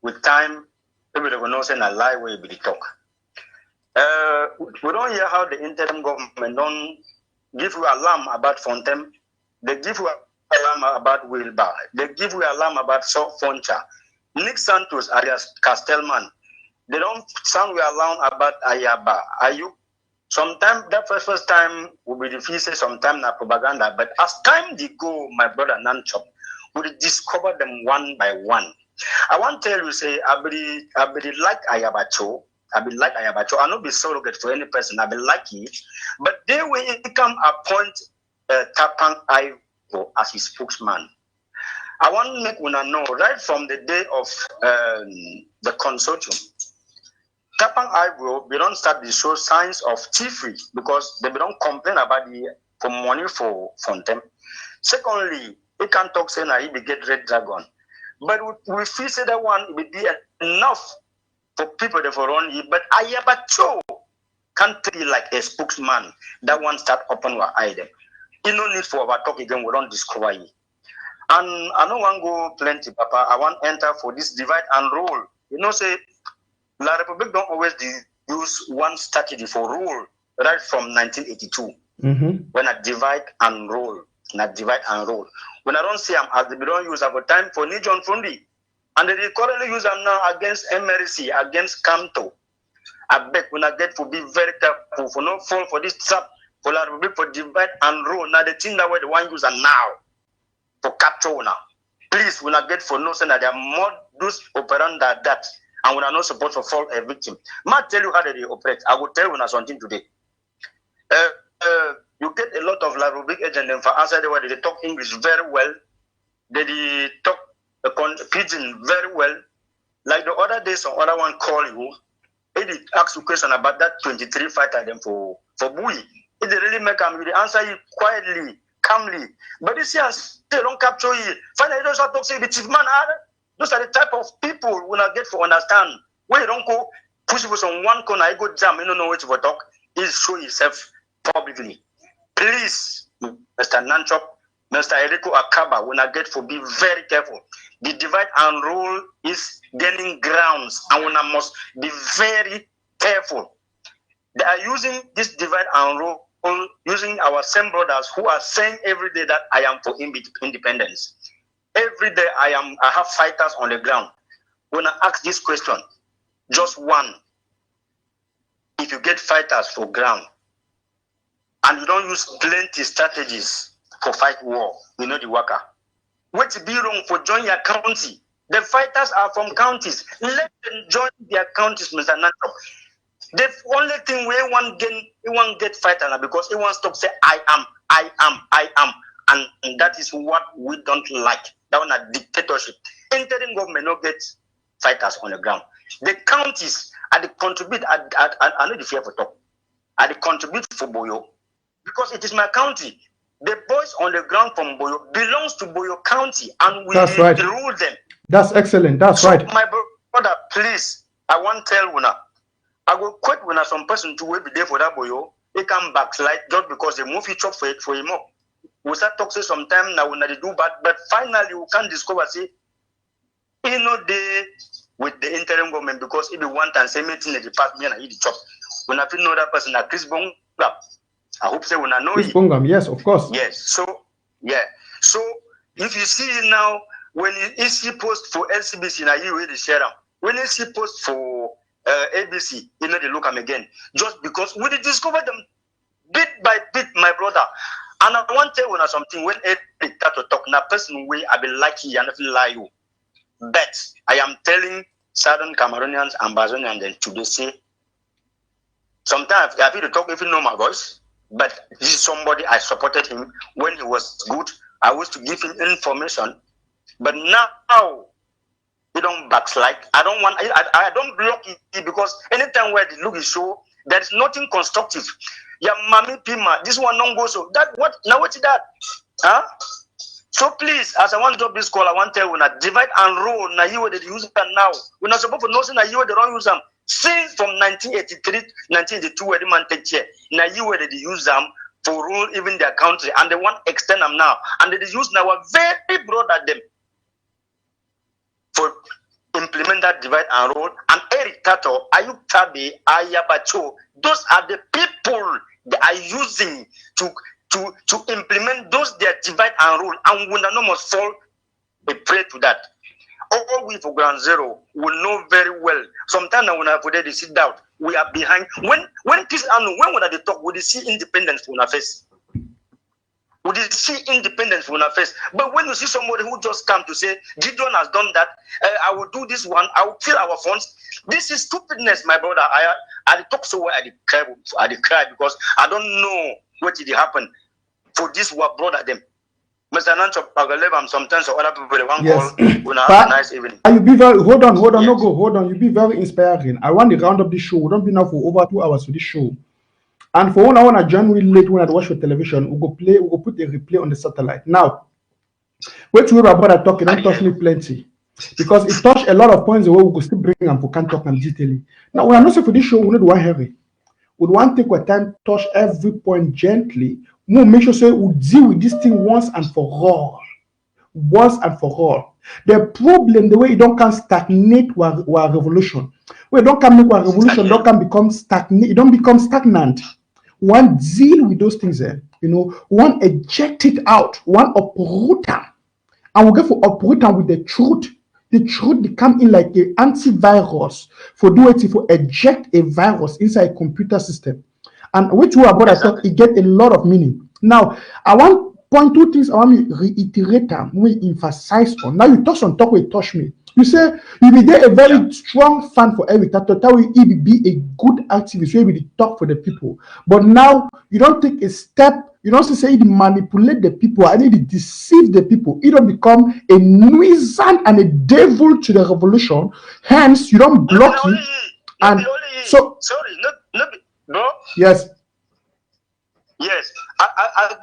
with time, people will know say a lie where you be talk. We don't hear how the interim government don't give you alarm about Fontem. They give you alarm about Wilbur. They give you alarm about Foncha. Nick Santos, alias Castelman. They don't sound we alarm about Ayaba. Are you? Sometimes that first time will be defeated, sometimes na propaganda. But as time they go, my brother NANCHOP, we discover them one by one. I want to tell you, say, I be like Ayabacho. I be like Ayabacho. I not be surrogate for any person. I be like it. But they will come appoint Tapang Ivo as his spokesman. I want to make una know right from the day of the consortium. Tapang Ivo, we don't start to show signs of thievery because they don't complain about the for money for them. Secondly, he can talk saying that he be get red dragon. But we feel say that one will be enough for people that for run. But Ayabacho can't be like a spokesman. That one start open our eye them. You no need for our talk again. We don't discover it. And I don't want to go plenty, Papa. I want to enter for this divide and rule. You know, say La Republic don't always use one strategy for rule right from 1982. When I divide and rule. Not divide and rule. When I don't see them as they don't use our time for Nijon Fundi. And they currently use them now against MRC, against Kamto. I beg when I get to be very careful for not fall for this trap for La Republic for divide and rule. Now the thing that way the one user now for capture now. Please when I get for no saying that there are more those operanda that and we are not supposed to fall a victim. Might tell you how they operate. I will tell you something today. You get a lot of La Republic agents and for answer the way they talk English very well. They talk pidgin very well. Like the other day, some other one call you. They ask you question about that 23 fighter them for Bui. If they really make them, they answer you quietly, calmly. But this year, they don't capture you. Finally, those are talk say the chief man. Those are the type of people when I get to understand. When you don't go push people on one corner, I go jam, you don't know what to talk. He's show himself publicly. Please, Mr. NANCHOP, Mr. ERICO AKABA, when I get to be very careful. The divide and rule is gaining grounds, and when I must be very careful. They are using this divide and rule, using our same brothers who are saying every day that I am for independence. Every day I have fighters on the ground. When I ask this question, just one. If you get fighters for ground, and you don't use plenty strategies for fight war, you know the worker. What's be wrong for join your county? The fighters are from counties. Let them join their counties, Mr. NANCHOP. The only thing we want get fighter because he wants to say I am. And that is what we don't like. That one a dictatorship. Interim government no get fighters on the ground. The counties are the contribute. I know the fear for talk. Are the contribute for Boyo because it is my county. The boys on the ground from Boyo belongs to Boyo County, and we rule them. That's excellent. That's right. My brother, please, I want to tell Una. I will quit when some person to be there for that Boyo. They come backslide just because they move each up for him up. We start talking sometime now when they do bad, but finally we can discover say, you know, with the interim government because if you want and say meeting the department and eat the chop. When I feel know that person, Chris Bongam. I hope say when I know Chris Bongam, yes, of course. Yes. So yeah. So if you see now when you see post for LCBC, now you really share them. When you see post for ABC, you know they look them again. Just because we discover them bit by bit, my brother. And I want to tell you something. When Eric start to talk, now person way I be lucky and I feel lie you. But I am telling Southern Cameroonians, Ambazonians, and today say sometimes I feel to talk if you know my voice. But this is somebody I supported him when he was good. I was to give him information. But now he don't backslide. I don't block it because anytime where the look is show, there is nothing constructive. Yeah, Mami Pima, this one don't go so. That what now what's that? Huh? So please, as I want to drop this call, I want to tell you that divide and rule now you they use them now. We're not supposed to know that you they don't use them. Since from 1983, 1982, where the man take chair, now you where they use them for rule even their country, and they want to extend them now, and they use now a very broad at them for implement that divide and rule. And Eric Tato, Ayuk Tabe, Ayabacho, those are the people they are using to implement those their divide and rule, and when no must fall, they pray to that. All we for Ground Zero will know very well. Sometimes when I put it, they sit down. We are behind. When this and when they talk, we see independence for our face. We see independence for our face. But when you see somebody who just come to say, Gideon has done that, I will do this one, I will kill our funds. This is stupidness, my brother. I talk so well, I cry because I don't know what did happen for this what brother them. Mr. NANCHOP, I'm sometimes or other people they want call. Have a nice evening. You be very hold on, yes. no go, hold on. You be very inspiring. I want to round up this show. We don't be now for over 2 hours for this show. And for when I want to join really late when I watch your television, we go put a replay on the satellite. Now, wait we about that talking, don't touch me plenty. Because it touched a lot of points where we could still bring and we can talk them detailing. Now, when I know say for this show, we need one hurry. We want to take our time, touch every point gently. We'll make sure say we deal with this thing once and for all. Once and for all. The problem, the way it don't can stagnate our revolution. Where it don't can make our revolution, don't can become stagnant. It don't become stagnant. One deal with those things there. One eject it out. One uproot them. And we go for uproot them with the truth. The truth become in like an antivirus for do it for eject a virus inside a computer system. And which we are about to talk, it get a lot of meaning. Now, I want point two things I want to reiterate them, we emphasize on. Now you touch on talk where you touch me. You say you be there a very strong fan for Eric Tato, that will he be a good activist, where we talk for the people. But now you don't take a step, you don't say he manipulate the people and he deceive the people. He don't become a nuisance and a devil to the revolution. Hence, you don't block it. And so sorry, no. Yes. Yes. I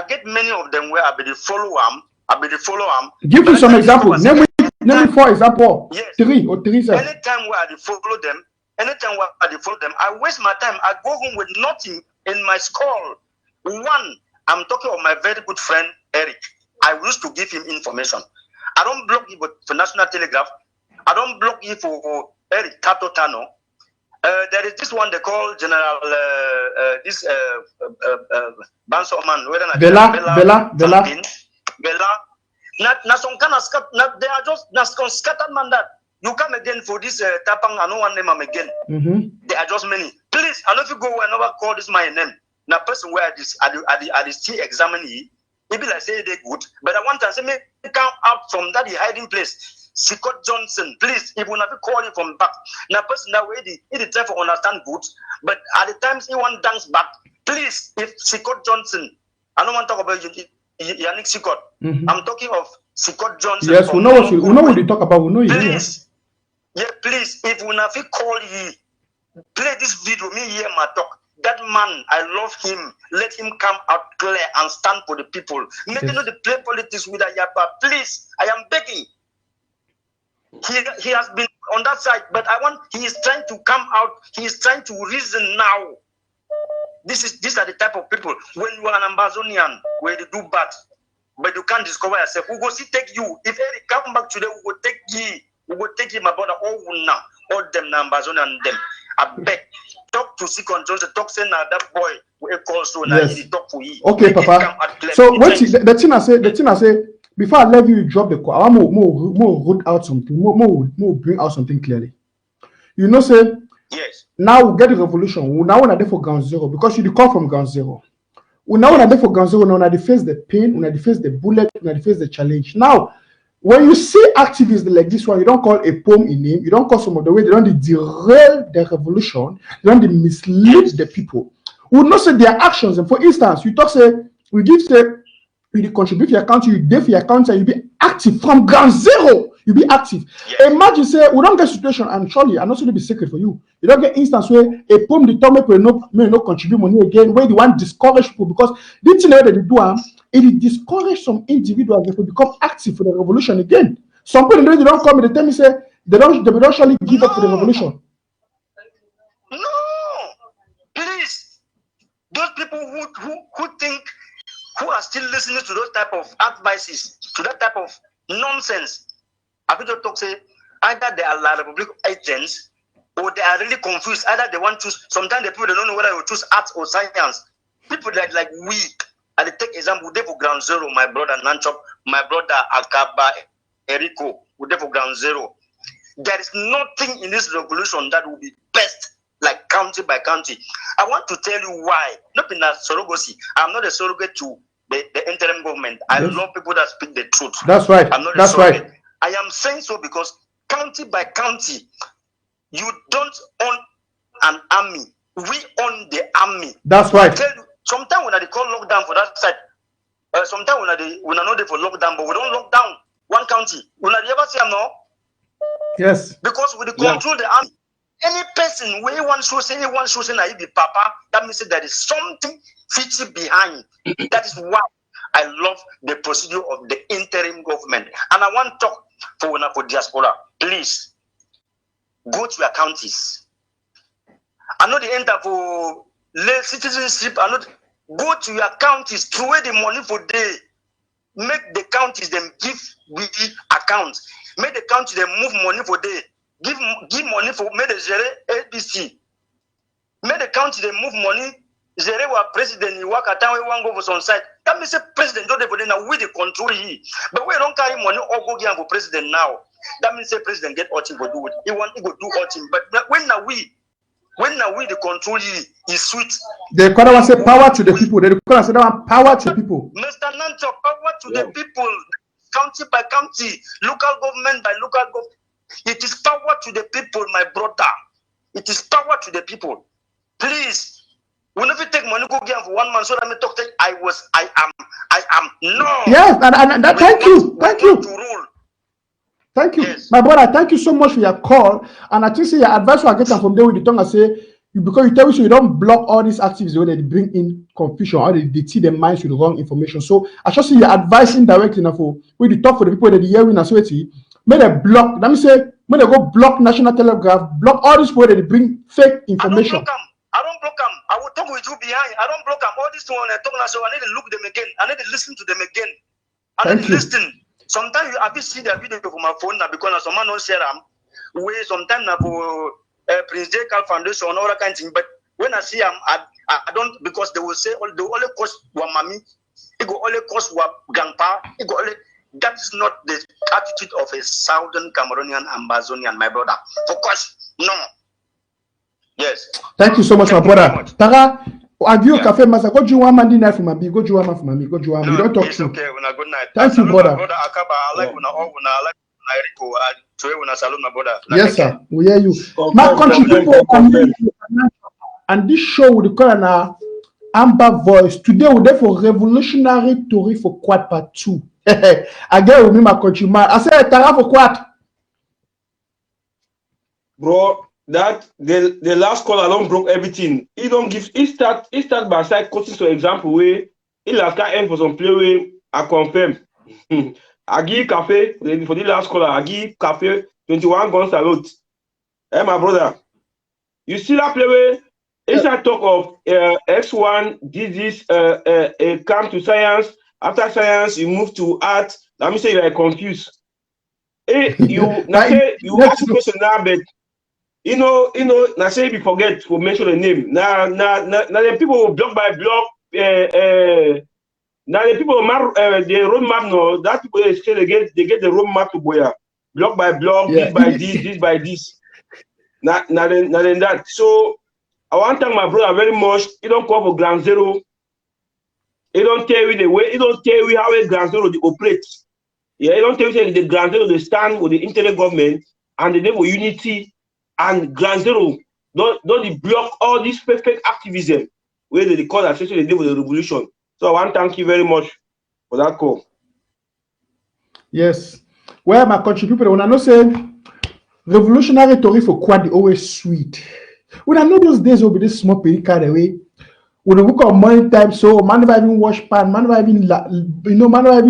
get many of them where I be the follow them. Give me some examples. Name me for example. Yes. Three. Anytime where I follow them, I waste my time. I go home with nothing in my skull. One, I'm talking of my very good friend Eric. I used to give him information. I don't block you for National Telegraph. I don't block you for Eric Tato Tano. There is this one they call General Bansoman. Bella. Not some kind of scat. They are just scattered man that you come again for this Tapang. I know one name again. They are just many. Please, I know if you go and never call this my name. Now person where this I still examine he. Maybe like say they good, but I want to say me come out from that hiding place. Scott Johnson, please, if we never call you from back. Now, person that way, he try to understand good, but at the times he want dance back. Please, if Scott Johnson, I don't want to talk about Yannick Scott. I'm talking of Scott Johnson. Yes, we know what you talk about. We know you. Please, please, if we never call you, play this video, me hear my talk. That man, I love him. Let him come out clear and stand for the people. Make you know the play politics with Ayapa. Please, I am begging. He has been on that side, but he is trying to come out. He is trying to reason now. These are the type of people. When you are an Ambazonian, where you do bad, but you can't discover yourself. Who go see take you? If Eric come back today, who go take ye? We will take him about all them Ambazonia and them. I beg. Talk to Second Johnson, talk saying that boy we call so now he talk for you. Okay, Papa. So wait, the thing I say, before I let you drop the call, I want more root out something, more bring out something clearly. You know, say yes. Now we get the revolution. We now want to there for ground zero because you come from ground zero. We now want to there for ground zero. Now they face the pain, we now they face the bullet, we now they face the challenge. Now, when you see activists like this one, you don't call a poem in name, you don't call some of the way they don't derail the revolution, they don't mislead the people. We not say their actions. And for instance, you talk say we give say you contribute to your country, you dare for your country, you be active from ground zero. You be active. Yes. Imagine say we don't get situation, and surely I'm not going to be secret for you. You don't get instance where a poem the time may not contribute money again, where you want discourage people because this thing that they do, it discourage some individuals to become active for the revolution again. Some people they don't come and they tell me say they don't actually give up for the revolution. No, please, those people who think, who are still listening to those type of advices, to that type of nonsense. I think talk say either they are like Republic agents or they are really confused. Either they want to. Sometimes the people they don't know whether they will choose arts or science. People like we. I take example. They for ground zero. My brother NANCHOP, my brother AKABA, ERICO. We for ground zero. There is nothing in this revolution that will be best like county by county. I want to tell you why. Not in a surrogacy. I'm not a surrogate to the interim government. I love people that speak the truth. That's right. I'm not That's right. I am saying so because county by county, you don't own an army. We own the army. That's right. Sometimes when they call lockdown for that side, sometimes when I know they for lockdown, but we don't lock down one county. When I ever see them now? Yes. Because we control the army. Any person where one shows say I be papa, that means that there is something fishy behind. That is why I love the procedure of the interim government. And I want to talk for diaspora. Please go to your counties. I know the enter for citizenship. I know go to your counties, throw away the money for day. Make the counties them give accounts. Make the county them move money for day. Give money for make the ABC. Make the county them move money. Zere wa president you work at time we want go for some side. That means the president don't even now we the control he. But we don't carry money or go give for president now. That means the president get all thing go do it. He want to go do all thing. But when now we the control he is sweet. They call us say power to the people. They call us say power to the people. Mr. NANCHOP, power to the people, county by county, local government by local government. It is power to the people, my brother. It is power to the people. Please. Whenever you take money, go give for 1 month, so that me talk. I am. No. Yes, and that, thank you. Yes. My brother, thank you so much for your call. And I think say your advice will get from there with the tongue and say, because you tell me so you don't block all these activities when they bring in confusion or they teach their minds with the wrong information. So I just see you're advising directly now for when you talk for the people that the hearing as well. May they block, let me say, when they go block National Telegraph, block all these people that they bring fake information. I don't block them. I will talk with you behind. I don't block them. All this one I talk now, so I need to look them again. I need to listen to them again. I need to listen. Sometimes I will see their video from my phone now because someone don't share them. Where sometimes now for Prince J. Carl Foundation and all that kind of thing. But when I see them, I don't, because they will say they only cost one mommy. It will only cost one grandpa. It will only. That is not the attitude of a Southern Cameroonian Ambazonian, my brother. Focus. No. Yes. Thank you so much, my brother. Tara, adieu, cafe, masa. Go do one man dinner for me. Go do one man for me. Go do one. You don't talk to. Okay. Una good night. Thank you, brother. Brother AKABA, I like una all. Una like ERICO. Today una salute my brother. Yes, sir. We hear you. My country people, and this show will call an Amba voice. Today we're there for revolutionary Tori for Kwat part 2. Again, with me, my country man. I said Tara for Kwat. Bro. That the last call alone broke everything. He don't give. He start by side quoting for example where he last can end for some play where I confirm. I give cafe for the last caller. I give cafe 21 gun salute. Hey my brother, you see that play where he start talk of X1 disease come to science. After science you move to art. Let me say you are confused. You ask a question now, but now say if you forget to mention the name. Now the people block by block. Now the people the roadmap no. That people they get the roadmap to Boya. Block by block, this by this. Now then that. So I want to thank my brother very much. He don't come for ground zero. He don't tell you the way. He don't tell you how a ground zero operates. Yeah, he don't tell you the ground zero they stand with the internet government and the level unity and ground zero. Don't block all this perfect activism where they call association the day with the revolution. So I want to thank you very much for that call. Yes. Well, my country people, when I know say revolutionary Tori for Kwat always sweet. When I know those days will be this small period kind of way. When we work on morning time, so man never even wash pan, man never even man never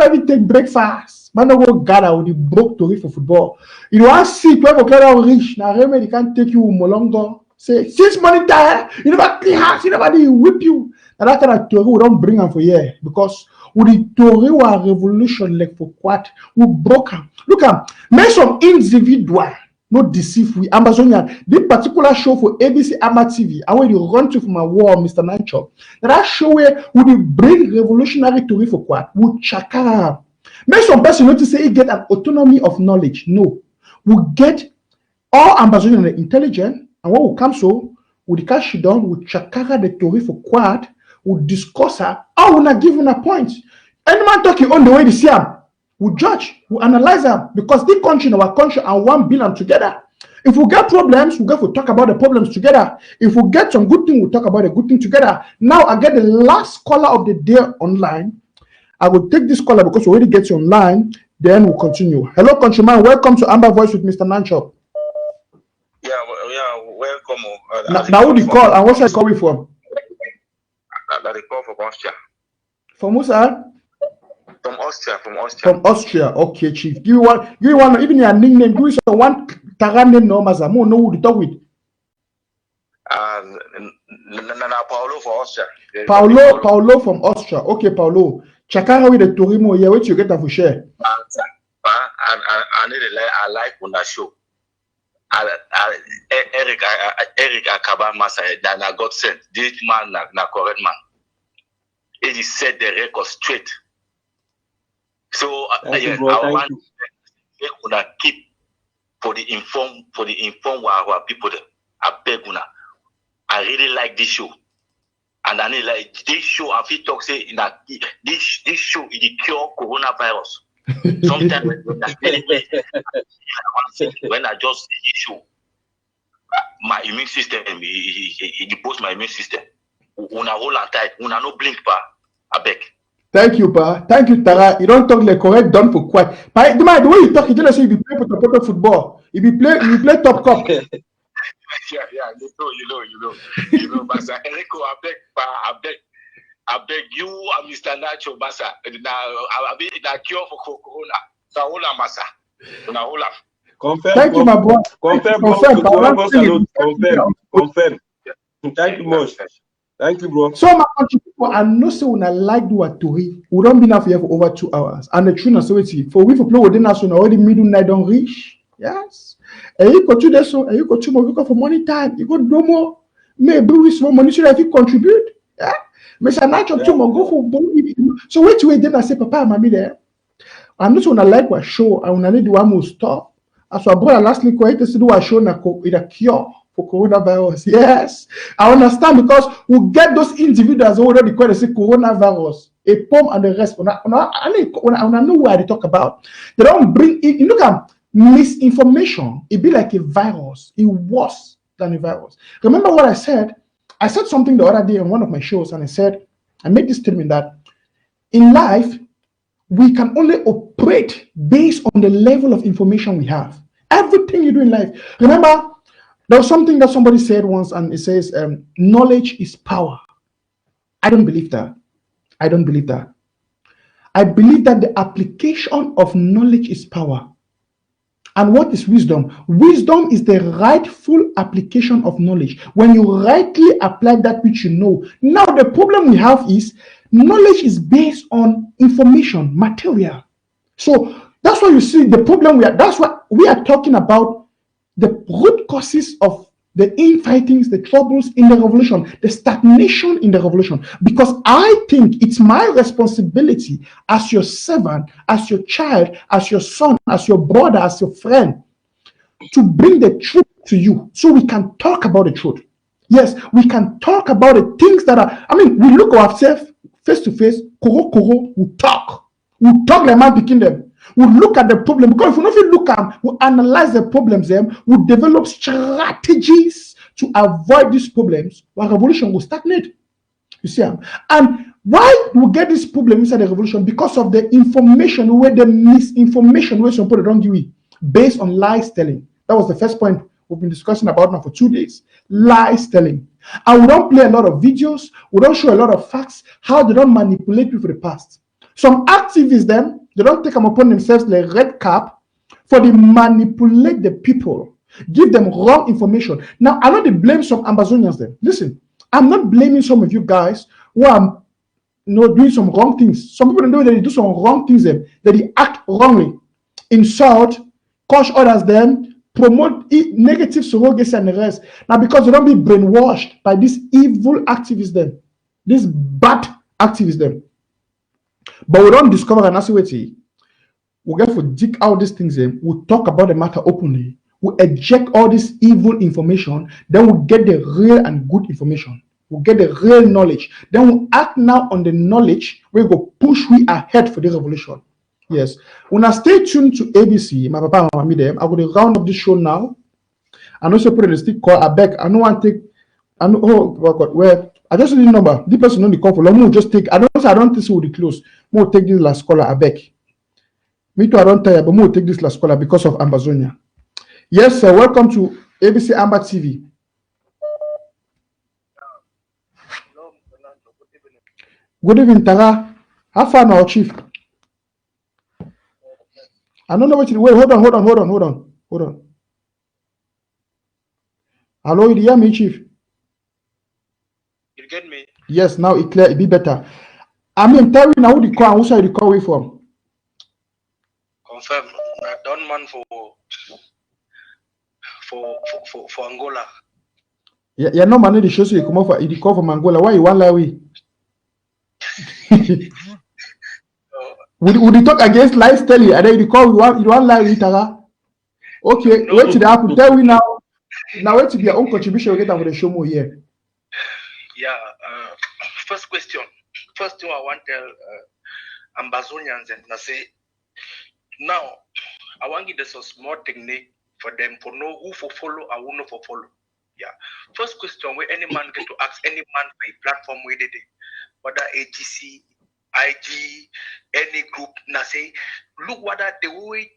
even take breakfast. Man never go gather with the broke Tori for football. You know, I see 12 o'clock reach. Now remember they can't take you longer. Say 6 morning time, you never clean house, you never they whip you. And that kind of Tori we don't bring them for here because with the Tori wa revolution like for Kwat, we broke them. Look at make some individual. Not deceive we Ambazonia. This particular show for ABC Amba TV, I want you run to from my wall, Mr. NANCHOP. That show where we bring revolutionary Tori for Kwat. We chakara. Make some person notice say he get an autonomy of knowledge. No, we get all Ambazonian intelligent, and what will come so we catch it down. We chakara the Tori for Kwat. We discuss her. I will not give him a point. Any man talking on the way to see him. We judge, we analyze them because this country and our country are 1 billion together. If we get problems, we get to talk about the problems together. If we get some good thing, we talk about the good thing together. Now I get the last caller of the day online. I will take this caller because we already get you online. Then we'll continue. Hello, countryman. Welcome to Amba Voice with Mr. NANCHOP. Yeah, welcome. Now who the call and what should I call you from? The call from Austria. From who, sir? From Austria. From Austria. Okay, chief. Give you one, even your nickname. Give you one Taran name no maza. Mo know who to talk with. Paulo from Austria. Paulo from Austria. Okay, Paulo. Chakara with the Torimo here. What you get for share? I like when I show. Eric AKABA Massa that I got sent. This man na correct man. He set the record straight. So I want to keep for the inform our people there. I beg una. I really like this show. And I like this show. I feel talk say that this show is the cure coronavirus. Sometimes when I just see this show, my immune system it boosts my immune system. Una hold on tight, una no blink pa. I beg. Thank you, pa. Thank you, Tara. You don't talk like correct done for Kwat. The way you talk, you tell us you be play for football. You play top cup. Yeah, you know, Massa. ERICO, I beg you and Mr. Nacho, Massa. Now, I'll be the cure for Corona. Saola, Massa. Naola. Confirm. Thank you, my bro. Confirm. Thank you much. Thank you, bro. So my country people, I know so when I like do a Tori, we don't be enough here for over 2 hours. And the truth is so for we for play within us already middle night don't reach. Yes. And you go to this so and you go to more for money time. You go do more. Maybe we small money so that you contribute. Yeah. Mr. NANCHOP too go for so wait then I say papa mommy there. I know so when I like what show and when I need the one more stop. As I brought lastly quite to do a show with a cure for coronavirus. Yes, I understand because we get those individuals who already quite say coronavirus, a poem and the rest. I know where they talk about. They don't bring it. You look at misinformation. It be like a virus. It worse than a virus. Remember what I said? I said something the other day on one of my shows, and I made this statement that in life we can only operate based on the level of information we have. Everything you do in life. Remember. There was something that somebody said once, and it says, knowledge is power. I don't believe that. I believe that the application of knowledge is power. And what is wisdom? Wisdom is the rightful application of knowledge. When you rightly apply that which you know. Now, the problem we have is knowledge is based on information, material. So, That's why you see the problem that's what we are talking about, the root causes of the infightings, the troubles in the revolution, the stagnation in the revolution. Because I think it's my responsibility as your servant, as your child, as your son, as your brother, as your friend, to bring the truth to you so we can talk about the truth. Yes, we can talk about the things that are, we look ourselves face to face, we talk. We talk like man picking them. We look at the problem, because if we don't look at them, we analyze the problems, we develop strategies to avoid these problems, while revolution will stagnate. You see, and why we get this problem inside the revolution? Because of the information, where the misinformation, where some people don't give it, based on lies telling. That was the first point we've been discussing about now for 2 days. Lies telling. And we don't play a lot of videos, we don't show a lot of facts, how they don't manipulate people for the past. Some activists, they don't take them upon themselves the red cap for they manipulate the people, give them wrong information. Now, I don't blame some Ambazonians then. Listen, I'm not blaming some of you guys who are doing some wrong things. Some people don't know that they do some wrong things, that they act wrongly, insult, cause others them, promote negative surrogacy and the rest. Now, because they don't be brainwashed by these evil activists them, these bad activists them. But we don't discover an answer. We get to dig out these things in. We talk about the matter openly. We eject all this evil information. Then we get the real and good information. We get the real knowledge. Then we act now on the knowledge. We go push we ahead for the revolution. Yes. When I stay tuned to ABC, my papa and mommy them, I will round up this show now. And also put in the stick call. I beg. I don't want to take. I know. Oh God. Where? I just need the number. The person on the call for long. Just take. I don't think this will be close. We'll take this last caller. I beg. Me too. I don't tire, but we'll take this last caller because of Ambazonia. Yes, sir. Welcome to ABC Amba TV. Good evening, Tara. How far now, Chief? I don't know what you wait. Hold on. Hello, you hear me, Chief? You get me? Yes, now it clear. It be better. Tell me now who the call. Who side the call away from? Confirm. I done man for Angola. Yeah, no man. The show so you come off. You call from Angola. Why you want lie we? Would you talk against lies telling? And then you call you want lie with Tara? Okay, no. Wait till the happen. Tell me now. Now wait to be your own contribution. We get on with the show more here. Yeah. First question. First thing I want to tell Ambazonians and I say, now I want to give us a small technique for them for know who for follow and who not for follow. Yeah. First question where any man get to ask any man by platform where they did, whether AGC, IG, any group, now say, look what that the way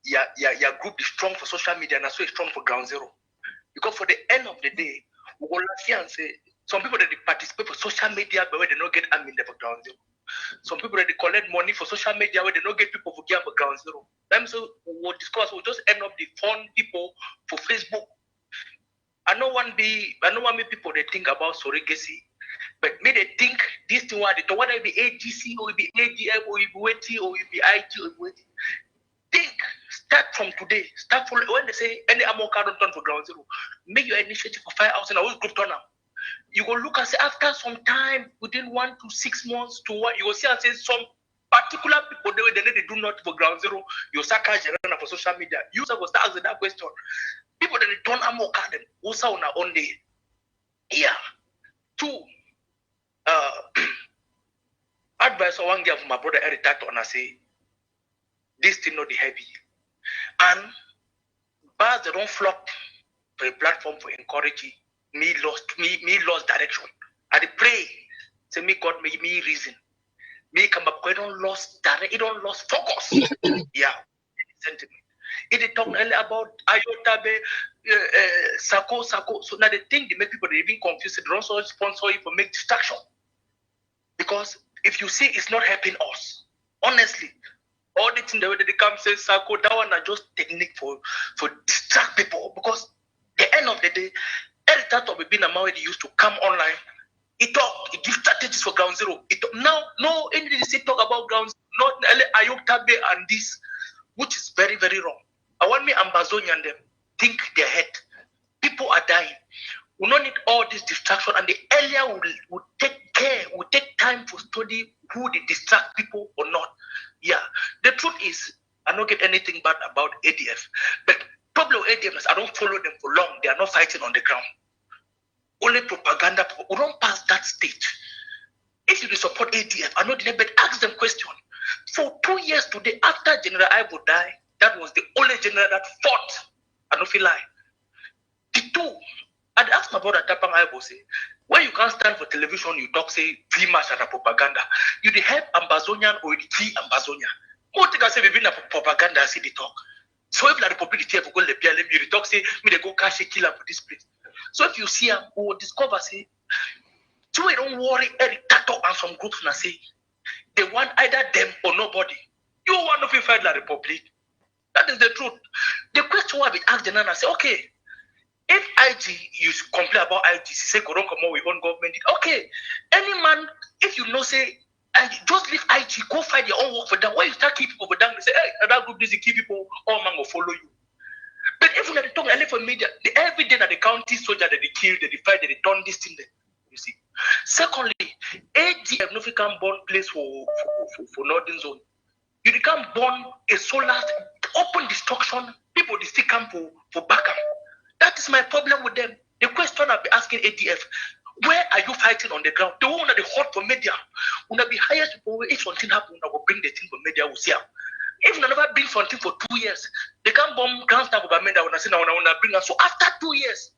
your group is strong for social media and so it's strong for ground zero. Because for the end of the day, we will see and say some people that they participate for social media but where they don't get admin for ground zero. Some people that they collect money for social media where they don't get people for gear for ground zero. Them so we'll discuss, we'll just end up the fund people for Facebook. I don't want me people they think about surrogacy, but me they think this thing whether it be AGC or it be ADF or it be WT or it be IG or WT. Think, start from today. Start from when they say any amount don't turn for ground zero. Make your initiative for 5 hours and I will group turn up. You go look and say after some time, within 1 to 6 months to what you will see and say some particular people they do not for ground zero. You start catching for social media. You will start asking that question. People that they turn ammo card them also on our own day. Yeah. 2. Advice I want to give my brother ERICO and I say this thing not the heavy. And bars they don't flop for a platform for encouraging me lost direction. I pray say me God make me reason. Me come up, I don't lost direct, it don't lost focus. Yeah. Sentiment. It talk about Ayotabe, Sako. So now the thing they make people they even confused. They don't sponsor you for make distraction. Because if you see it's not helping us, honestly, all the things the way they come say Sako, that one are just technique for distract people. Because the end of the day, every time of being a man they used to come online He talked, he gives strategies for ground zero. Now, no NDC talk about ground zero, not Ayok Tabe and this, which is very, very wrong. I want me Ambazonia and them think their head. People are dying. We don't need all this distraction, and the earlier will take care, will take time to study who they distract people or not. Yeah, the truth is, I don't get anything bad about ADF, but problem with ADF is I don't follow them for long. They are not fighting on the ground. Only propaganda. We don't pass that stage. If you support ADF, I know the but ask them question. For 2 years today, after General Ivo died, that was the only general that fought. I don't feel like. The two, I'd ask my brother Tapang Ivo say, when you can't stand for television, you talk say free march and propaganda. You the help Ambazonian or the free Ambazonia. What think I say we been a propaganda? I see the talk. So if the Republic the go le PLM, you talk say me they go cash a killer for this place. So if you see them, we will discover say, so we don't worry Eric Tato and some groups now say they want either them or nobody. You want to fight the Republic. That is the truth. The question will be asked the Nana say, okay, if IG you complain about IG, say go don't come out with own government. Okay, any man, if you know say just leave IG, go find your own work for them. Why you start keep people for them? They say, hey, that group busy keep people, all man will follow you. But if you are talking early for media, every day that the county soldier that they kill, that they fight, that they turn this thing there. You see. Secondly, ADF no can burn place for northern zone. You can't burn a solar open destruction. People they still come for backup. That is my problem with them. The question I'll be asking ADF, where are you fighting on the ground? The one that they hot for media. When I be hired people, if something happens, I will bring the thing for media. We'll see. If you never bring something for 2 years, they can't bomb Grand Staff of Amenda when I say now I bring us. So after 2 years,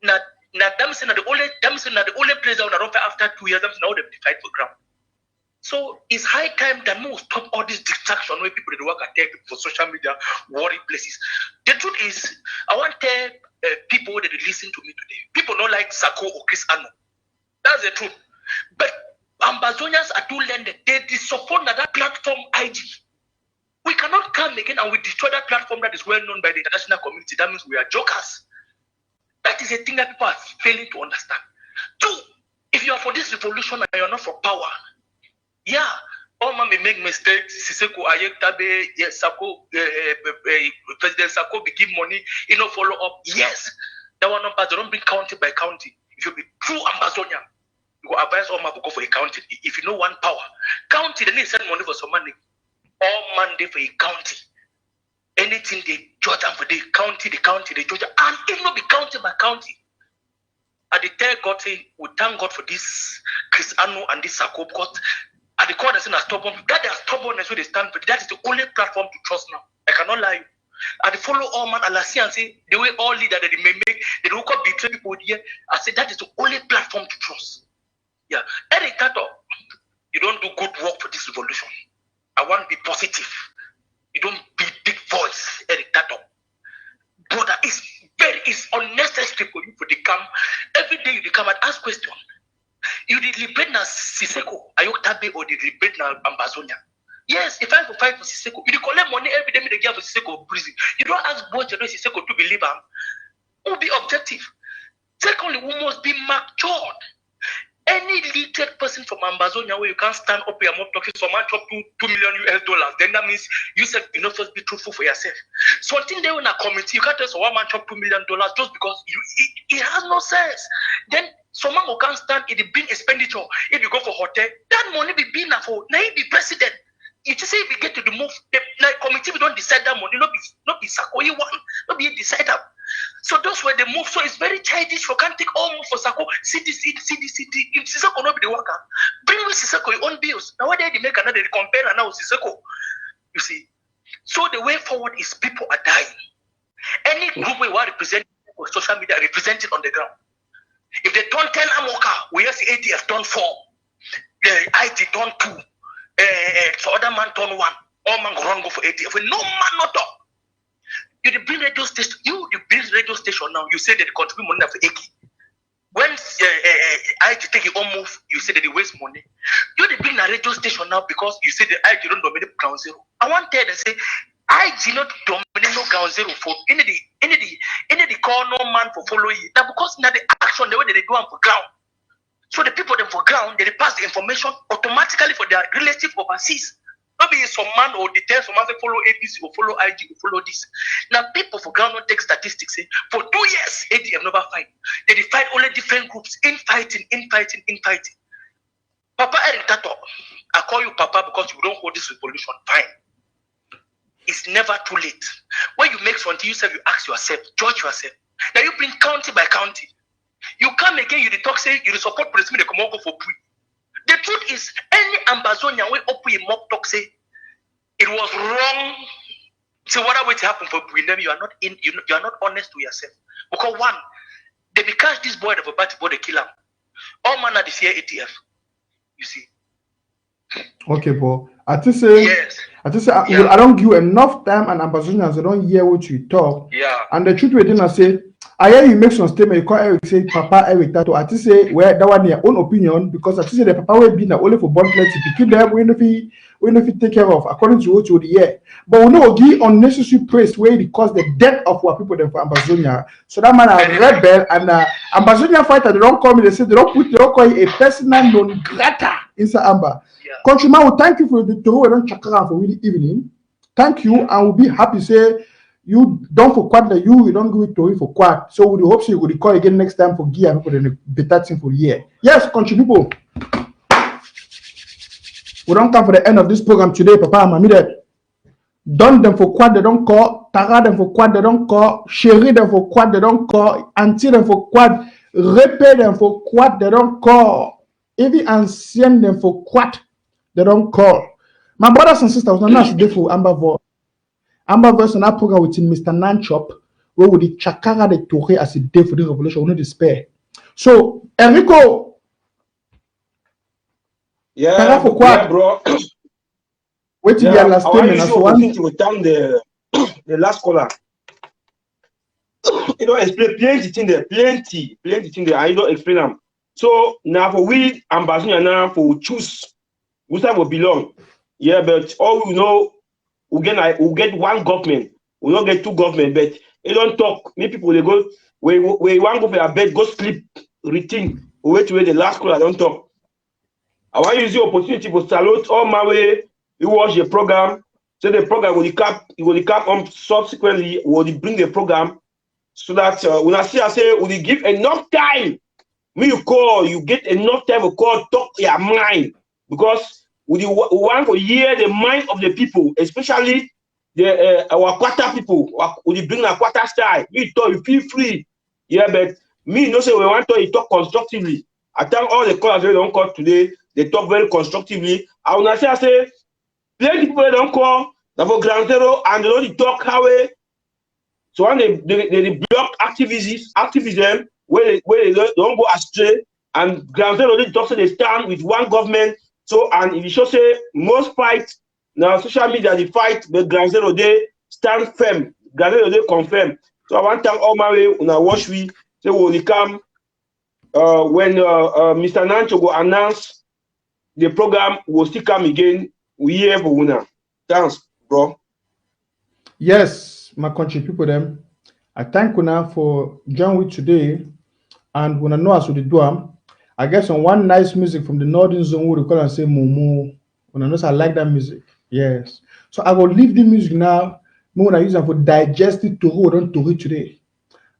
now them saying the only place that I after 2 years, them now they fight for ground. So it's high time that we stop all this distraction where people they work at people for social media, worry places. The truth is, I want to tell people that they listen to me today. People don't like Sako or Chris Ano. That's the truth. But Ambazonians are too landed. They support that platform IG. We cannot come again and we destroy that platform that is well known by the international community. That means we are jokers. That is a thing that people are failing to understand. Two, if you are for this revolution and you are not for power, yeah, all man may make mistakes. Siseko Ayek Tabe, yes, Sako, President Sako be give money, you know, follow up. Yes, that one number they don't bring county by county. If you be true Ambazonia, you go advise all man to go for a county. If you know one power, county they need to send money for some money. All Monday for a county. Anything they judge them for the county, they judge them. And if not be county by county. At the tell God say, we thank God for this Chris Ano and this Sako because at the court they say stubborn. That they are stubbornness where they stand for. That is the only platform to trust now. I cannot lie you. At the follow all man and see and say the way all leaders that they may make, they don't come betray people here. I say that is the only platform to trust. Yeah. Eric Tato, you don't do good work for this revolution. I want to be positive. You don't be big voice, Eric Tato. Brother, it's unnecessary for you to come. Every day you come and ask questions. You did liberate na Siseko, Ayok Tabe, or did liberate na Ambazonia. Yes, if I fight for Siseko, you collect money every day they give for Siseko prison. You don't ask both to know Siseko to believe him. Who be objective? Secondly, we must be matured. Any literate person from Ambazonia where you can't stand up your mouth talking so much up to $2 million, then that means you said you not first be truthful for yourself. Something there in a committee, you can't tell one man chop $2 million just because it has no sense. Then someone who can't stand it, big expenditure. If you go for hotel, that money be been for now he be president. You just say if you get to the move, the committee we don't decide that money, not be Sako you want, not be decide that. So those were the move. So it's very childish for can't take all move for Sako. City. If Siseko not be the worker, bring me Siseko your own bills. Now what they make another they compare and now Siseko. You see. So the way forward is people are dying. Any group we want representing for social media represented on the ground. If they turn 10 Amoka, we see ATF turn 4, the IT turn 2, so other man turn 1. All man go for ATF. No man not talk. You build radio station. You build radio station now. You say that they contribute money for AK. When I take your own move, you say that they waste money. You build a radio station now because you say that I don't dominate ground zero. I want to tell them say I do not dominate no ground zero for any the call no man for following. Now because now the action the way they do on for ground. So the people them for ground, they pass the information automatically for their relative overseas. Maybe some man or the tell some man say follow ABC or follow IG or follow this. Now people for ground don't take statistics. For 2 years, ADM never fight. They fight only different groups, infighting. Papa Eric Tato, I call you Papa because you don't hold this revolution. Fine. It's never too late. When you make something, you ask yourself, judge yourself. Now you bring county by county. You come again, you talk, say you support policemen, they come over for free. The truth is, any Ambazonia will open a mock talk, say it was wrong. So what are going to happen for them? You are not you are not honest to yourself. Because one, they be catch this boy of a batty boy, they kill him. All man are the fear ATF. You see. Okay, Paul. I just say, yes. I don't give you enough time and Ambazonians, I don't hear what you talk. Yeah. And the truth within I say, I hear you make some statement, you call Eric, say, Papa Eric Tato. I just say, well, that one your own opinion, because I just say the Papa will be only for born plenty, pick them, we know if you take care of, according to what you would hear. But we know give unnecessary praise where it caused the death of our people for Ambazonia. So that man a rebel and Ambazonia fighter, they don't call me, they say they don't call it a personal non grata inside Amba. Yeah. Countryman, we thank you for the Tori we don't check around for really evening. Thank you, and we'll be happy say you don't for Kwat that you don't give it Tori for Kwat. So we hope so you will call again next time for gear people the better thing for year. Yes, country people. We don't come for the end of this program today, Papa and Mommy. Done them for Kwat, they don't call. Tara them for Kwat, they don't call. Chérie them for Kwat, they don't call. Auntie them for Kwat. Repay them for Kwat, they don't call. Even ancien them for Kwat, they don't call. My brothers and sisters, I'm not today for Amba Voice. Amba Voice on our program with Mr. NANCHOP, where we the chakara de Tori as a day for the revolution, we no despair. So, ERICO. Yeah, bro. Wait till the last statement as one. To thank the last caller. You don't explain plenty thing there, plenty thing there, and you don't explain them. So now for we Ambazonia now for choose which side will belong. Yeah, but all we know we get one government. We don't get two government, but they don't talk. Many people they go we want go for their bed, go sleep, routine. We wait to wait the last caller don't talk. I want to use the opportunity to salute all my way. You watch the program. So the program will cap on subsequently. Will bring the program so that when I say will give enough time. When you call, you get enough time to call, talk your mind because we want to hear the mind of the people, especially the our Kwata people. We bring our Kwata style. You talk, you feel free. Yeah, but me no say we want to talk constructively. I thank all the callers they don't call today. They talk very constructively. I want to say, plenty people don't call, they for ground zero, and they don't talk how way. So when they block activism, where they don't go astray, and ground zero they talk, so they stand with one government. So, and if you should say, most fight, now social media, they fight, but ground zero, they stand firm. Ground zero, they confirm. So I want to thank all my way, when I watch we, say, will come, when Mr. NANCHOP will announce the program will still come again. We hear for winner. Thanks, bro. Yes, my country people them. I thank Una for joining with today. And when I know as we do I get some one nice music from the northern zone we call and say Momo. When I know I like that music. Yes. So I will leave the music now. When I use it for digestive Tori today.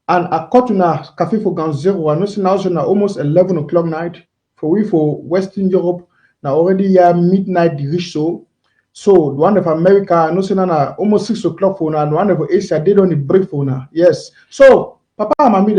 And I cut Una cafe for Ground Zero. I know now almost 11 o'clock night. For Western Europe. Now already midnight reach so the one of America no say na almost 6 o'clock for now, the one of Asia they don't break for now. Yes. So Papa and Mommy